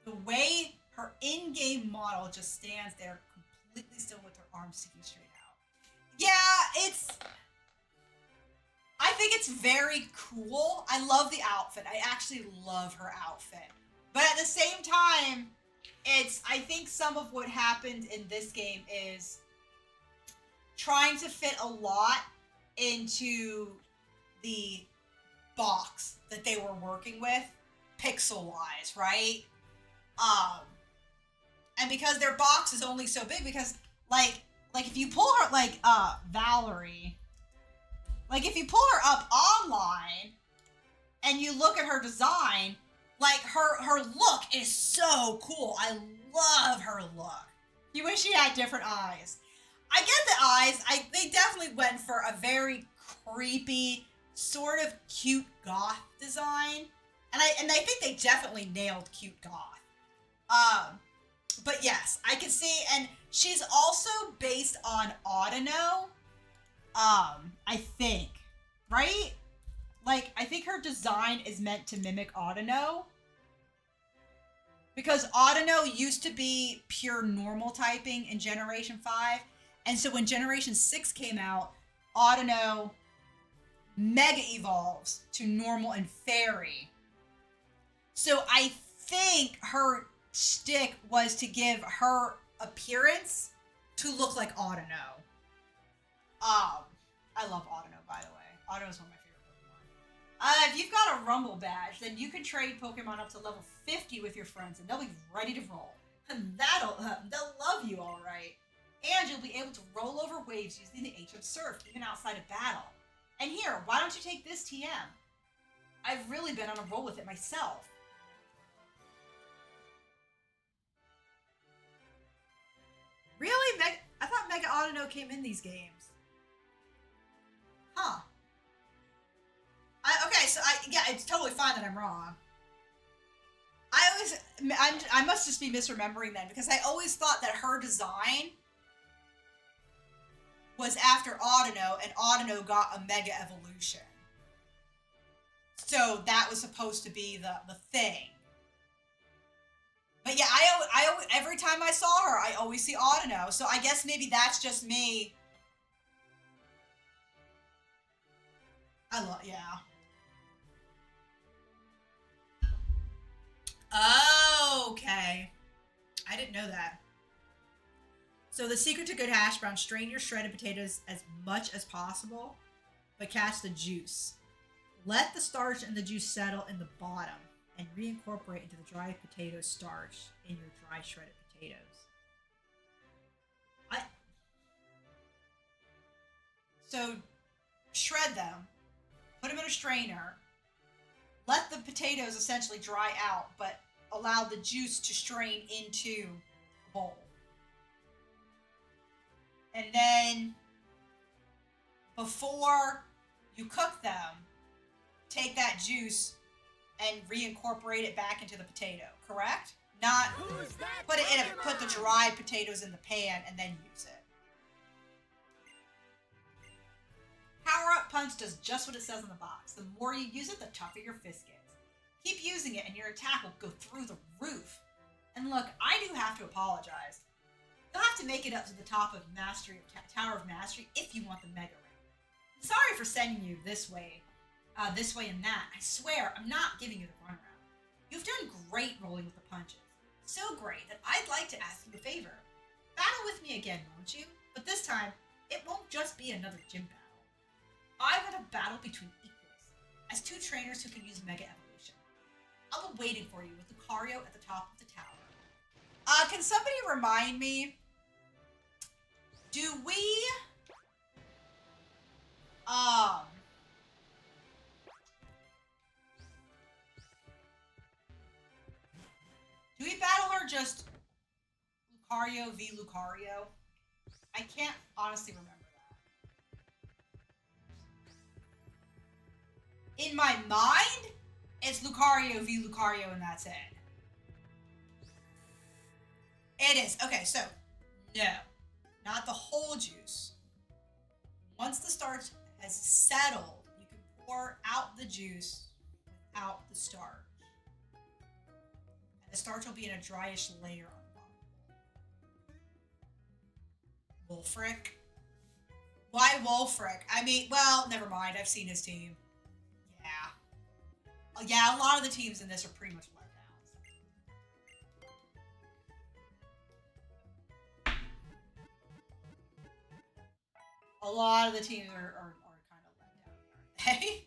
Speaker 1: the way her in-game model just stands there completely still with her arms sticking straight out. Yeah, I think it's very cool. I love the outfit. I actually love her outfit. But at the same time, I think some of what happened in this game is trying to fit a lot into the box that they were working with, pixel-wise, right? And because their box is only so big, because, like if you pull her, Valerie, if you pull her up online, and you look at her design, her look is so cool. I love her look. You wish she had different eyes. I get the eyes. They definitely went for a very creepy, sort of cute goth design. And I think they definitely nailed cute goth. But yes, I can see, and she's also based on Audino. I think, right? I think her design is meant to mimic Audino. Because Audino used to be pure normal typing in Generation 5. And so when Generation 6 came out, Audino mega evolves to normal and fairy. So I think her shtick was to give her appearance to look like Audino. I love Audino, by the way. Audino is one of my favorite Pokemon. If you've got a Rumble badge, then you can trade Pokemon up to level 50 with your friends, and they'll be ready to roll. They'll love you all right. And you'll be able to roll over waves using the HM Surf, even outside of battle. And here, why don't you take this TM? I've really been on a roll with it myself. Really? I thought Mega Autono came in these games. Huh. Yeah, it's totally fine that I'm wrong. I must just be misremembering then, because I always thought that her design was after Autono, and Autono got a Mega Evolution. So that was supposed to be the thing. But yeah, I every time I saw her, I always see Autono. So I guess maybe that's just me. Yeah. Okay. I didn't know that. So the secret to good hash brown, strain your shredded potatoes as much as possible, but catch the juice. Let the starch and the juice settle in the bottom and reincorporate into the dry potato starch in your dry shredded potatoes. So shred them, put them in a strainer, let the potatoes essentially dry out, but allow the juice to strain into the bowl. And then, before you cook them, take that juice and reincorporate it back into the potato, correct? Not put the dried potatoes in the pan and then use it. Power Up Punch does just what it says on the box. The more you use it, the tougher your fist gets. Keep using it and your attack will go through the roof. And look, I do have to apologize. You'll have to make it up to the top of Tower of Mastery if you want the Mega Ring. I'm sorry for sending you this way and that. I swear, I'm not giving you the runaround. You've done great rolling with the punches. So great that I'd like to ask you a favor. Battle with me again, won't you? But this time, it won't just be another gym battle. I want a battle between equals, as two trainers who can use Mega Evolution. I'll be waiting for you with Lucario at the top of the tower. Can somebody remind me, do we battle her just Lucario v Lucario? I can't honestly remember that. In my mind, it's Lucario v Lucario and that's it. It is. Okay, so, no. Not the whole juice. Once the starch has settled, you can pour out the juice without the starch. And the starch will be in a dryish layer on the bottom. Wolfric? Why Wolfric? I mean, well, never mind. I've seen his team. Yeah. Yeah, a lot of the teams in this are pretty much letdowns. A lot of the teams are kind of let down, aren't they?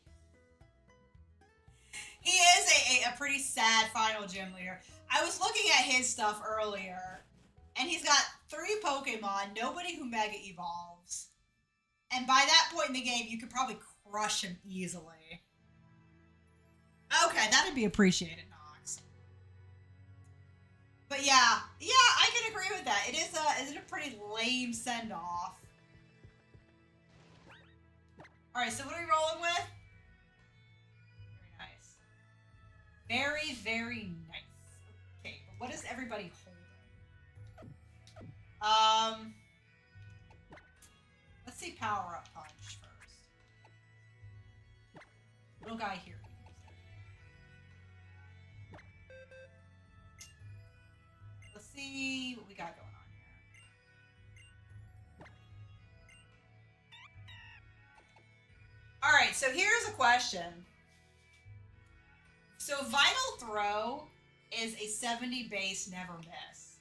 Speaker 1: He is a pretty sad final gym leader. I was looking at his stuff earlier, and he's got 3 Pokemon, nobody who Mega Evolves. And by that point in the game, you could probably crush him easily. Okay, that'd be appreciated, Nox. But yeah, I can agree with that. It is a pretty lame send-off. Alright, so what are we rolling with? Very nice. Very, very nice. Okay, but what is everybody holding? Let's see Power Up Punch first. Little guy here. Let's see what we got going on. Alright, so here's a question. So Vital Throw is a 70 base never miss.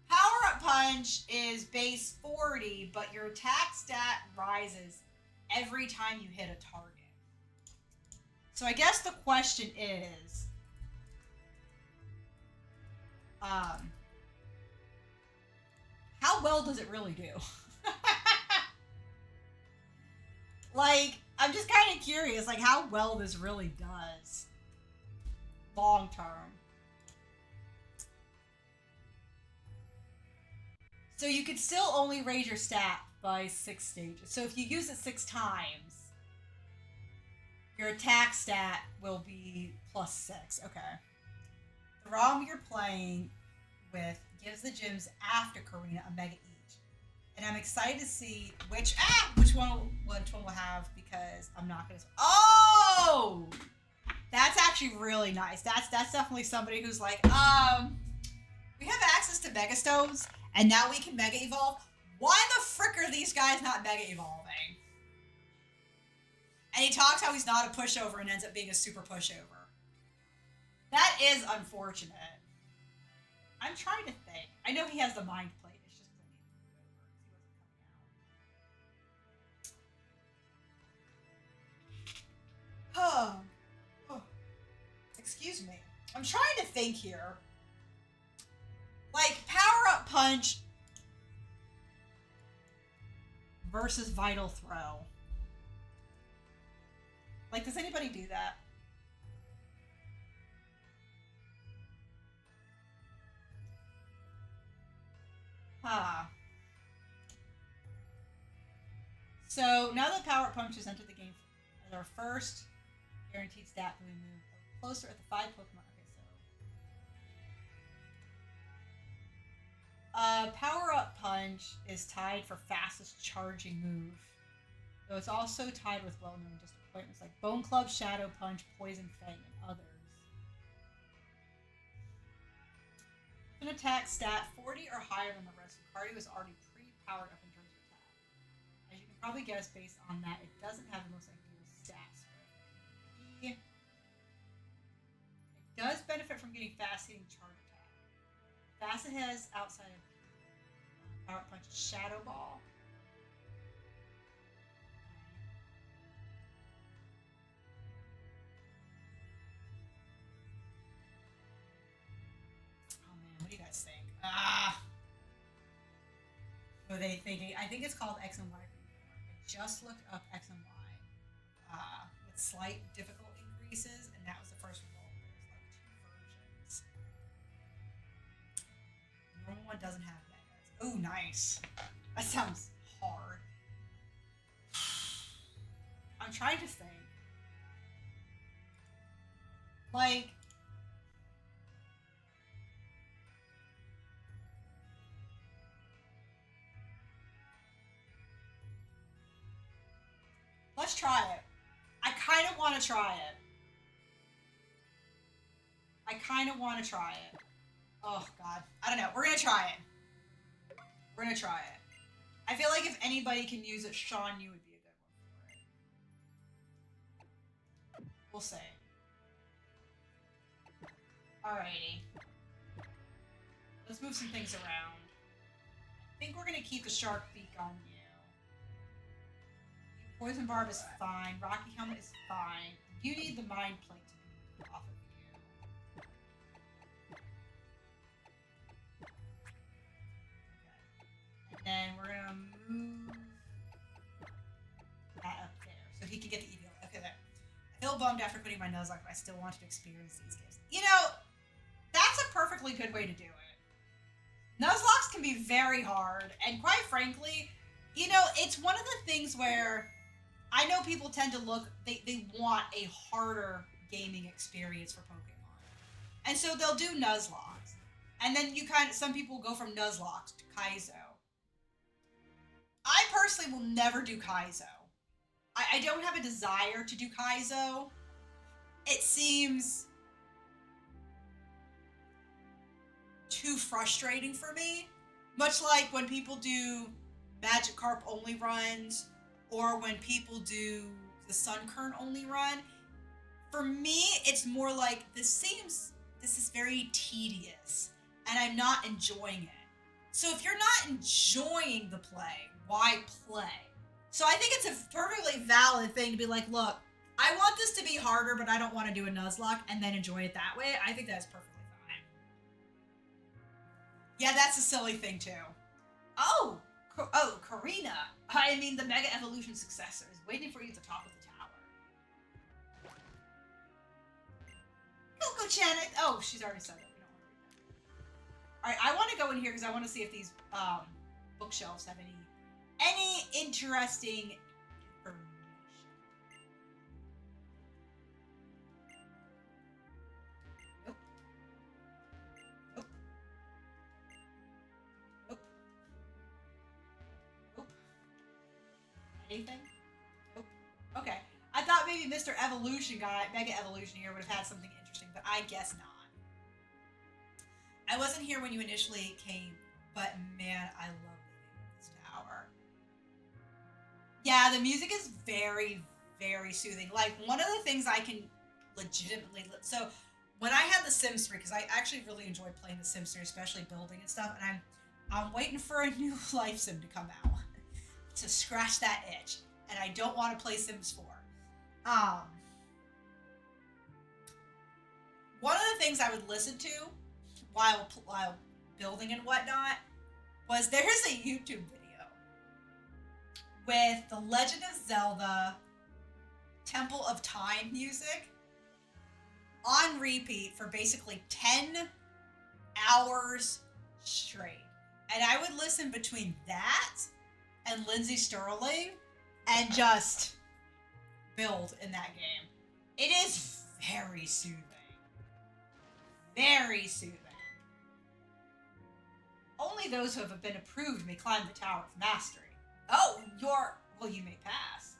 Speaker 1: Power Up Punch is base 40, but your attack stat rises every time you hit a target. So I guess the question is, Um, how well does it really do? Like, I'm just kind of curious, like, how well this really does. Long term. So you could still only raise your stat by 6 stages. So if you use it 6 times, your attack stat will be +6. Okay. The ROM you're playing with gives the gyms after Karina a mega each. And I'm excited to see which one will have, because I'm not gonna. Oh, that's actually really nice. That's definitely somebody who's like, we have access to Mega Stones, and now we can Mega Evolve. Why the frick are these guys not Mega Evolving? And he talks how he's not a pushover and ends up being a super pushover. That is unfortunate. I'm trying to think. I know he has the mind plate. It's just because I need to move it over. He wasn't coming out. Excuse me. I'm trying to think here. Like, Power Up Punch versus Vital Throw. Like, does anybody do that? So, now that Power Up Punch has entered the game as our first guaranteed stat, we move closer at the 5 Pokemon. Okay, so Power Up Punch is tied for fastest charging move. Though it's also tied with well-known disappointments like Bone Club, Shadow Punch, Poison Fang, and others. An attack stat 40 or higher than the rest of the party was already pre-powered up in terms of attack. As you can probably guess, based on that, it doesn't have the most ideal stats. It does benefit from getting fast-hitting charge attack. Fast it has outside of Power Punch Shadow Ball. Oh man, what do you guys think? What are they thinking? I think it's called X and Y. I just looked up X and Y with slight difficult increases, and that was the first result. There's like 2 versions. The normal one doesn't have megas. Oh, nice. That sounds hard. I'm trying to think. Like, let's try it. I kind of want to try it. Oh, God. I don't know. We're going to try it. I feel like if anybody can use it, Sean, you would be a good one for it. We'll see. Alrighty. Let's move some things around. I think we're going to keep the Shark Beak on you. Poison Barb is fine. Rocky Helmet is fine. You need the Mind Plate to be off of you. Okay. And then we're going to move that up there so he can get the EV. Okay, there. I feel bummed after putting my Nuzlocke, but I still wanted to experience these games. You know, that's a perfectly good way to do it. Nuzlocks can be very hard, and quite frankly, you know, it's one of the things where I know people tend to look, they want a harder gaming experience for Pokemon. And so they'll do Nuzlocks. And then some people go from Nuzlocks to Kaizo. I personally will never do Kaizo. I don't have a desire to do Kaizo. It seems too frustrating for me. Much like when people do Magikarp only runs, or when people do the Sunkern only run. For me, it's more like, this is very tedious, and I'm not enjoying it. So if you're not enjoying the play, why play? So I think it's a perfectly valid thing to be like, look, I want this to be harder, but I don't want to do a Nuzlocke and then enjoy it that way. I think that's perfectly fine. Yeah, that's a silly thing too. Oh, Karina. I mean, the Mega Evolution successor is waiting for you at the top of the tower. Go, Janet. Oh, she's already said it. We don't want to read that. All right, I want to go in here because I want to see if these bookshelves have any interesting information. Nope. Nope. Nope. Nope. Anything? Nope. Okay. I thought maybe Mr. Evolution guy, Mega Evolution here, would have had something interesting, but I guess not. I wasn't here when you initially came, but man, I love living in this tower. Yeah, the music is very, very soothing. Like, one of the things I can legitimately... So, when I had The Sims 3, because I actually really enjoyed playing The Sims 3, especially building and stuff, and I'm waiting for a new life sim to come out to scratch that itch, and I don't want to play Sims 4. One of the things I would listen to while building and whatnot was there's a YouTube video with the Legend of Zelda Temple of Time music on repeat for basically 10 hours straight. And I would listen between that and Lindsay Sterling and just build in that game. It is very soothing. Very soothing. Only those who have been approved may climb the Tower of Mastery. Oh, well, you may pass.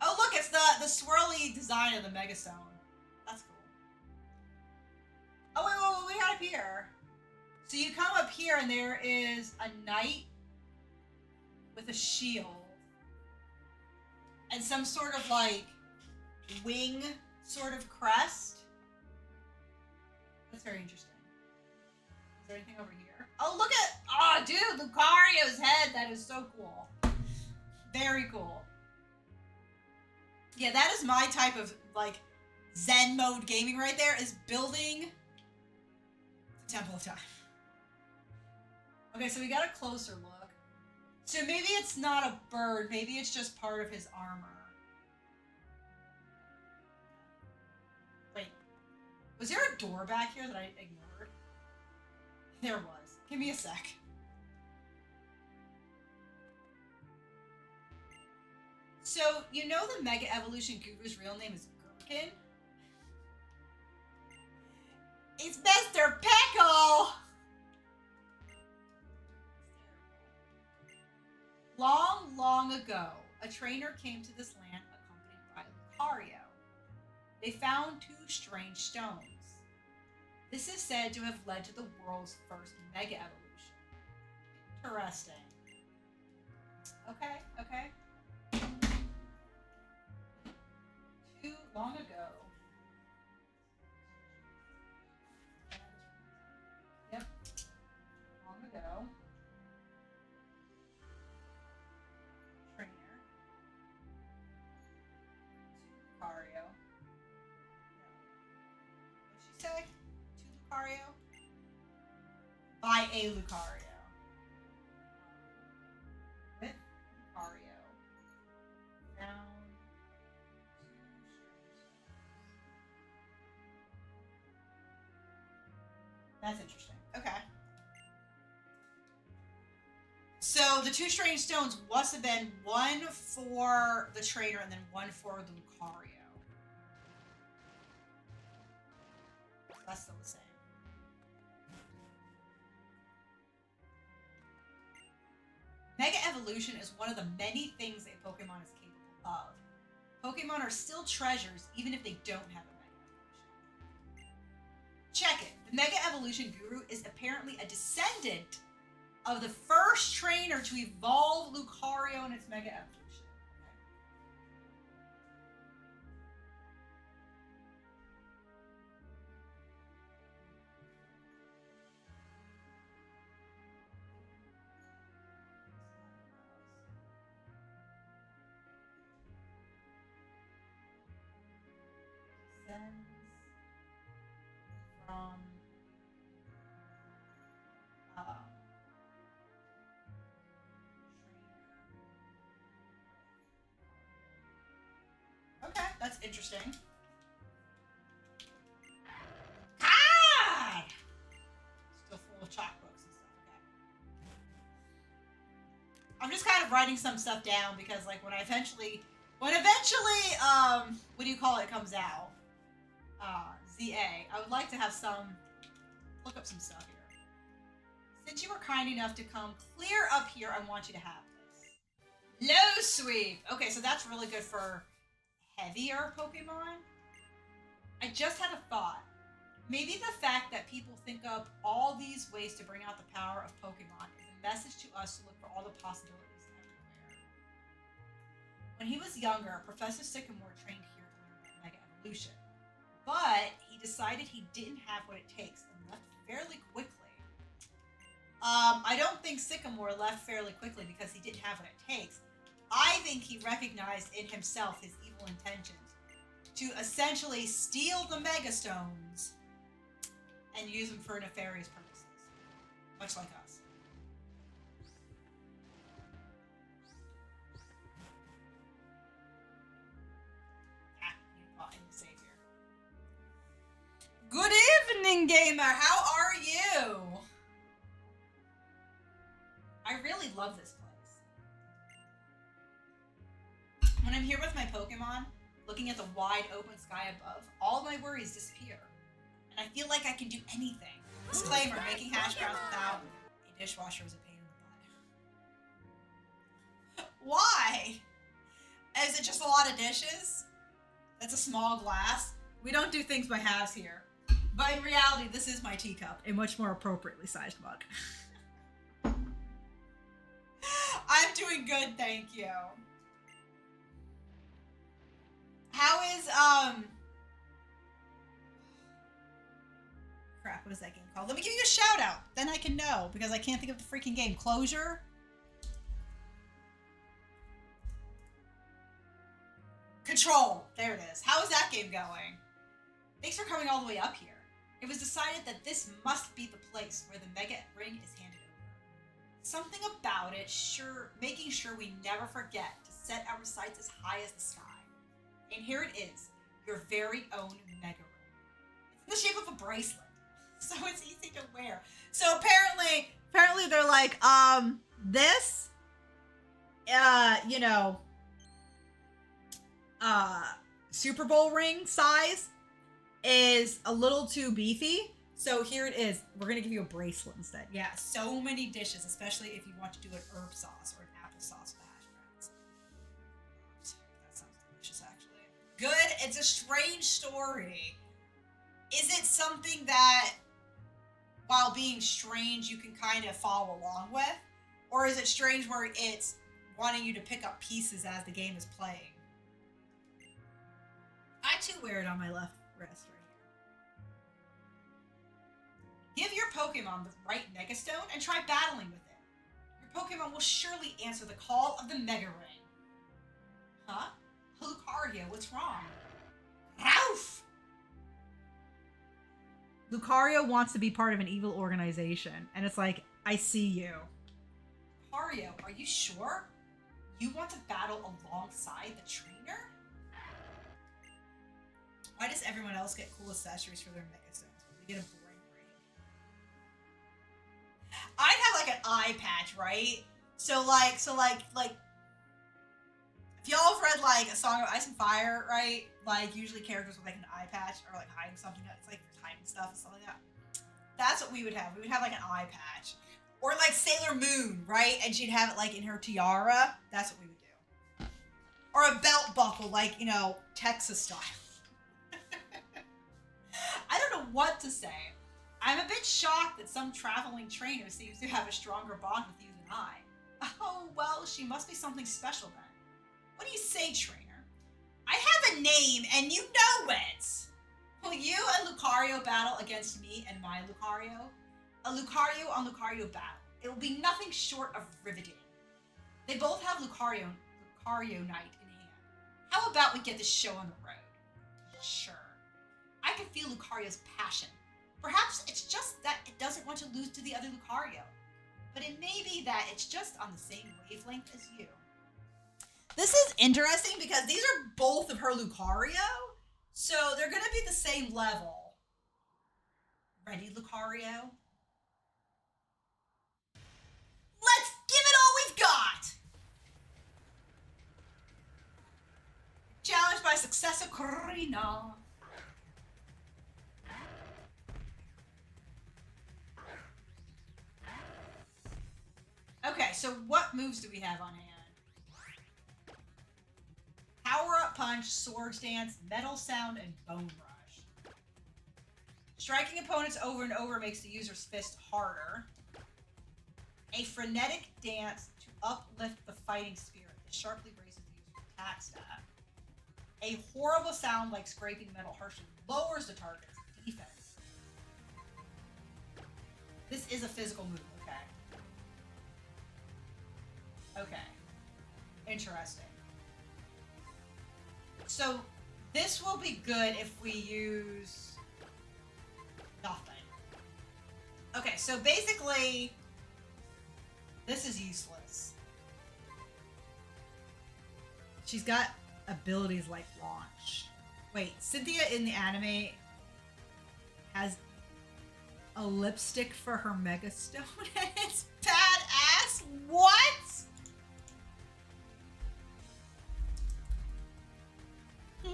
Speaker 1: Oh, look, it's the swirly design of the Megastone. That's cool. Oh, wait, we got up here. So you come up here and there is a knight with a shield. And some sort of, like, wing sort of crest. That's very interesting. Is there anything over here? Oh, look at... Oh, dude, Lucario's head. That is so cool. Very cool. Yeah, that is my type of, like, Zen mode gaming right there, is building the Temple of Time. Okay, so we got a closer look. So maybe it's not a bird. Maybe it's just part of his armor. Wait. Was there a door back here that I ignored? There was. Give me a sec. So, you know the Mega Evolution Guru's real name is Gherkin? It's Mr. Pickle! Long, long ago, a trainer came to this land accompanied by Lucario. They found two strange stones. This is said to have led to the world's first Mega Evolution. Interesting. Okay. Too long ago. Yep. Long ago. Trainer. To Lucario. No. What'd she say? To Lucario? By a Lucario. With Lucario. Found That's interesting. Okay. So the two strange stones must have been one for the trainer and then one for the Lucario. That's still the same. Mega Evolution is one of the many things a Pokemon is capable of. Pokemon are still treasures even if they don't have a Mega Evolution. Check it. The Mega Evolution Guru is apparently a descendant of the first trainer to evolve Lucario in its Mega Evolution. Descends from That's interesting. God! Still full of chalk books and stuff. Okay. I'm just kind of writing some stuff down because, like, when eventually, what do you call it, comes out, ZA, I would like to have look up some stuff here. Since you were kind enough to come clear up here, I want you to have this. Low sweep! Okay, so that's really good for heavier Pokemon. I just had a thought. Maybe the fact that people think up all these ways to bring out the power of Pokemon is a message to us to look for all the possibilities everywhere. When he was younger, Professor Sycamore trained here to learn about Mega Evolution. But he decided he didn't have what it takes and left fairly quickly. I don't think Sycamore left fairly quickly because he didn't have what it takes. I think he recognized in himself his evil intentions to essentially steal the Mega Stones and use them for nefarious purposes, much like us. I need to save here. Good evening, gamer. How are you? I really love this place. When I'm here with my Pokemon, looking at the wide open sky above, all my worries disappear. And I feel like I can do anything. Disclaimer, making hash browns without a dishwasher is a pain in the butt. Why? Is it just a lot of dishes? That's a small glass. We don't do things by halves here. But in reality, this is my teacup, a much more appropriately sized mug. I'm doing good, thank you. How is, crap, what is that game called? Let me give you a shout out. Then I can know, because I can't think of the freaking game. Closure? Control. There it is. How is that game going? Thanks for coming all the way up here. It was decided that this must be the place where the Mega Ring is handed over. Something about it, making sure we never forget to set our sights as high as the sky. And here it is, your very own Mega Ring. It's in the shape of a bracelet, so it's easy to wear. So apparently they're like, this, Super Bowl ring size is a little too beefy. So here it is. We're going to give you a bracelet instead. Yeah, so many dishes, especially if you want to do an herb sauce or an applesauce hash browns. That sounds delicious, actually. Good. It's a strange story. Is it something that, while being strange, you can kind of follow along with? Or is it strange where it's wanting you to pick up pieces as the game is playing? I too wear it on my left wrist right here. Give your Pokemon the right Mega Stone and try battling with it. Your Pokemon will surely answer the call of the Mega Ring. Huh? Lucario, what's wrong? Ralph! Lucario wants to be part of an evil organization, and it's like, I see you. Lucario, are you sure? You want to battle alongside the trainer? Why does everyone else get cool accessories for their Mega Stones? We get a boring ring. I'd have like an eye patch, right? So like, if y'all have read like A Song of Ice and Fire, right? Like usually characters with like an eye patch or like hiding something that's like for hiding stuff and stuff like that. That's what we would have. We would have like an eye patch. Or like Sailor Moon, right? And she'd have it like in her tiara. That's what we would do. Or a belt buckle, like, Texas style. I don't know what to say. I'm a bit shocked that some traveling trainer seems to have a stronger bond with you than I. Oh, well, she must be something special then. What do you say, trainer? I have a name, and you know it! Will you and Lucario battle against me and my Lucario? A Lucario on Lucario battle. It will be nothing short of riveting. They both have Lucario Knight in hand. How about we get this show on the road? Sure. I can feel Lucario's passion. Perhaps it's just that it doesn't want to lose to the other Lucario. But it may be that it's just on the same wavelength as you. This is interesting because these are both of her Lucario, so they're going to be the same level. Ready, Lucario? Let's give it all we've got! Challenged by successor Karina. Okay, so what moves do we have on hand? Power Up Punch, Swords Dance, Metal Sound, and Bone Rush. Striking opponents over and over makes the user's fist harder. A frenetic dance to uplift the fighting spirit that sharply raises the user's attack stat. A horrible sound like scraping metal harshly lowers the target's defense. This is a physical move, okay. Okay. Interesting. So, this will be good if we use nothing. Okay, so basically, this is useless. She's got abilities like launch. Wait, Cynthia in the anime has a lipstick for her Mega Stone and it's badass? What?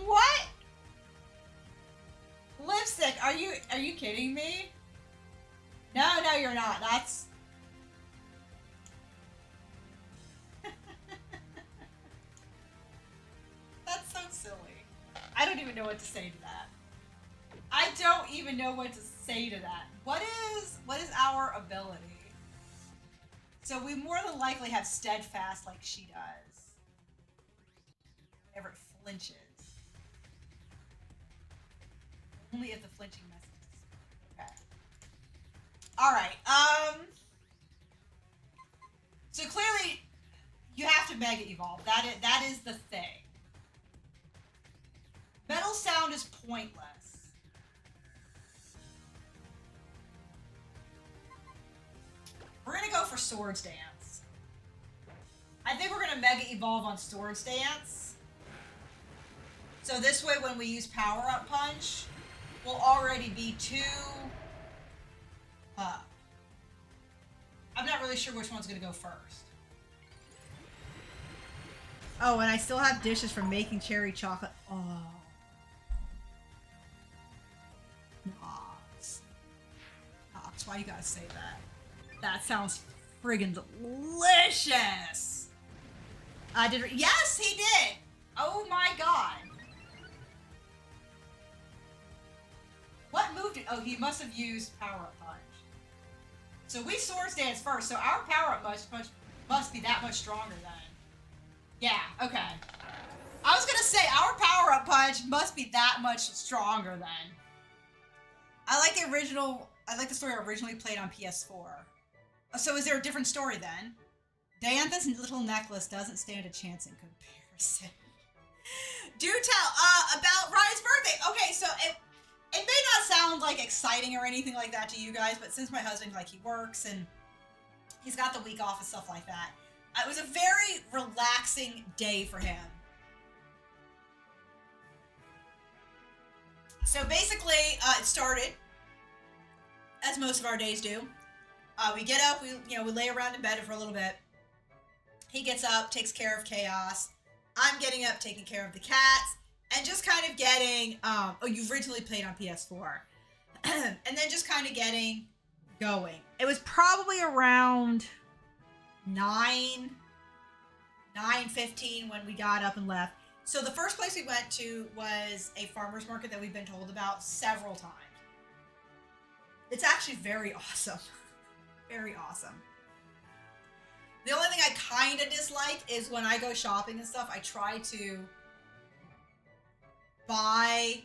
Speaker 1: What? Lipstick? Are you kidding me? No, you're not. That's That's so silly. I don't even know what to say to that. I don't even know what to say to that. What is our ability? So we more than likely have steadfast like she does. Whenever it flinches. Only if the flinching message is okay. Alright, so clearly you have to Mega Evolve. That is the thing. Metal Sound is pointless. We're gonna go for Swords Dance. I think we're gonna Mega Evolve on Swords Dance. So this way when we use Power Up Punch, we'll already be 2 up. I'm not really sure which one's gonna go first. Oh, and I still have dishes from making cherry chocolate. Oh. Nox. Nox, why you gotta say that? That sounds friggin' delicious! Yes, he did! Oh my god. What move did, oh, he must have used Power Up Punch. So we Swords Dance first, so our Power Up Punch must be that much stronger then. Yeah, okay. I was gonna say, our Power Up Punch must be that much stronger then. I like the story I originally played on PS4. So is there a different story then? Diantha's little necklace doesn't stand a chance in comparison. Do tell, about Ryan's birthday. Okay, so it may not sound like exciting or anything like that to you guys, but since my husband, like, he works and he's got the week off and stuff like that, it was a very relaxing day for him. So basically, it started as most of our days do. We get up, we lay around in bed for a little bit. He gets up, takes care of Chaos. I'm getting up, taking care of the cats, and just kind of getting, you originally played on PS4. And then just kind of getting going. It was probably around 9:15 when we got up and left. So the first place we went to was a farmer's market that we've been told about several times. It's actually very awesome. Very awesome. The only thing I kind of dislike is when I go shopping and stuff, I try to buy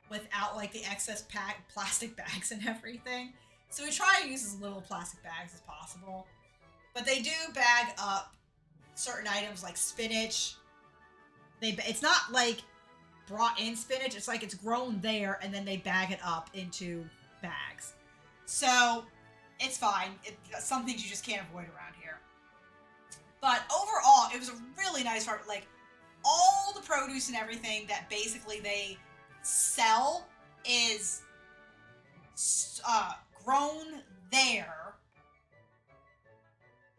Speaker 1: without like the excess plastic bags and everything. So we try to use as little plastic bags as possible. But they do bag up certain items like spinach. It's not like brought in spinach, it's like it's grown there and then they bag it up into bags. So it's fine. Some things you just can't avoid around here. But overall, it was a really really nice farm. Like, all the produce and everything that basically they sell is grown there.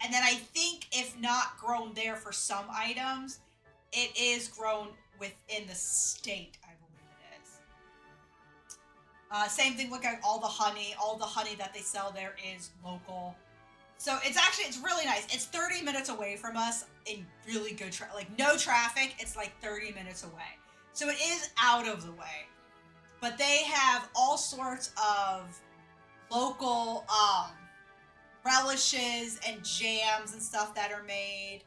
Speaker 1: And then I think if not grown there for some items, it is grown within the state, I believe it is. Same thing with all the honey. All the honey that they sell there is local. So it's really nice. It's 30 minutes away from us in really good like no traffic. It's like 30 minutes away. So it is out of the way. But they have all sorts of local relishes and jams and stuff that are made.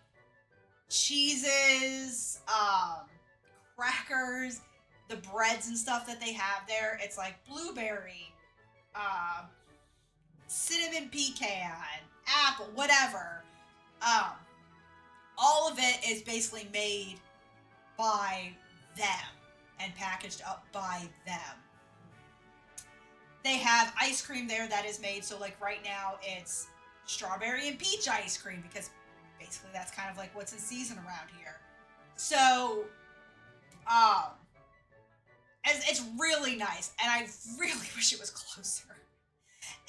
Speaker 1: Cheeses, crackers, the breads and stuff that they have there. It's like blueberry, cinnamon pecan, apple, whatever. All of it is basically made by them and packaged up by them. They have ice cream there that is made, so like right now it's strawberry and peach ice cream because basically that's kind of like what's in season around here. So, it's really nice, and I really wish it was closer.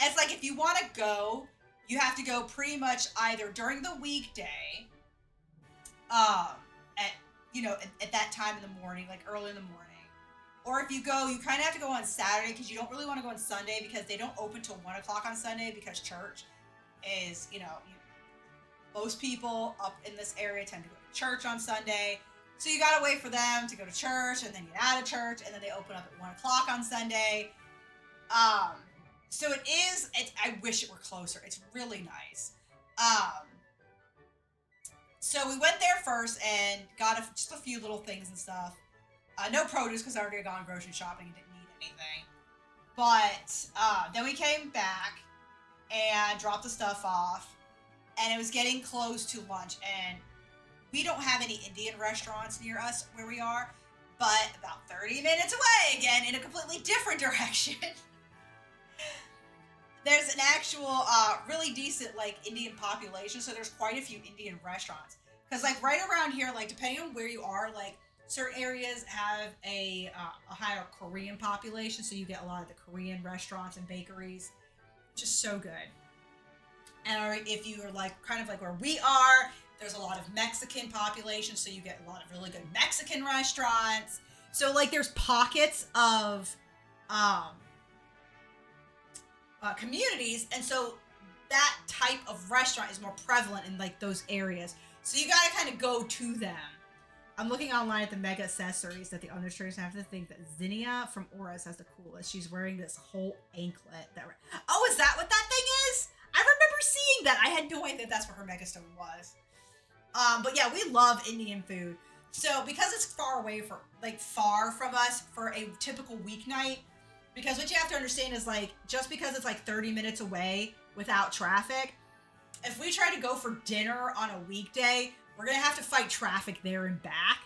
Speaker 1: It's like if you want to go, you have to go pretty much either during the weekday, at that time in the morning, like early in the morning, or if you go, you kind of have to go on Saturday because you don't really want to go on Sunday because they don't open till 1 o'clock on Sunday because church is, most people up in this area tend to go to church on Sunday. So you gotta wait for them to go to church and then get out of church and then they open up at 1 o'clock on Sunday. So I wish it were closer. It's really nice. So we went there first and got just a few little things and stuff. No produce because I already had gone grocery shopping and didn't need anything. But then we came back and dropped the stuff off. And it was getting close to lunch. And we don't have any Indian restaurants near us where we are. But about 30 minutes away, again, in a completely different direction, there's an actual really decent like Indian population. So there's quite a few Indian restaurants. Because like right around here, like depending on where you are, like certain areas have a higher Korean population, so you get a lot of the Korean restaurants and bakeries, which is so good. And if you are like kind of like where we are, there's a lot of Mexican population, so you get a lot of really good Mexican restaurants. So like there's pockets of communities, and so that type of restaurant is more prevalent in like those areas. So you gotta kind of go to them. I'm looking online at the mega accessories that the understreeters have to think that Zinnia from Auras has the coolest. She's wearing this whole anklet. Oh, is that what that thing is? I remember seeing that. I had no idea that's what her megastone was. But yeah, we love Indian food. So because it's far from us for a typical weeknight, because what you have to understand is like, just because it's like 30 minutes away without traffic, if we try to go for dinner on a weekday, we're going to have to fight traffic there and back.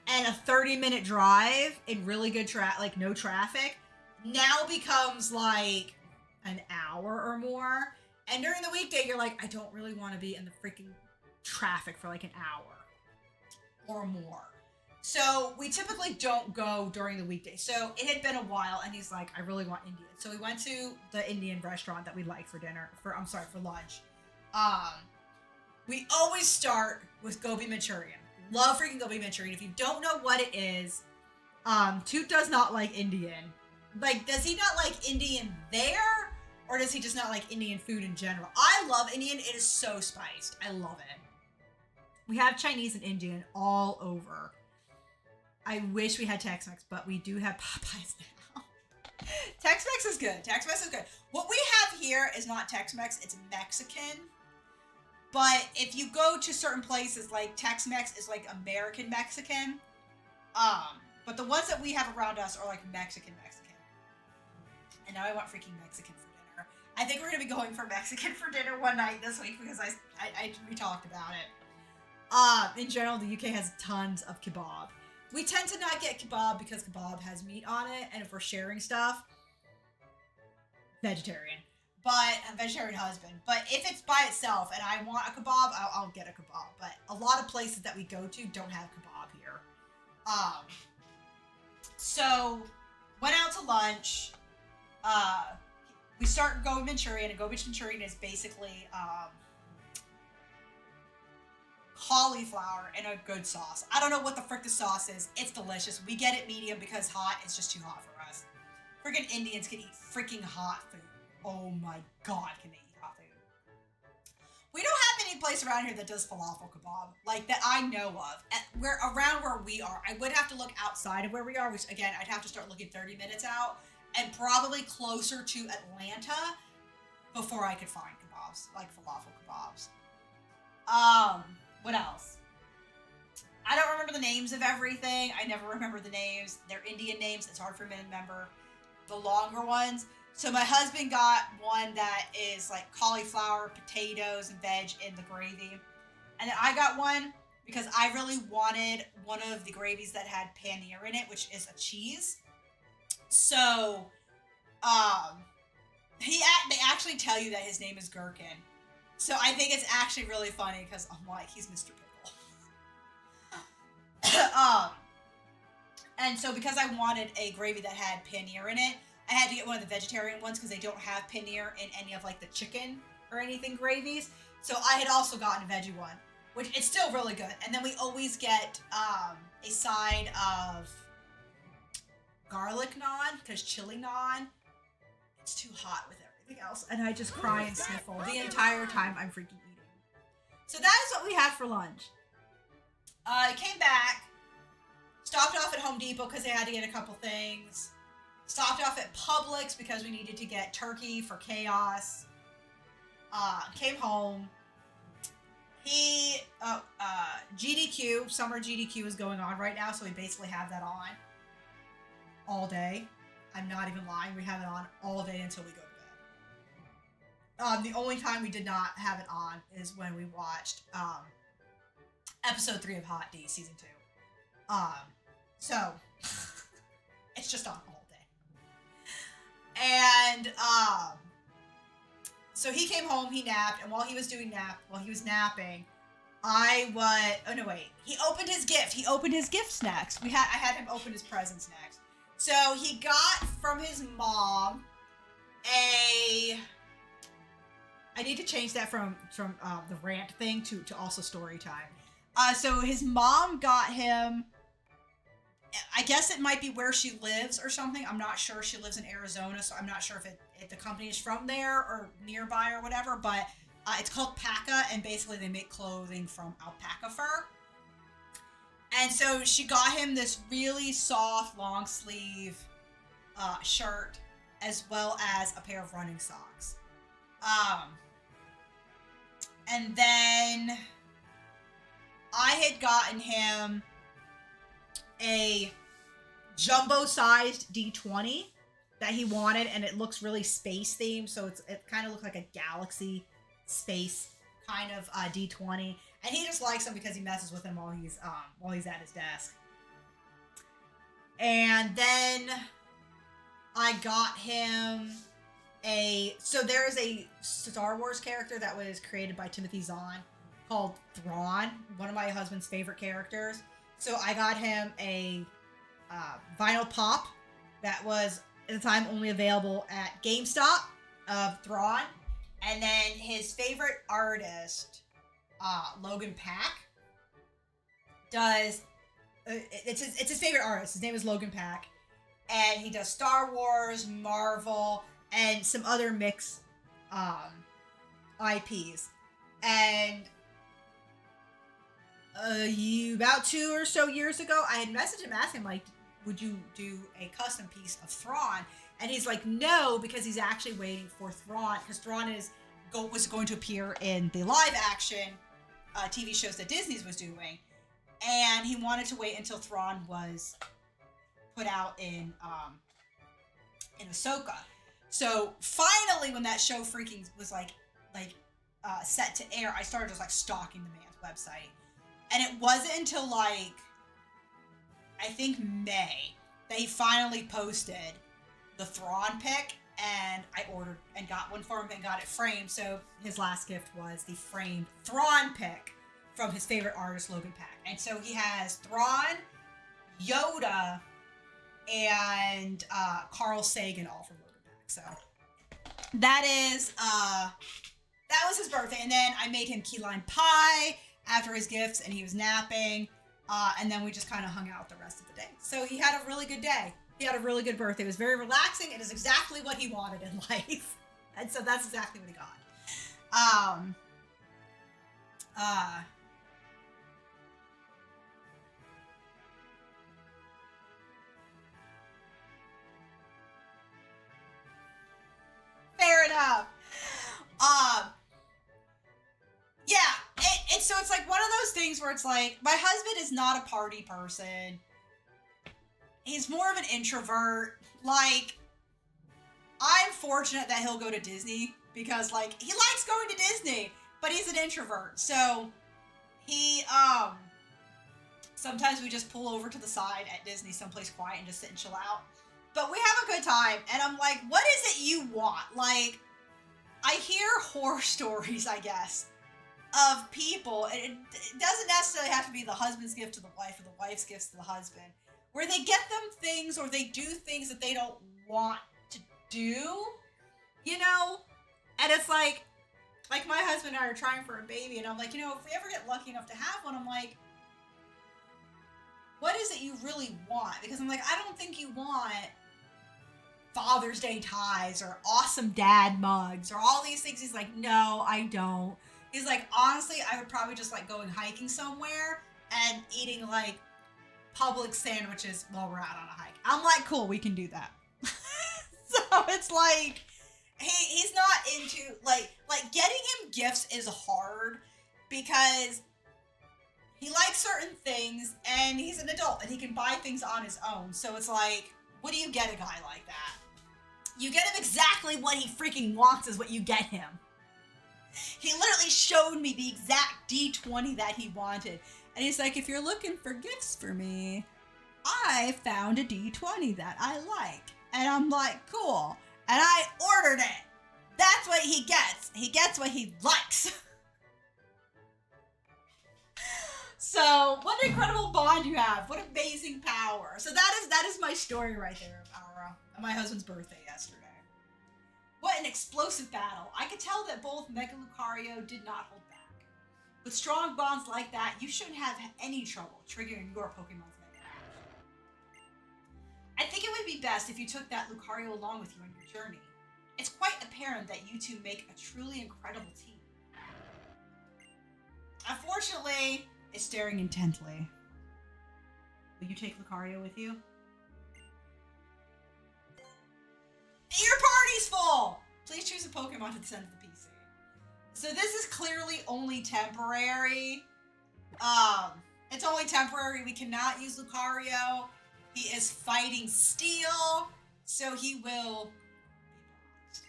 Speaker 1: And a 30-minute drive in really good no traffic now becomes like an hour or more. And during the weekday, you're like, I don't really want to be in the freaking traffic for like an hour or more. So we typically don't go during the weekday. So it had been a while and he's like, I really want Indian. So we went to the Indian restaurant that we like for lunch. We always start with gobi Manchurian. Love freaking gobi Manchurian. If you don't know what it is, Toot does not like Indian. Like, does he not like Indian there? Or does he just not like Indian food in general? I love Indian. It is so spiced. I love it. We have Chinese and Indian all over. I wish we had Tex-Mex, but we do have Popeyes now. Tex-Mex is good. Tex-Mex is good. What we have here is not Tex-Mex. It's Mexican. But if you go to certain places, like Tex-Mex is like American Mexican. But the ones that we have around us are like Mexican. And now I want freaking Mexican for dinner. I think we're going to be going for Mexican for dinner one night this week because we talked about it. In general, the UK has tons of kebab. We tend to not get kebab because kebab has meat on it. And if we're sharing stuff, vegetarian. but a vegetarian husband. But if it's by itself and I want a kebab, I'll get a kebab. But a lot of places that we go to don't have kebab here. So went out to lunch. We start gobi Manchurian, and gobi Manchurian is basically cauliflower and a good sauce. I don't know what the frick the sauce is. It's delicious. We get it medium because hot. It's just too hot for us. Freaking Indians can eat freaking hot food. Oh my god, can they eat hot food? We don't have any place around here that does falafel kebab, like that I know of. Around where we are, I would have to look outside of where we are, which again, I'd have to start looking 30 minutes out, and probably closer to Atlanta before I could find kebabs, like falafel kebabs. What else? I don't remember the names of everything. I never remember the names. They're Indian names. It's hard for me to remember the longer ones. So my husband got one that is like cauliflower, potatoes, and veg in the gravy. And then I got one because I really wanted one of the gravies that had paneer in it, which is a cheese. So, they actually tell you that his name is Gherkin. So I think it's actually really funny because I'm like, he's Mr. Pickle. And so because I wanted a gravy that had paneer in it, I had to get one of the vegetarian ones because they don't have paneer in any of like the chicken or anything gravies. So I had also gotten a veggie one, which it's still really good. And then we always get a side of garlic naan because chili naan, it's too hot with everything else. And I just cry and sniffle the entire time I'm freaking eating. So that is what we had for lunch. I came back, stopped off at Home Depot because they had to get a couple things. Stopped off at Publix because we needed to get turkey for Chaos. Came home. GDQ, summer GDQ is going on right now, so we basically have that on all day. I'm not even lying. We have it on all day until we go to bed. The only time we did not have it on is when we watched episode 3 of Hot D, season 2. So it's just on all day. And so he came home, he napped, and while he was napping, he opened his gift. He opened his gifts next. I had him open his presents next. So he got from his mom I need to change that from the rant thing to also story time. So his mom got him, I guess it might be where she lives or something. I'm not sure. She lives in Arizona, so I'm not sure if the company is from there or nearby or whatever, but it's called Paca, and basically they make clothing from alpaca fur. And so she got him this really soft, long sleeve shirt, as well as a pair of running socks. And then I had gotten him a jumbo-sized D20 that he wanted, and it looks really space themed, so it kind of looks like a galaxy space kind of D20, and he just likes them because he messes with them while he's at his desk. And then I got him so there is a Star Wars character that was created by Timothy Zahn called Thrawn, one of my husband's favorite characters. So I got him a vinyl pop that was at the time only available at GameStop of Thrawn. And then his favorite artist, Logan Pack, does it's his favorite artist. His name is Logan Pack, and he does Star Wars, Marvel, and some other mixed IPs. And about 2 or so years ago, I had messaged him asking, like, would you do a custom piece of Thrawn? And he's like, no, because he's actually waiting for Thrawn, because Thrawn was going to appear in the live action TV shows that Disney was doing, and he wanted to wait until Thrawn was put out in Ahsoka. So finally, when that show freaking was like set to air, I started just like stalking the man's website, and it wasn't until like I think May that he finally posted the Thrawn pic, and I ordered and got one for him and got it framed. So his last gift was the framed Thrawn pick from his favorite artist, Logan Pack. And so he has Thrawn, Yoda, and Carl Sagan all from Logan Pack. So that was his birthday. And then I made him key lime pie after his gifts, and he was napping. And then we just kind of hung out the rest of the day. So he had a really good day. He had a really good birthday. It was very relaxing. It is exactly what he wanted in life. And so that's exactly what he got. Fair enough. Yeah. And so it's like one of those things where it's like, my husband is not a party person. He's more of an introvert. Like, I'm fortunate that he'll go to Disney because, like, he likes going to Disney, but he's an introvert. So he, sometimes we just pull over to the side at Disney someplace quiet and just sit and chill out. But we have a good time. And I'm like, what is it you want? Like, I hear horror stories, I guess, of people. And it doesn't necessarily have to be the husband's gift to the wife or the wife's gifts to the husband, where they get them things or they do things that they don't want to do, you know? And it's like my husband and I are trying for a baby, and I'm like, you know, if we ever get lucky enough to have one, I'm like, what is it you really want? Because I'm like, I don't think you want Father's Day ties or awesome dad mugs or all these things. He's like, no, I don't. He's like, honestly, I would probably just like going hiking somewhere and eating like public sandwiches while we're out on a hike. I'm like, cool, we can do that. So it's like, he's not into, like getting him gifts is hard because he likes certain things and he's an adult and he can buy things on his own. So it's like, what do you get a guy like that? You get him exactly what he freaking wants is what you get him. He literally showed me the exact D20 that he wanted. And he's like, if you're looking for gifts for me, I found a D20 that I like. And I'm like, cool. And I ordered it. That's what he gets. He gets what he likes. So, what an incredible bond you have. What amazing power. So that is my story right there of my husband's birthday yesterday. What an explosive battle. I could tell that both Meg and Lucario did not hold back. With strong bonds like that, you shouldn't have any trouble triggering your Pokemon's Mega Evolution. I think it would be best if you took that Lucario along with you on your journey. It's quite apparent that you two make a truly incredible team. Unfortunately, it's staring intently. Will you take Lucario with you? Your party's full! Please choose a Pokemon to send to the PC. So this is clearly only temporary. It's only temporary. We cannot use Lucario. He is fighting Steel, so he will be boxed.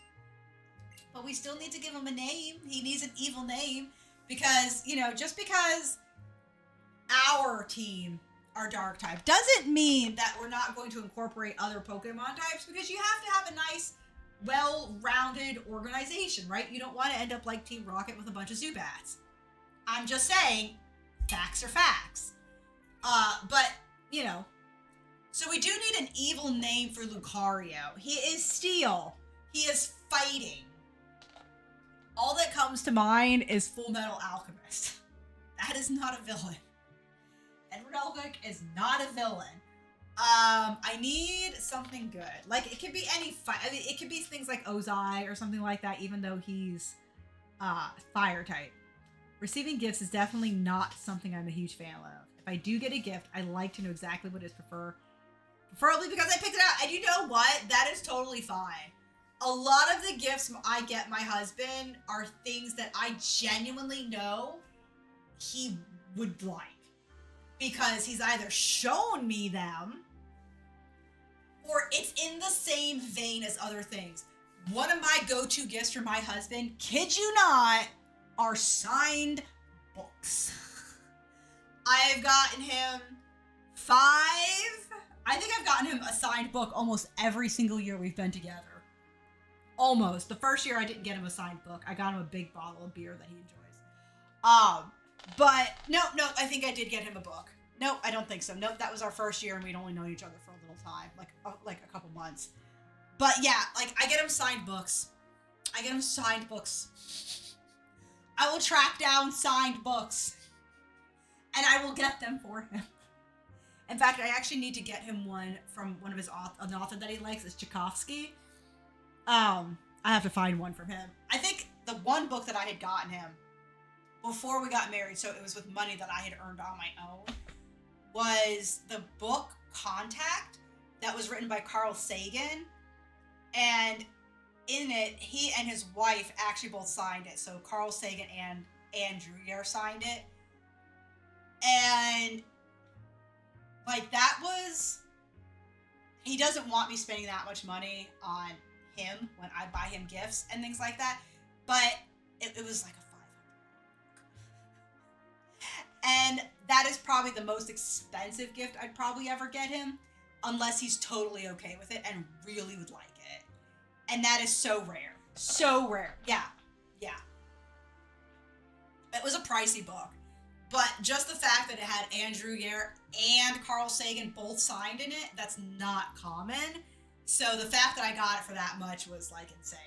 Speaker 1: But we still need to give him a name. He needs an evil name because, you know, just because our team are dark type doesn't mean that we're not going to incorporate other Pokemon types, because you have to have a nice, well-rounded organization, right? You don't want to end up like Team Rocket with a bunch of Zubats. I'm just saying, facts are facts. But, you know, so we do need an evil name for Lucario. He is Steel. He is fighting. All that comes to mind is Full Metal Alchemist. That is not a villain. Edward Elric is not a villain. I need something good. Like, it could be any fight. I mean, it could be things like Ozai or something like that, even though he's fire type. Receiving gifts is definitely not something I'm a huge fan of. If I do get a gift, I like to know exactly what it is preferably because I picked it out. And you know what? That is totally fine. A lot of the gifts I get my husband are things that I genuinely know he would like. Because he's either shown me them or it's in the same vein as other things. One of my go-to gifts for my husband, kid you not, are signed books. I've gotten him 5. I think I've gotten him a signed book almost every single year we've been together. almost. The first year I didn't get him a signed book. I got him a big bottle of beer that he enjoys. But no, I think I did get him a book. No, I don't think so. Nope, that was our first year and we'd only known each other for a little time, like a couple months. But yeah, like I get him signed books. I will track down signed books and I will get them for him. In fact, I actually need to get him one from one of an author that he likes, is Tchaikovsky. I have to find one from him. I think the one book that I had gotten him before we got married, so it was with money that I had earned on my own, was the book Contact that was written by Carl Sagan. And in it, he and his wife actually both signed it. So Carl Sagan and Andrew Year signed it. And like that was, he doesn't want me spending that much money on him when I buy him gifts and things like that. But it was like a $500. And that is probably the most expensive gift I'd probably ever get him, unless he's totally okay with it and really would like it. And that is so rare. So rare. Yeah. It was a pricey book. But just the fact that it had Andrew Year and Carl Sagan both signed in it, that's not common. So the fact that I got it for that much was like insane.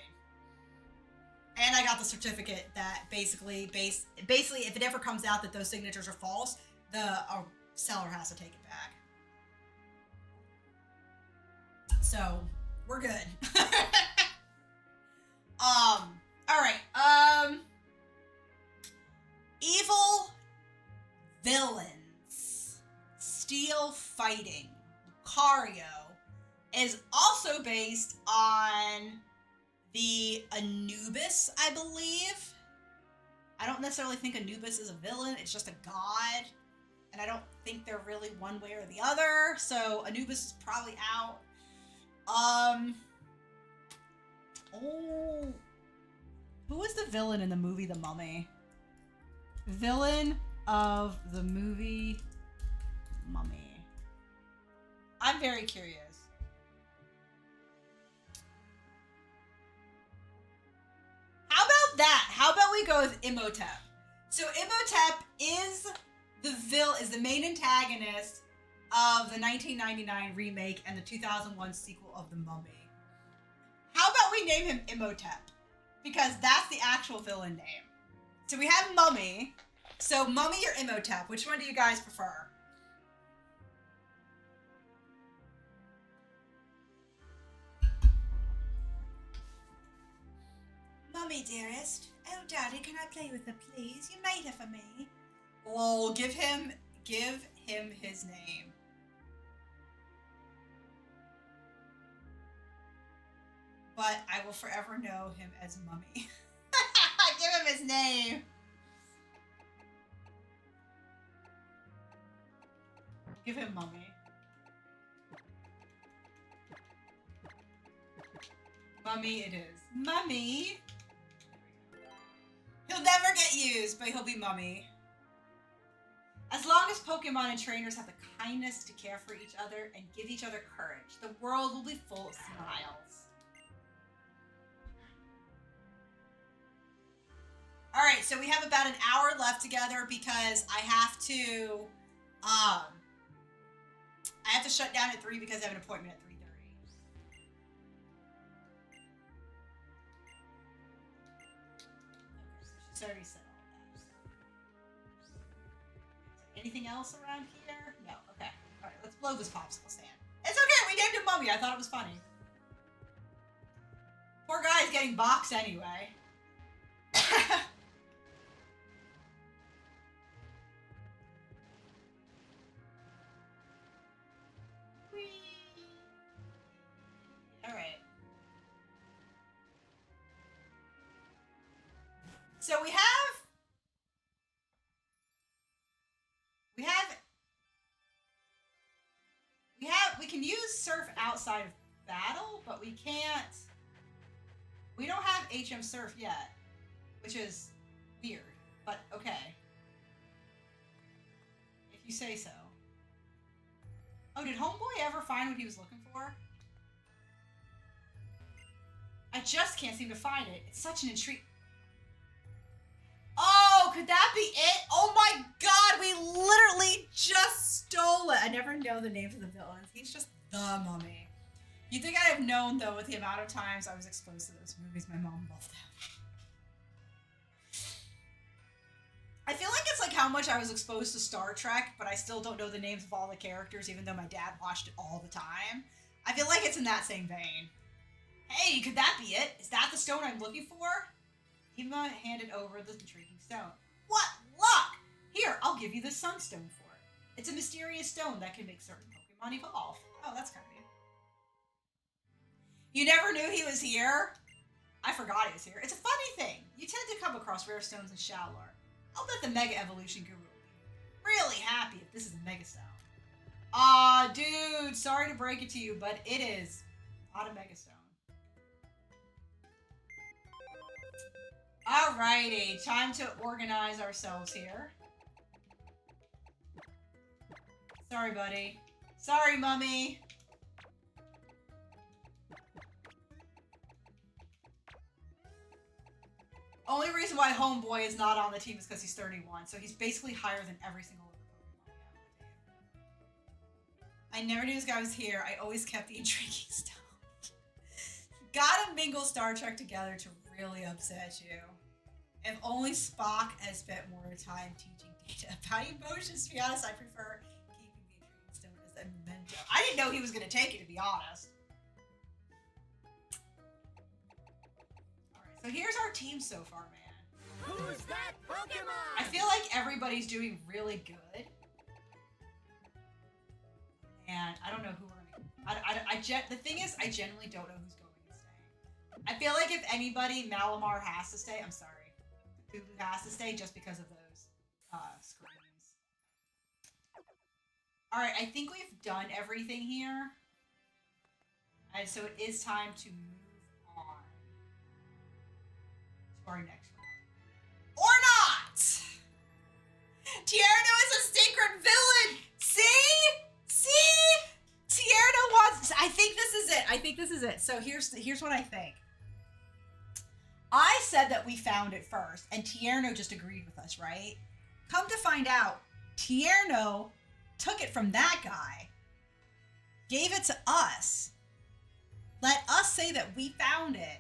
Speaker 1: And I got the certificate that basically if it ever comes out that those signatures are false, the seller has to take it back. So we're good. All right. Evil villains. Steel Fighting. Lucario is also based on the Anubis, I believe. I don't necessarily think Anubis is a villain. It's just a god. And I don't think they're really one way or the other. So Anubis is probably out. Who was the villain in the movie The Mummy? Villain of the movie Mummy. I'm very curious. How about that? How about we go with Imhotep? So Imhotep is the main antagonist of the 1999 remake and the 2001 sequel of The Mummy. How about we name him Imhotep? Because that's the actual villain name. So we have Mummy. So Mummy or Imhotep? Which one do you guys prefer? Mummy, dearest. Oh, Daddy, can I play with her, please? You made her for me. Oh, give him his name. But I will forever know him as Mummy. Give him his name. Give him Mummy. Mummy it is. Mummy! He'll never get used, but he'll be Mummy. As long as Pokemon and trainers have the kindness to care for each other and give each other courage, the world will be full of smiles. Alright, so we have about an hour left together because I have to shut down at 3 because I have an appointment at 3:30. Okay, so she's already said all that. Anything else around here? No, okay. Alright, let's blow this popsicle stand. It's okay, we named him Mummy. I thought it was funny. Poor guy's getting boxed anyway. Alright. So we can use Surf outside of battle, but we don't have HM Surf yet, which is weird, but okay. If you say so. Oh, did Homeboy ever find what he was looking for? I just can't seem to find it. It's such an intrigue. Oh, could that be it? Oh my god, we literally just stole it. I never know the names of the villains. He's just the mummy. You'd think I'd have known, though, with the amount of times I was exposed to those movies. My mom loved them. I feel like it's like how much I was exposed to Star Trek, but I still don't know the names of all the characters, even though my dad watched it all the time. I feel like it's in that same vein. Hey, could that be it? Is that the stone I'm looking for? Ema handed over the intriguing stone. What luck! Here, I'll give you the sunstone for it. It's a mysterious stone that can make certain Pokemon evolve. Oh, that's kind of neat. You never knew he was here? I forgot he was here. It's a funny thing. You tend to come across rare stones in Shadowlore. I'll bet the Mega Evolution Guru will be really happy if this is a Mega Stone. Aw, dude, sorry to break it to you, but it is not a Mega Stone. Alrighty, time to organize ourselves here. Sorry, buddy. Sorry, Mummy. Only reason why Homeboy is not on the team is because he's 31, so he's basically higher than every single other Pokemon. I never knew this guy was here. I always kept the intriguing stuff. Gotta mingle Star Trek together to really upset you. If only Spock had spent more time teaching Data about emotions. To be honest, I prefer keeping the intriguing stone as a memento. I didn't know he was going to take it, to be honest. Alright, so here's our team so far, man.
Speaker 2: Who's that Pokemon?
Speaker 1: I feel like everybody's doing really good. And I don't know who we're going to... The thing is, I generally don't know who's going to stay. I feel like if anybody, Malamar has to stay. I'm sorry. Who has to stay just because of those screens. Alright, I think we've done everything here. And so it is time to move on to our next round. Or not! Tierno is a stinker villain! See? See? Tierno wants... I think this is it. So here's what I think. I said that we found it first, and Tierno just agreed with us, right? Come to find out, Tierno took it from that guy, gave it to us, let us say that we found it,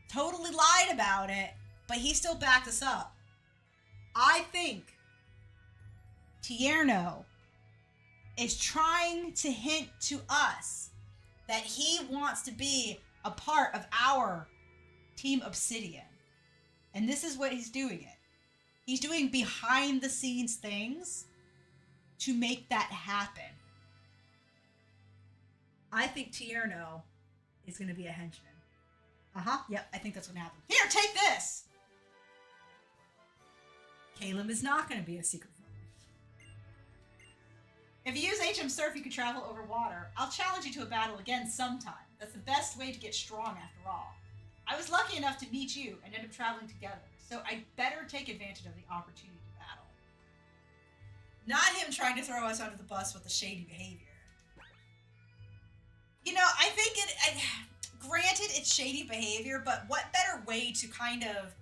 Speaker 1: totally lied about it, but he still backed us up. I think Tierno is trying to hint to us that he wants to be a part of our Team Obsidian. And this is what he's doing it. He's doing behind the scenes things to make that happen. I think Tierno is going to be a henchman. Yep, I think that's what happened. Here, take this! Caleb is not going to be a secret villain. If you use HM Surf, you can travel over water. I'll challenge you to a battle again sometime. That's the best way to get strong after all. I was lucky enough to meet you and end up traveling together, so I'd better take advantage of the opportunity to battle. Not him trying to throw us under the bus with the shady behavior. You know, I think granted, it's shady behavior, but what better way to kind of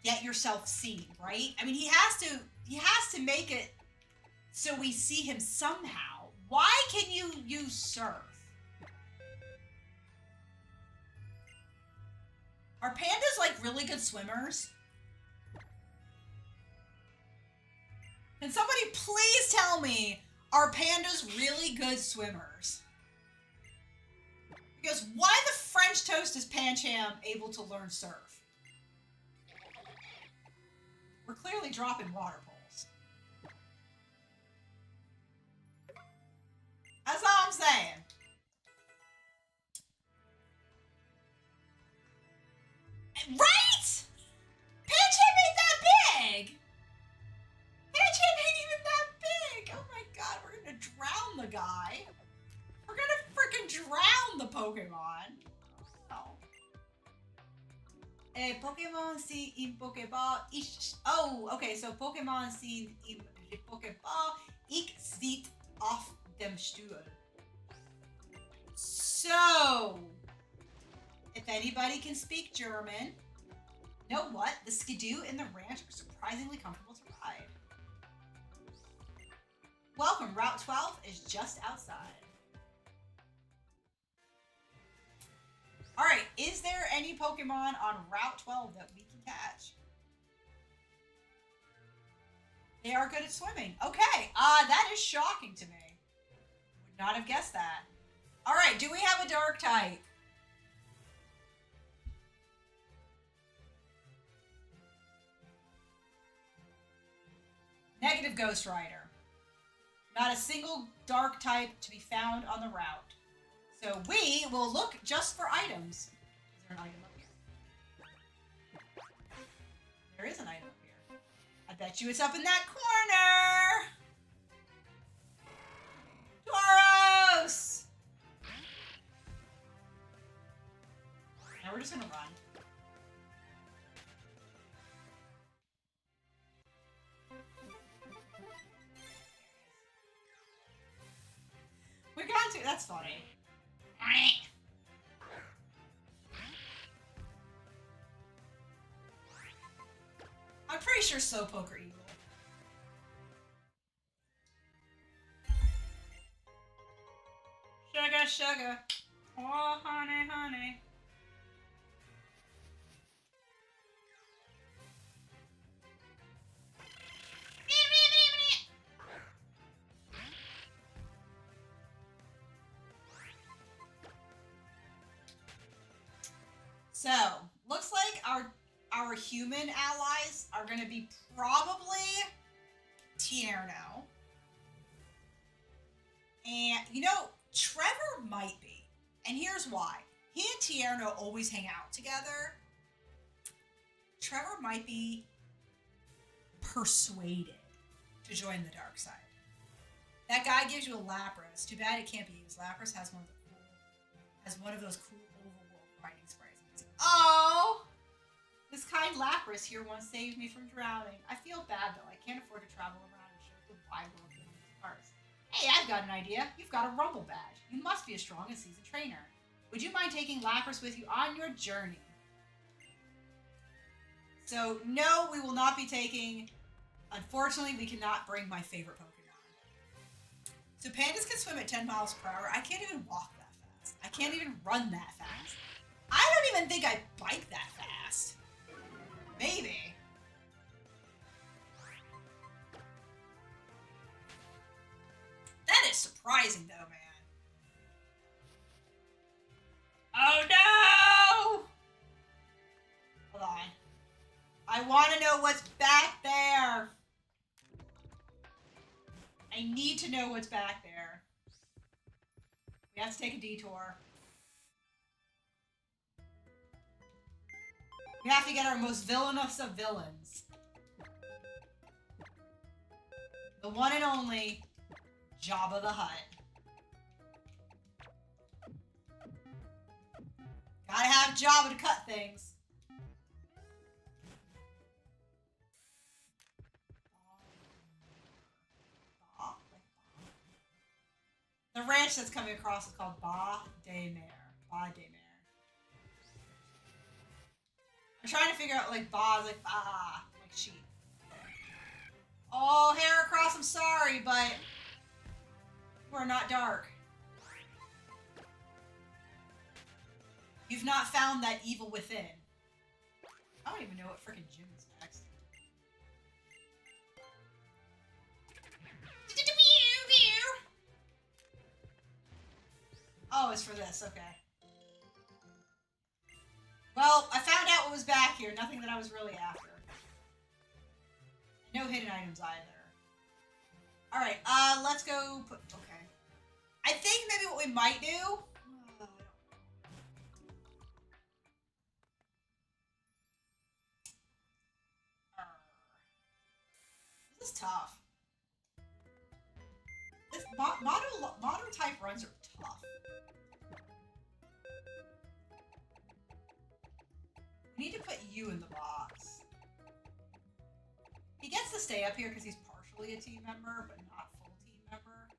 Speaker 1: get yourself seen, right? I mean, he has to make it so we see him somehow. Why can you use surf? Are pandas, like, really good swimmers? Can somebody please tell me, are pandas really good swimmers? Because why the French toast is Pancham able to learn surf? We're clearly dropping water poles. That's all I'm saying. Right? Pancham ain't that big! Pancham ain't even that big! Oh my god, we're gonna drown the guy. We're gonna freaking drown the Pokemon. Oh. Pokemon seen in Pokeball. Oh, okay, so Pokemon seen in Pokeball. Ich sieht auf dem Stuhl. So, anybody can speak German, know what? The skidoo and the ranch are surprisingly comfortable to ride. Welcome, Route 12 is just outside. Alright, is there any Pokemon on Route 12 that we can catch? They are good at swimming. Okay, that is shocking to me. Would not have guessed that. Alright, do we have a dark type? Negative Ghost Rider. Not a single dark type to be found on the route. So we will look just for items. Is there an item up here? There is an item up here. I bet you it's up in that corner! Tauros! Now we're just gonna run. We got to. That's funny. I'm pretty sure Slowpoke are evil. Sugar, sugar. Oh, honey, honey. So, looks like our human allies are going to be probably Tierno. And, you know, Trevor might be. And here's why. He and Tierno always hang out together. Trevor might be persuaded to join the dark side. That guy gives you a Lapras. Too bad it can't be used. Lapras has one of those cool overworld fighting sprays. Oh! This kind Lapras here once saved me from drowning. I feel bad though. I can't afford to travel around and show the wide world in these cars. Hey, I've got an idea. You've got a Rumble badge. You must be a strong and seasoned trainer. Would you mind taking Lapras with you on your journey? So, no, we will not be taking... Unfortunately, we cannot bring my favorite Pokemon. So, pandas can swim at 10 miles per hour. I can't even walk that fast. I can't even run that fast. I don't even think I bike that fast. Maybe. That is surprising, though, man. Oh, no! Hold on. I want to know what's back there. I need to know what's back there. We have to take a detour. We have to get our most villainous of villains. The one and only Jabba the Hutt. Gotta have Jabba to cut things. The ranch that's coming across is called Ba de Mer. Ba de Mer. I'm trying to figure out, like, ba, like sheep. Oh, Heracross, I'm sorry, but you are not dark. You've not found that evil within. I don't even know what frickin' gym is next. Oh, it's for this, okay. Well, I found out what was back here. Nothing that I was really after. No hidden items either. Alright, let's go put... Okay. I think maybe what we might do... This is tough. This Monotype runs are tough. We need to put you in the box. He gets to stay up here because he's partially a team member, but not full team member.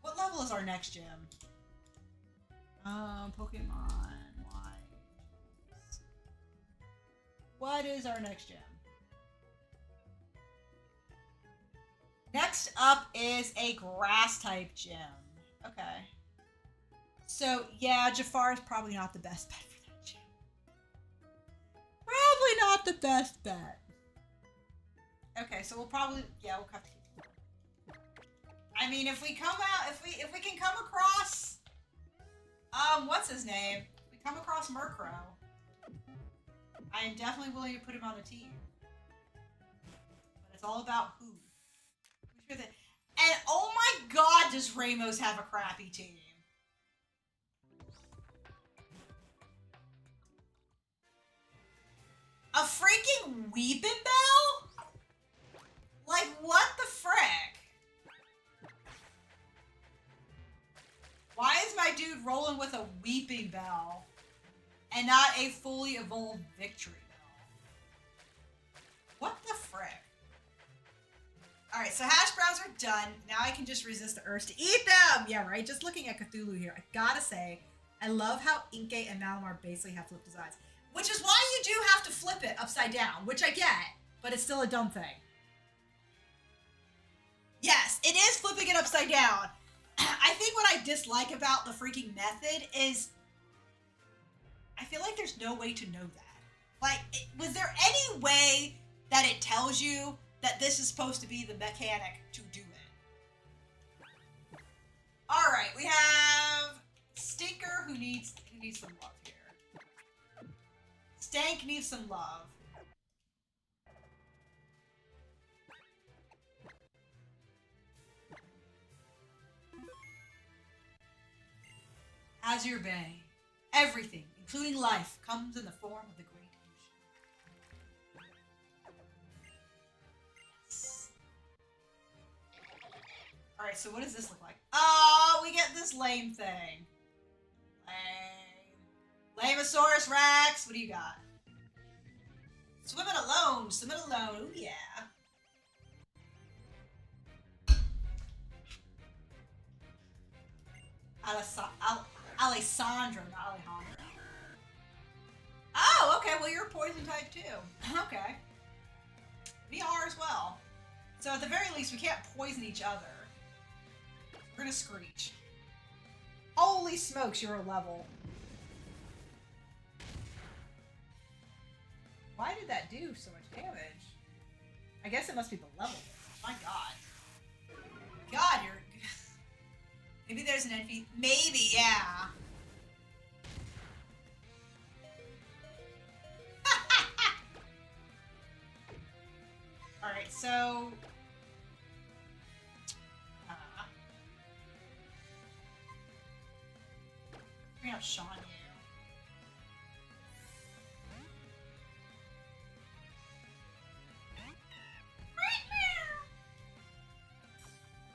Speaker 1: What level is our next gym? Pokemon wise. What is our next gym? Next up is a grass type gym. Okay. So, yeah, Jafar is probably not the best bet for that gym. Probably not the best bet. Okay, so we'll probably, yeah, we'll have to keep it. I mean, if we come out, if we can come across, what's his name? If we come across Murkrow, I am definitely willing to put him on the team. But it's all about who. And oh my god, does Ramos have a crappy team. A freaking Weepin' Bell? Like, what the frick? Why is my dude rolling with a Weeping Bell and not a fully evolved Victory Bell? What the frick? Alright, so hash browns are done. Now I can just resist the urge to eat them! Yeah, right? Just looking at Cthulhu here, I gotta say, I love how Inkay and Malamar basically have flipped designs. Which is why you do have to flip it upside down, which I get, but it's still a dumb thing. Yes, it is flipping it upside down. I think what I dislike about the freaking method is I feel like there's no way to know that. Like, was there any way that it tells you that this is supposed to be the mechanic to do it? Alright, we have Stinker who needs some love here. Stank needs some love. Azure Bay. Everything, including life, comes in the form of the great ocean. Yes. Alright, so what does this look like? Oh, we get this lame thing. Lame. Lamosaurus Rex, what do you got? Swimming alone, ooh yeah. Alessandro, not Alejandro. Oh, okay, well you're a poison type too. Okay. We are as well. So at the very least, we can't poison each other. We're gonna screech. Holy smokes, you're a level. Why did that do so much damage? I guess it must be the level. My god. God, you're... Maybe there's an NP... Maybe, yeah. Alright, so... Bring out Sean here.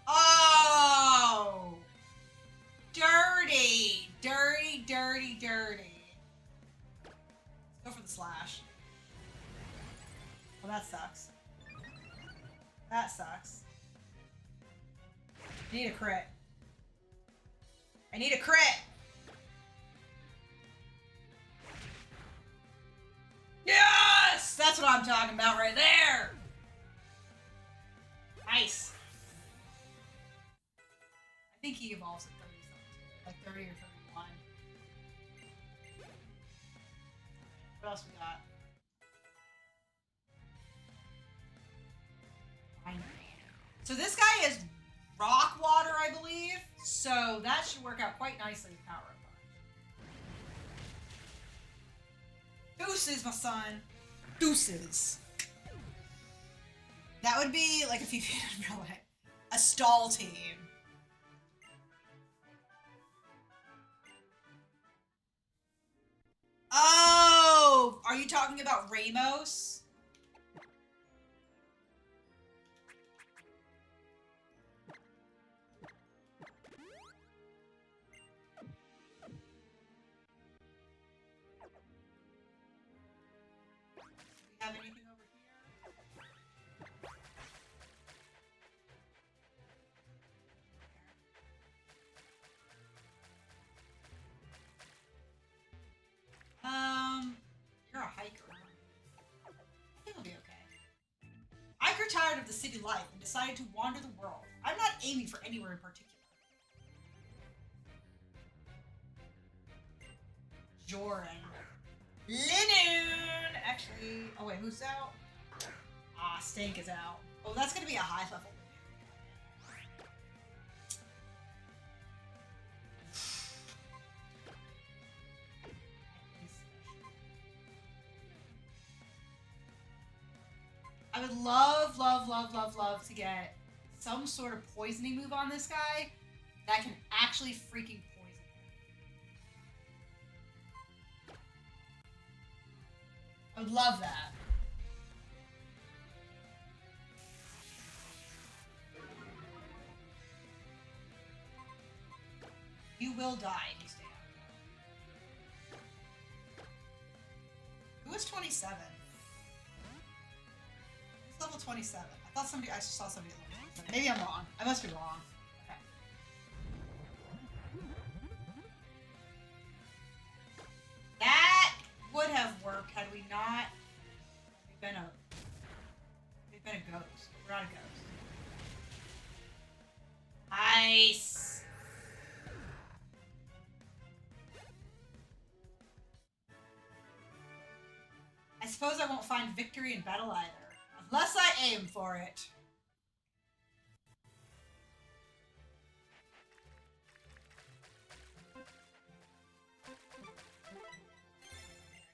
Speaker 1: Oh! Dirty! Dirty, dirty, dirty. Let's go for the slash. Well, that sucks. That sucks. I need a crit. I need a crit! Yes! That's what I'm talking about right there! Nice. I think he evolves at 30 something. Like 30 or 31. What else we got? So this guy is rock water, I believe. So that should work out quite nicely with Power Up Punch. Deuces, my son. Deuces. That would be like if you in real life. A stall team. Oh! Are you talking about Ramos? Do we have anything over here? tired of the city life and decided to wander the world. I'm not aiming for anywhere in particular. Joran. Linoon! Actually, oh wait, who's out? Ah, Stank is out. Oh, that's gonna be a high level. I would love, love, love, love, love to get some sort of poisoning move on this guy that can actually freaking poison him. I would love that. You will die if you stay out. Who was 27? Level 27. I thought I saw somebody at level 27. Maybe I'm wrong. I must be wrong. Okay. That would have worked had we not been a ghost. We're not a ghost. Nice. I suppose I won't find victory in battle either. Unless I aim for it.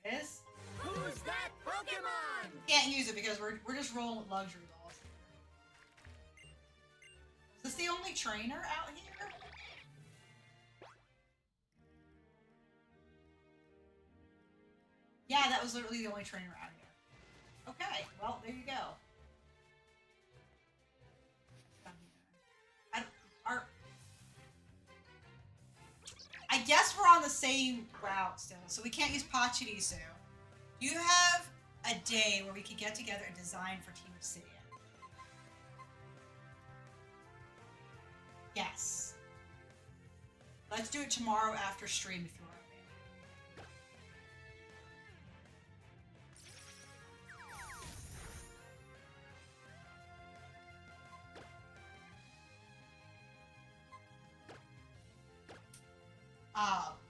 Speaker 1: There it is.
Speaker 2: Who's that Pokemon?
Speaker 1: Can't use it because we're just rolling with luxury balls. Is this the only trainer out here? Yeah, that was literally the only trainer out here. Okay, well, there you go. I guess we're on the same route still, so we can't use Pachirisu. Do you have a day where we could get together and design for Team Obsidian? Yes. Let's do it tomorrow after stream if you're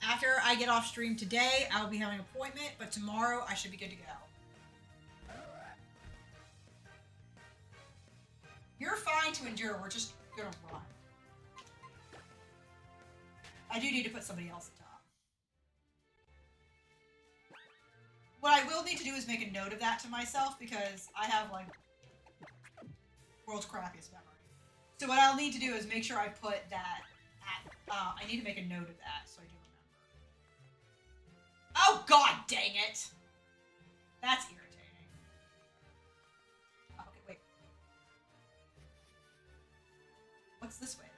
Speaker 1: after I get off stream today, I will be having an appointment, but tomorrow I should be good to go. You're fine to endure, we're just gonna run. I do need to put somebody else at top. What I will need to do is make a note of that to myself because I have like world's crappiest memory. So what I'll need to do is make sure I put that at, I need to make a note of that so I do remember. Oh god dang it! That's irritating. Oh, okay, wait. What's this way then?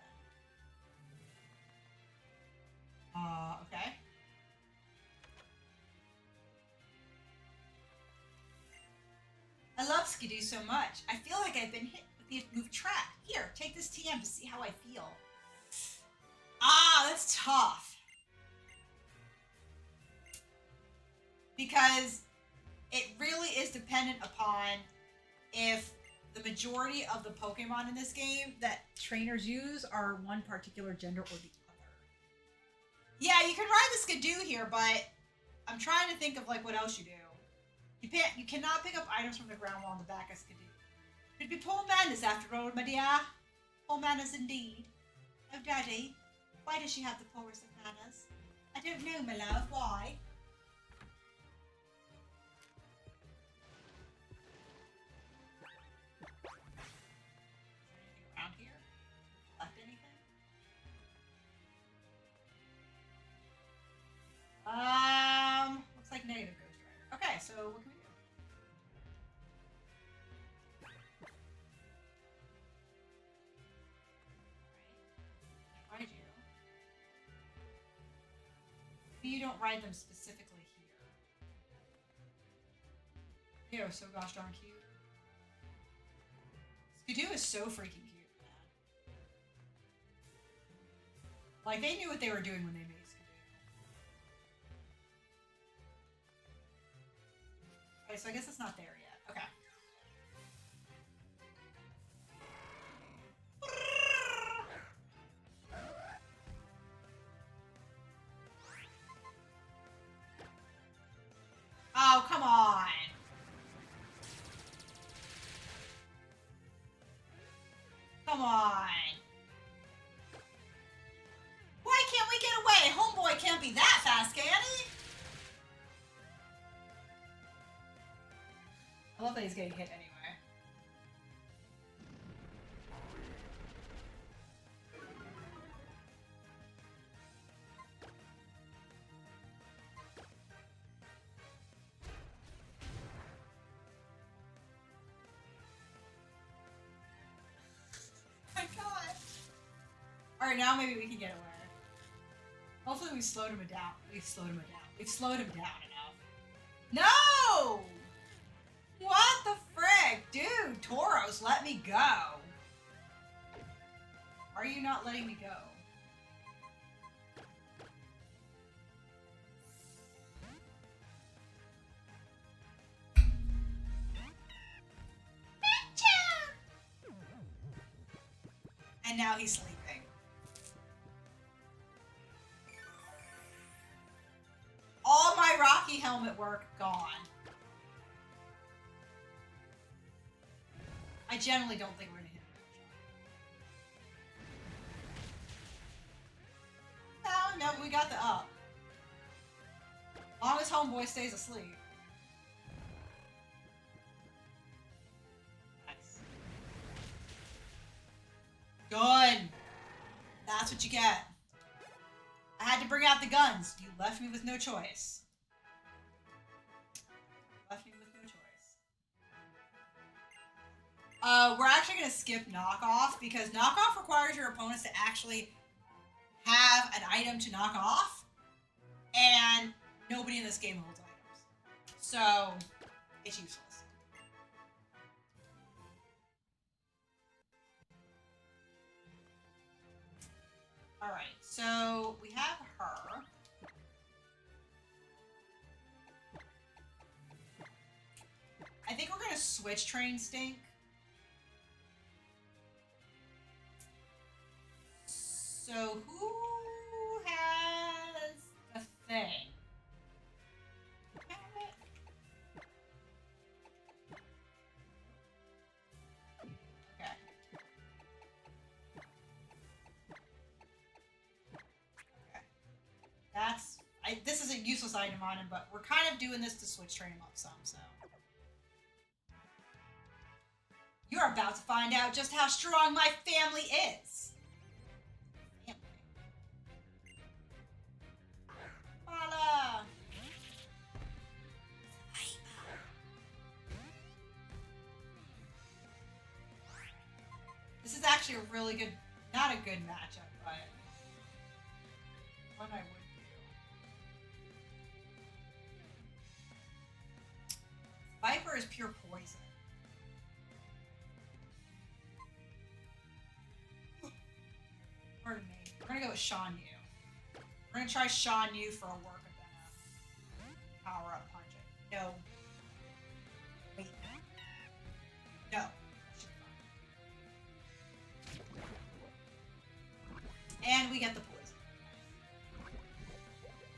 Speaker 1: Okay. I love Skidoo so much. I feel like I've been hit with the move track. Here, take this TM to see how I feel. Ah, that's tough. Because it really is dependent upon if the majority of the Pokemon in this game that trainers use are one particular gender or the other. Yeah, you can ride the Skidoo here, but I'm trying to think of like what else you do. You cannot pick up items from the ground while on the back of Skidoo. It'd be poor manners after all, my dear. Poor manners indeed. Oh, Daddy, why does she have the poorest of manners? I don't know, my love. Why? Anything around here? Left anything? Looks like negative Ghost Rider. Okay, so what can we do? Ride you. Maybe you don't ride them specifically here. They are so gosh darn cute. Skidoo is so freaking cute, man. Like, they knew what they were doing when they made Skidoo. Okay, so I guess it's not there yet. Okay. come on. Why can't we get away? Homeboy can't be that fast, can he? I love that he's getting hit anyway. My God. Alright, now maybe we can get away. Hopefully we slowed him down. We've slowed him down. We've slowed him down enough. No! What the frick? Dude, Tauros, let me go. Are you not letting me go? And now he's sleeping. All my Rocky helmet work gone. I generally don't think we're gonna hit him. No, we got the up. As long as homeboy stays asleep. Nice. Good. That's what you get. I had to bring out the guns. You left me with no choice. Left me with no choice. We're actually going to skip knockoff because knockoff requires your opponents to actually have an item to knock off, and nobody in this game holds items. So, it's useless. Alright, so we have her. I think we're going to switch Train Stink. So who has a thing? Okay. That's... this is a useless item on him, but we're kind of doing this to switch train him up some, so... You're about to find out just how strong my family is! Voila! This is actually a really good... not a good matchup, but... what I would do. Viper is pure poison. Pardon me. We're gonna go with Shan Yu. We're gonna try Shan Yu for a work of that power up punch it. No. Wait. No. And we get the poison.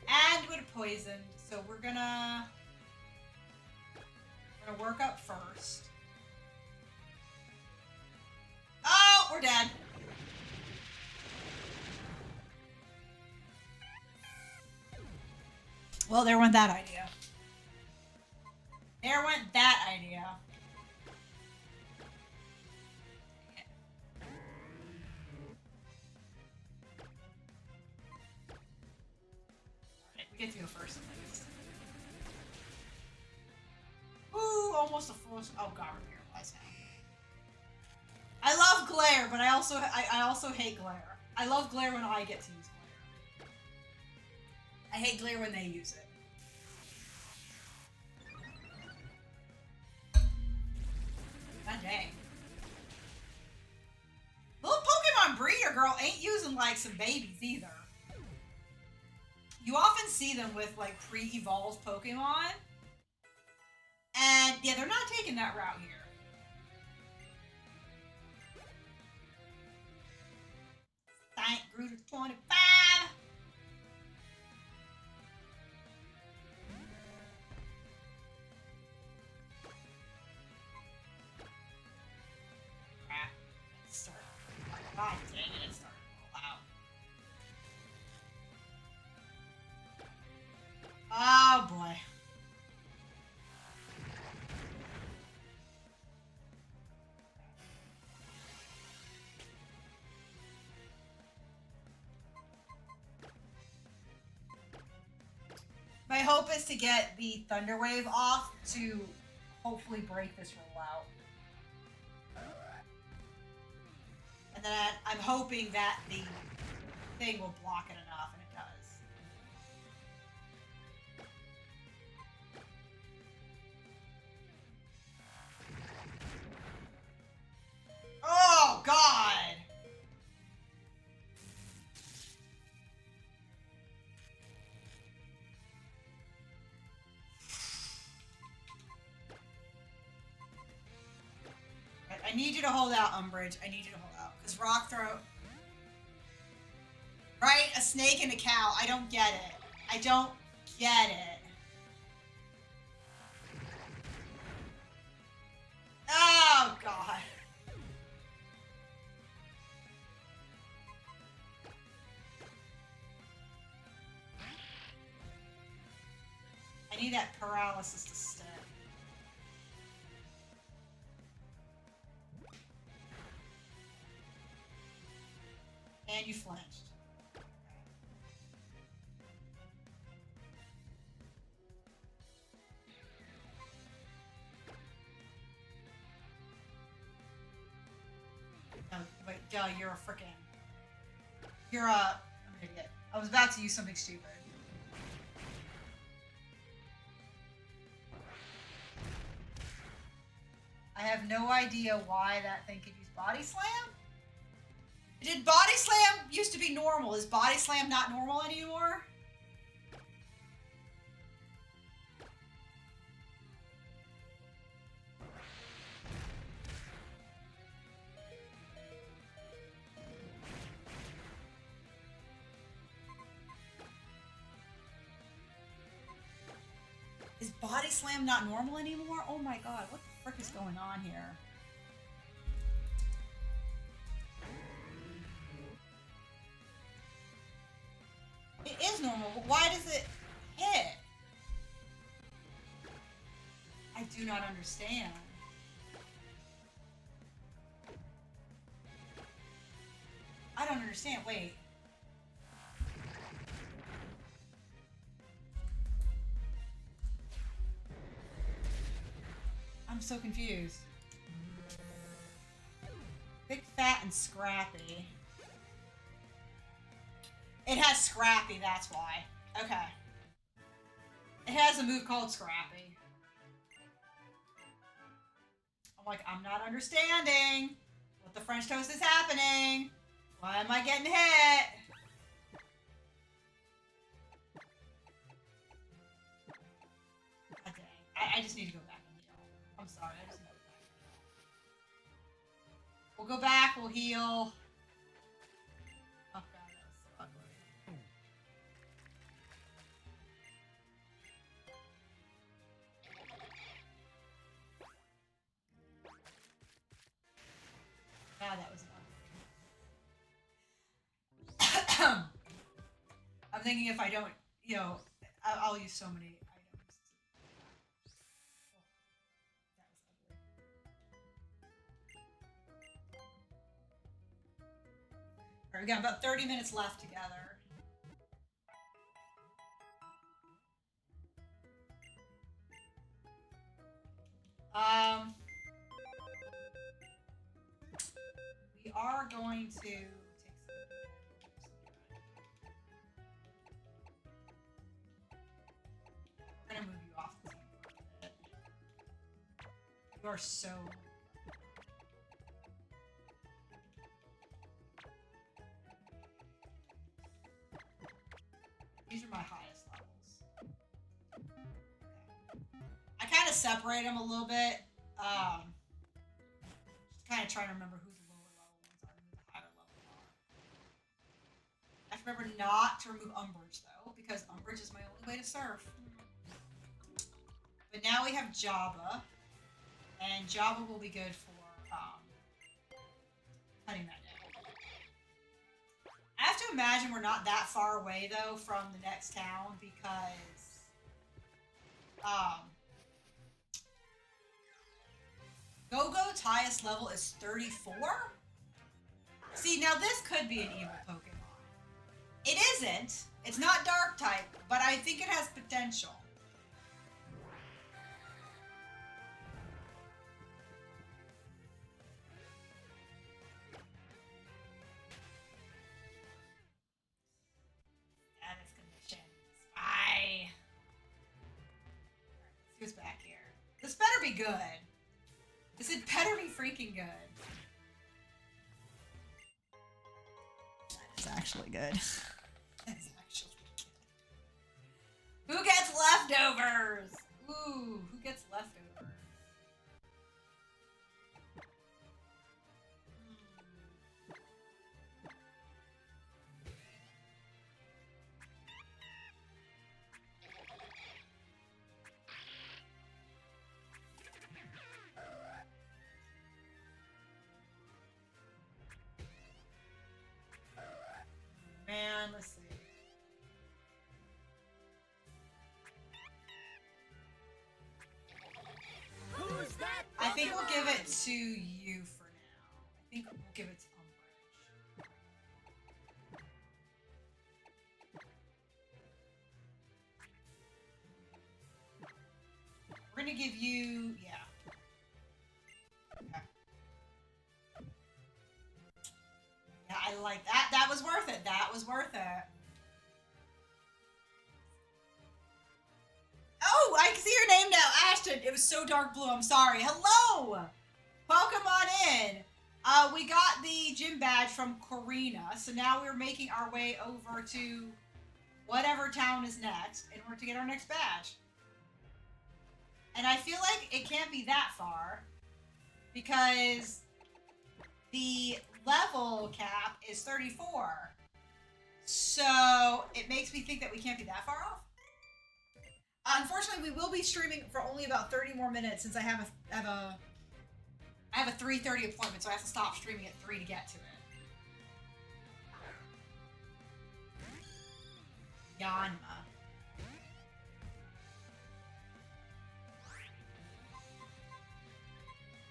Speaker 1: And we're poisoned, so we're gonna work up first. Oh, we're dead. Well, there went that idea. There went that idea. Alright, we get to go first at least. Ooh, almost a full... oh god, we're paralyzed now. I love glare, but I also hate glare. I love glare when I get to use glare. I hate glare when they use it. God dang. Little Pokemon breeder girl ain't using like some babies either. You often see them with like pre-evolved Pokemon. And yeah, they're not taking that route here. Thank grew to 25. Start. My hope is to get the Thunder Wave off to hopefully break this roll out. And then I'm hoping that the thing will block it enough, and it does. Oh, God! I need you to hold out, Umbridge. I need you to hold out. Because Rock Throw... Right? A snake and a cow. I don't get it. I don't get it. Oh, God. I need that paralysis to stick. And you flinched. No, wait, duh, you're a frickin'. You're a... I'm an idiot. I was about to use something stupid. I have no idea why that thing could use Body Slam? Did Body Slam used to be normal? Is Body Slam not normal anymore? Is Body Slam not normal anymore? Oh my god, what the frick is going on here? It is normal, but why does it hit? I do not understand. I don't understand. Wait. I'm so confused. Big, fat, and scrappy. It has Scrappy, that's why. Okay. It has a move called Scrappy. I'm like, I'm not understanding what the French toast is happening. Why am I getting hit? God dang. I just need to go back and heal. I'm sorry, I just need to go back. We'll go back, we'll heal. Oh god, that was so ugly. God, that was ugly. I'm thinking if I don't, you know, I'll use so many items. That was ugly. Alright, we got about 30 minutes left together. We are going to take some. We're gonna move you off the team for a bit. You are so. These are my highest levels. I kind of separate them a little bit. Just kind of trying to remember who the lower level ones are and who the higher level are. I have to remember not to remove Umbridge though, because Umbridge is my only way to surf. But now we have Jabba, and Jabba will be good for cutting that down. I have to imagine we're not that far away though from the next town because Go-Go's highest level is 34? See, now this could be an evil Pokemon. It isn't. It's not dark type, but I think it has potential. Status conditions. Let's go back here. This better be good. This had better be freaking good. That is actually good. That is actually good. Who gets leftovers? Ooh, who gets leftovers? Man, let's see.
Speaker 2: Who's that
Speaker 1: I think we'll give
Speaker 2: Pokemon?
Speaker 1: it to you for now. I think we'll give it to Umbridge. We're gonna give you, yeah. Okay. Yeah, I like that. That was worth it. That was worth it. Oh, I can see your name now, Ashton. It was so dark blue. I'm sorry. Hello. Welcome on in. We got the gym badge from Corina, so now we're making our way over to whatever town is next in order to get our next badge. And I feel like it can't be that far because the level cap is 34. So it makes me think that we can't be that far off. Unfortunately, we will be streaming for only about 30 more minutes since I have a 3:30 appointment, so I have to stop streaming at 3 to get to it. Yanma.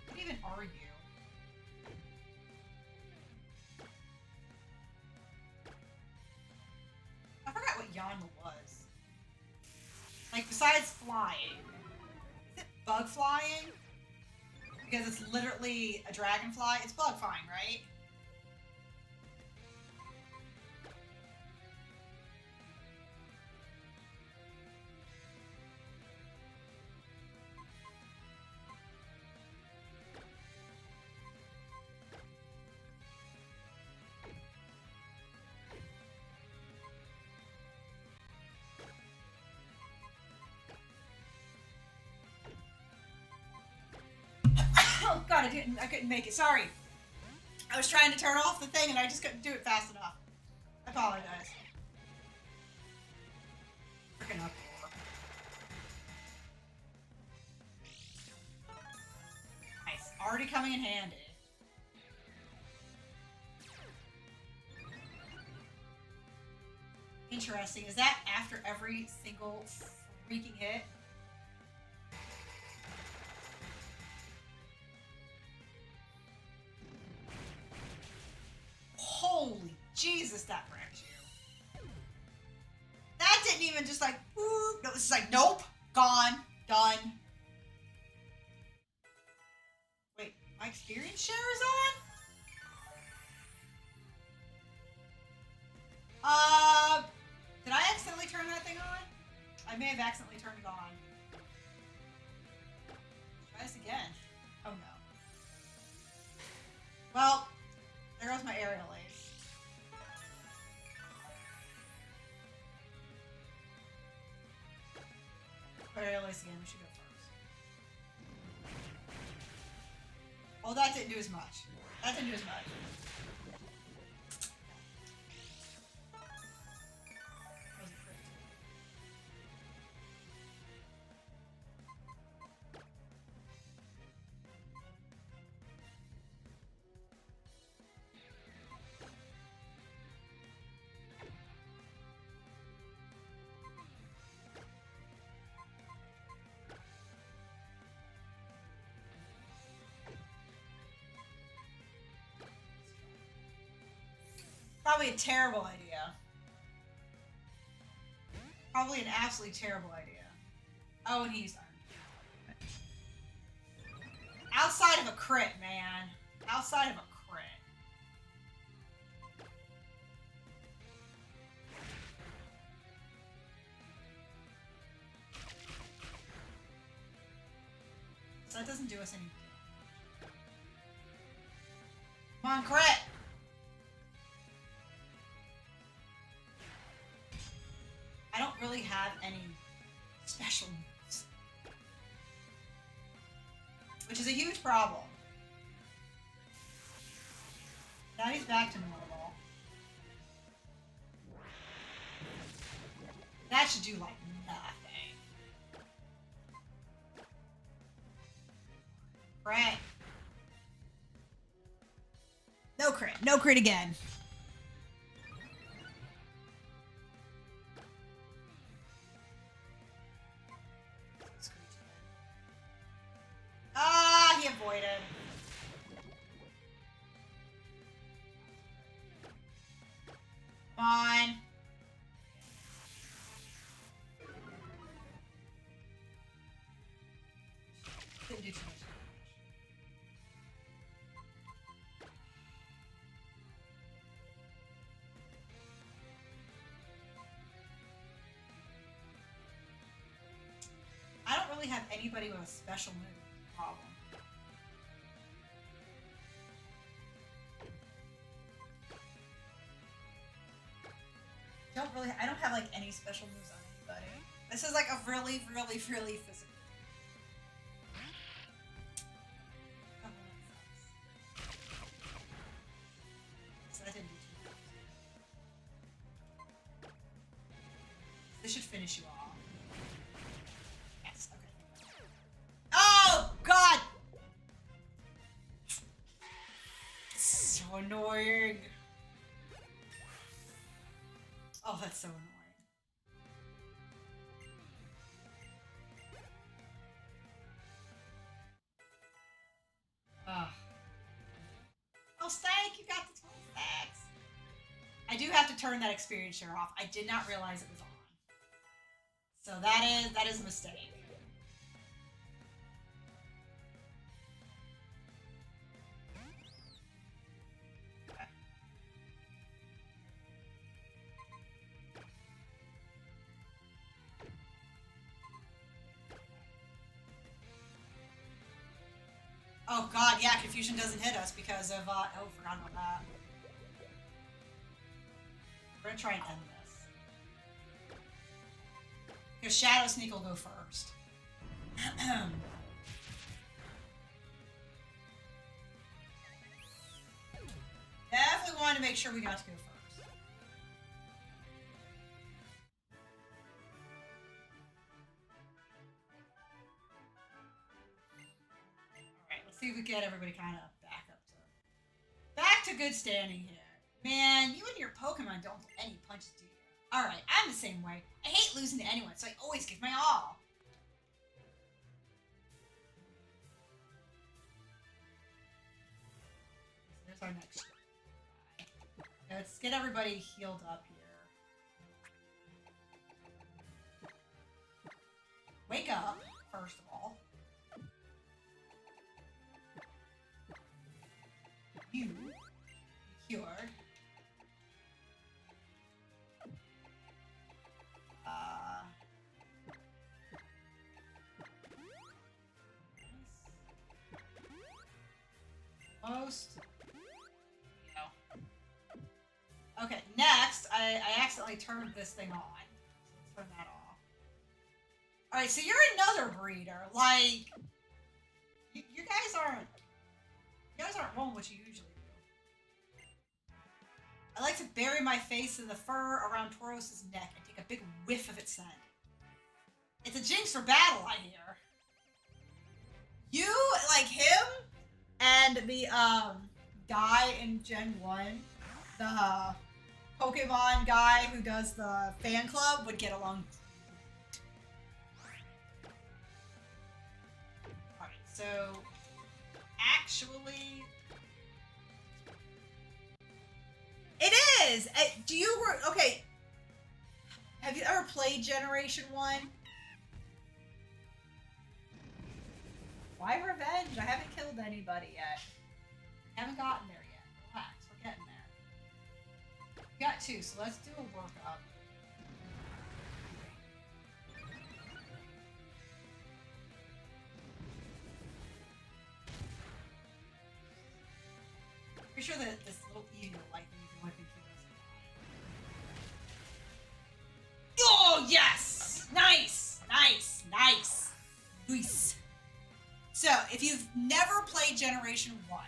Speaker 1: What even are you? I forgot what Yanma was. Like, besides flying. Is it bug flying? Because it's literally a dragonfly. It's bug flying, right? Oh god, I couldn't make it. Sorry. I was trying to turn off the thing and I just couldn't do it fast enough. I apologize. Freaking up. Nice. Already coming in handy. Interesting. Is that after every single freaking hit? Holy Jesus, that wrecked you. That didn't even just like, ooh. No, this is like, nope, gone, done. Wait, my experience share is on? Did I accidentally turn that thing on? I may have accidentally turned it on. Try this again. Oh no. Well, there goes my aerial aid. Aerial ace again, we should go first. Oh, that didn't do as much. That didn't do as much. Probably a terrible idea. Probably an absolutely terrible idea. Oh, and he's done. Outside of a crit, man. Outside of a crit. So that doesn't do us any good. Come on, crit! I don't really have any special moves. Which is a huge problem. Now he's back to normal. That should do, like, nothing. Crit. No crit. No crit again. Ah, he avoided. Come on. Didn't do too much damage. I don't really have anybody with a special move problem. I don't have like any special moves on anybody. This is like a really physical. Oh, that sucks. So that didn't do too much. This should finish you off. Yes, okay. Oh, God! So annoying. Oh, that's so annoying. Ugh. Oh, Stank, you got the 20 stacks. I do have to turn that experience share off. I did not realize it was on. So that is a mistake. Okay. Oh God, yeah, confusion doesn't hit us because of oh, forgot about that. We're gonna try and end this. Because Shadow Sneak will go first. Definitely wanted to make sure we got to go first. Alright, let's see if we get everybody kind of back to good standing here. Man, you and your Pokemon don't pull any punches, do you? Alright, I'm the same way. I hate losing to anyone, so I always give my all. So there's our next guy. Let's get everybody healed up here. Wake up, first of all. You cured. Most. Okay, next, I accidentally turned this thing on. So let's turn that off. Alright, so you're another breeder. Like, you guys aren't rolling what you usually do. I like to bury my face in the fur around Tauros' neck and take a big whiff of its scent. It's a jinx for battle, I hear. You, like him, and the guy in Gen 1, the Pokemon guy who does the fan club, would get along. Alright, so actually it is! Do you work? Okay. Have you ever played Generation 1? Why revenge? I haven't killed anybody yet. Haven't gotten there yet. Relax, we're getting there. We got 2, so let's do a workup. Pretty sure that this little Eevee will like me even if he kills. Oh, yes! Nice! Nice! Nice! Nice! So, if you've never played Generation 1,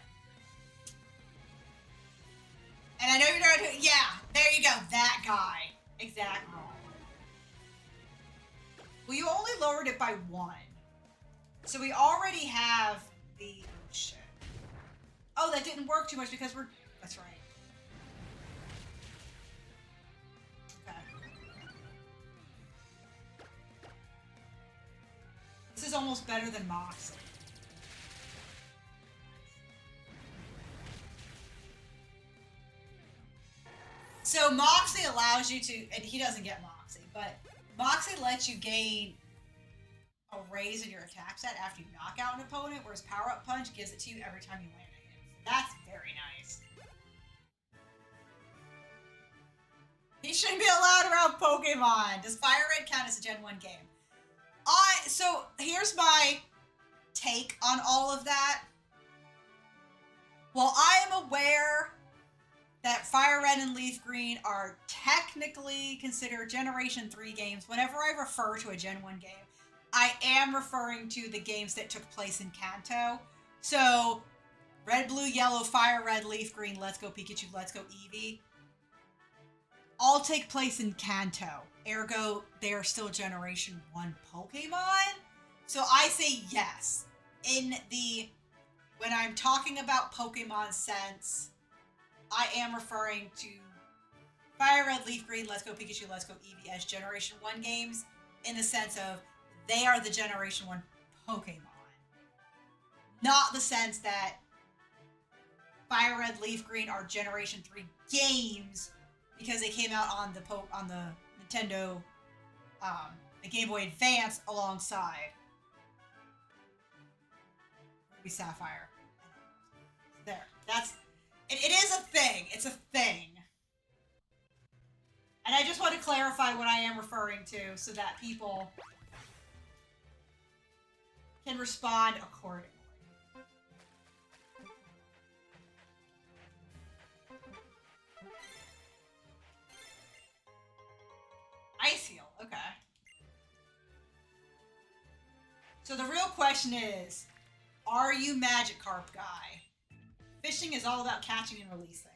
Speaker 1: and I know you're not doing, yeah, there you go, that guy. Exactly. Well, you only lowered it by 1. So we already have the, oh shit. Oh, that didn't work too much because we're, that's right. Okay. This is almost better than Moxley. So Moxley allows you to, and he doesn't get Moxley, but Moxley lets you gain a raise in your attack set after you knock out an opponent, whereas Power Up Punch gives it to you every time you land a hit. So that's very nice. He shouldn't be allowed around Pokemon. Does Fire Red count as a Gen 1 game? So here's my take on all of that. While I am aware that Fire Red and Leaf Green are technically considered Generation 3 games, whenever I refer to a Gen 1 game, I am referring to the games that took place in Kanto. So, Red, Blue, Yellow, Fire Red, Leaf Green, Let's Go Pikachu, Let's Go Eevee, all take place in Kanto. Ergo, they are still Generation 1 Pokemon. So I say yes. When I'm talking about Pokemon sense, I am referring to Fire Red, Leaf Green, Let's Go Pikachu, Let's Go Eevee as Generation 1 games in the sense of they are the Generation 1 Pokemon. Not the sense that Fire Red, Leaf Green are Generation 3 games because they came out on the Nintendo, the Game Boy Advance alongside Ruby Sapphire. There. It is a thing. It's a thing. And I just want to clarify what I am referring to so that people can respond accordingly. Ice Heal, okay. So the real question is, are you Magikarp guy? Fishing is all about catching and releasing.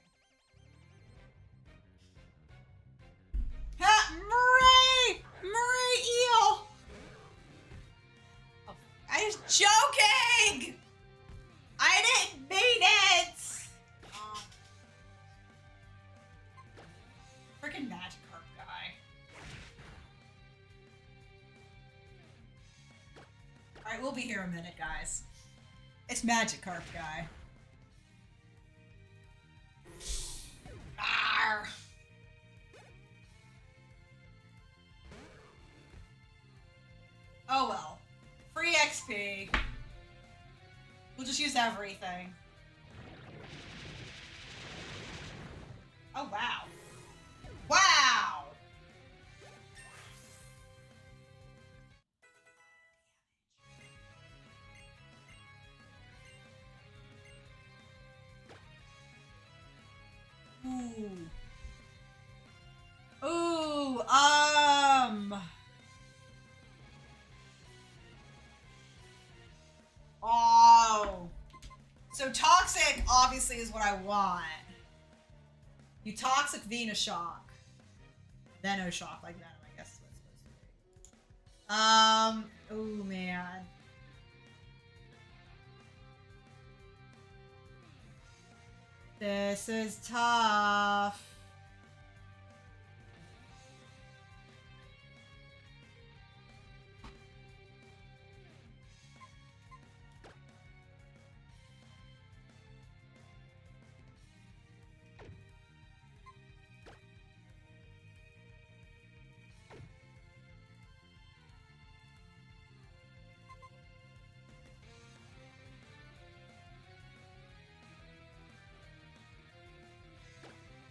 Speaker 1: Ha! Murray! Murray Eel! Oh, I was joking! I didn't mean it! Freaking Magikarp guy. Alright, we'll be here a minute, guys. It's Magikarp guy. Arr. Oh well. Free XP. We'll just use everything. Oh wow. Wow! Ooh. Ooh, Oh. So Toxic obviously is what I want. You Toxic Venoshock. Venoshock, like Venom, I guess is what it's supposed to be. Oh man. This is tough.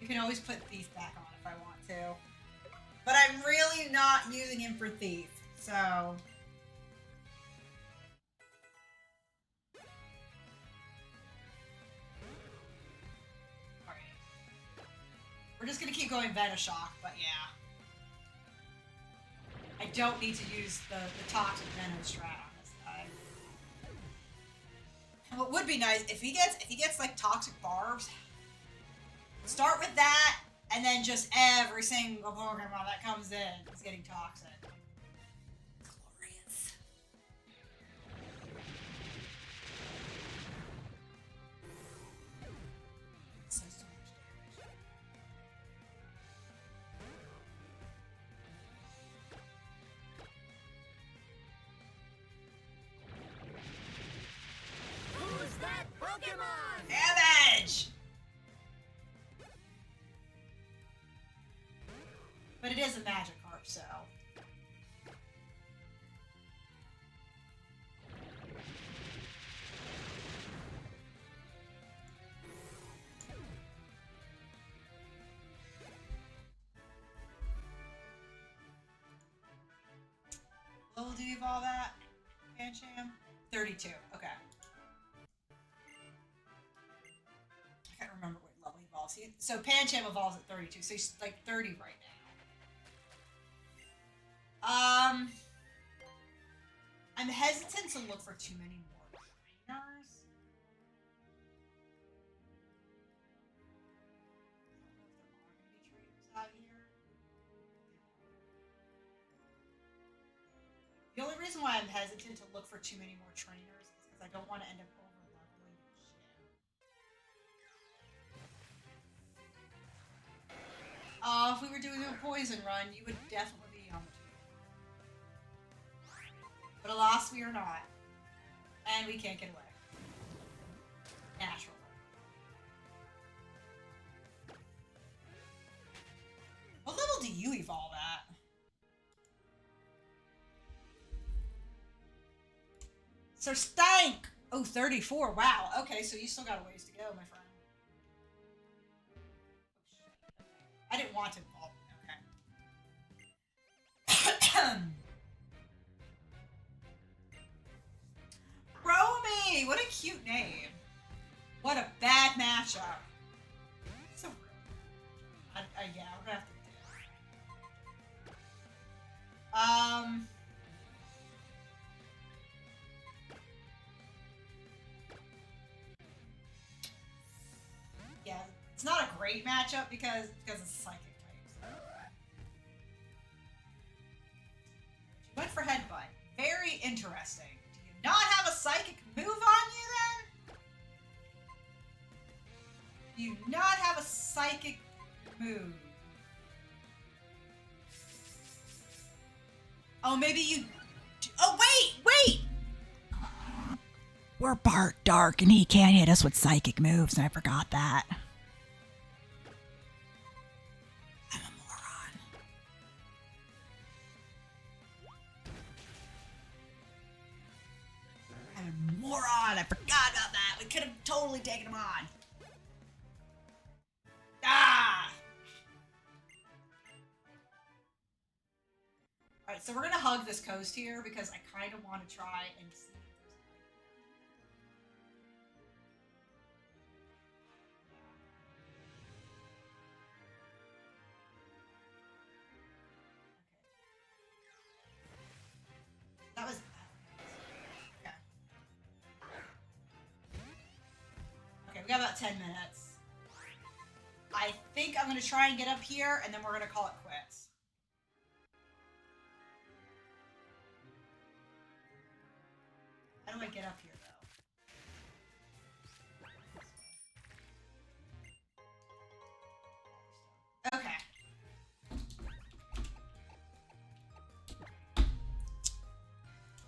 Speaker 1: We can always put Thief back on if I want to. But I'm really not using him for Thief, so... We're just gonna keep going Venoshock, but yeah. I don't need to use the toxic Venom strat on this guy. And what would be nice if he gets like toxic barbs, start with that, and then just every single Pokemon that comes in is getting toxic. Glorious. So much damage.
Speaker 2: Who's that Pokemon?
Speaker 1: Damage! But it is a Magikarp, so... Will do evolve that? Pancham? 32, okay. I can't remember what level he evolves. So Pancham evolves at 32, so he's like 30 right now. I'm hesitant to look for too many more trainers. I don't know if there are going to be trainers out here. The only reason why I'm hesitant to look for too many more trainers is because I don't want to end up over-leveling the gym. If we were doing a poison run, you would definitely be on the team. But alas, we are not. And we can't get away. Naturally. What level do you evolve at? Sir Stank! Oh, 34. Wow. Okay, so you still got a ways to go, my friend. Oh, shit. I didn't want to evolve. Okay. Romy! What a cute name. What a bad matchup. So rude. Yeah, we're gonna have to do it. Yeah, it's not a great matchup because it's psychic type. So. She went for headbutt. Very interesting. Do you not have a psychic move on you then? Do you not have a psychic move? Oh, maybe you... Oh, wait! We're Bart Dark, and he can't hit us with psychic moves, and I forgot that. I'm a moron. I'm a moron! I forgot about that! We could have totally taken him on. Ah! Alright, so we're gonna hug this coast here, because I kind of want to try and see. That was... Okay. Okay, we got about 10 minutes. I think I'm going to try and get up here, and then we're going to call it quits. How do I get up here?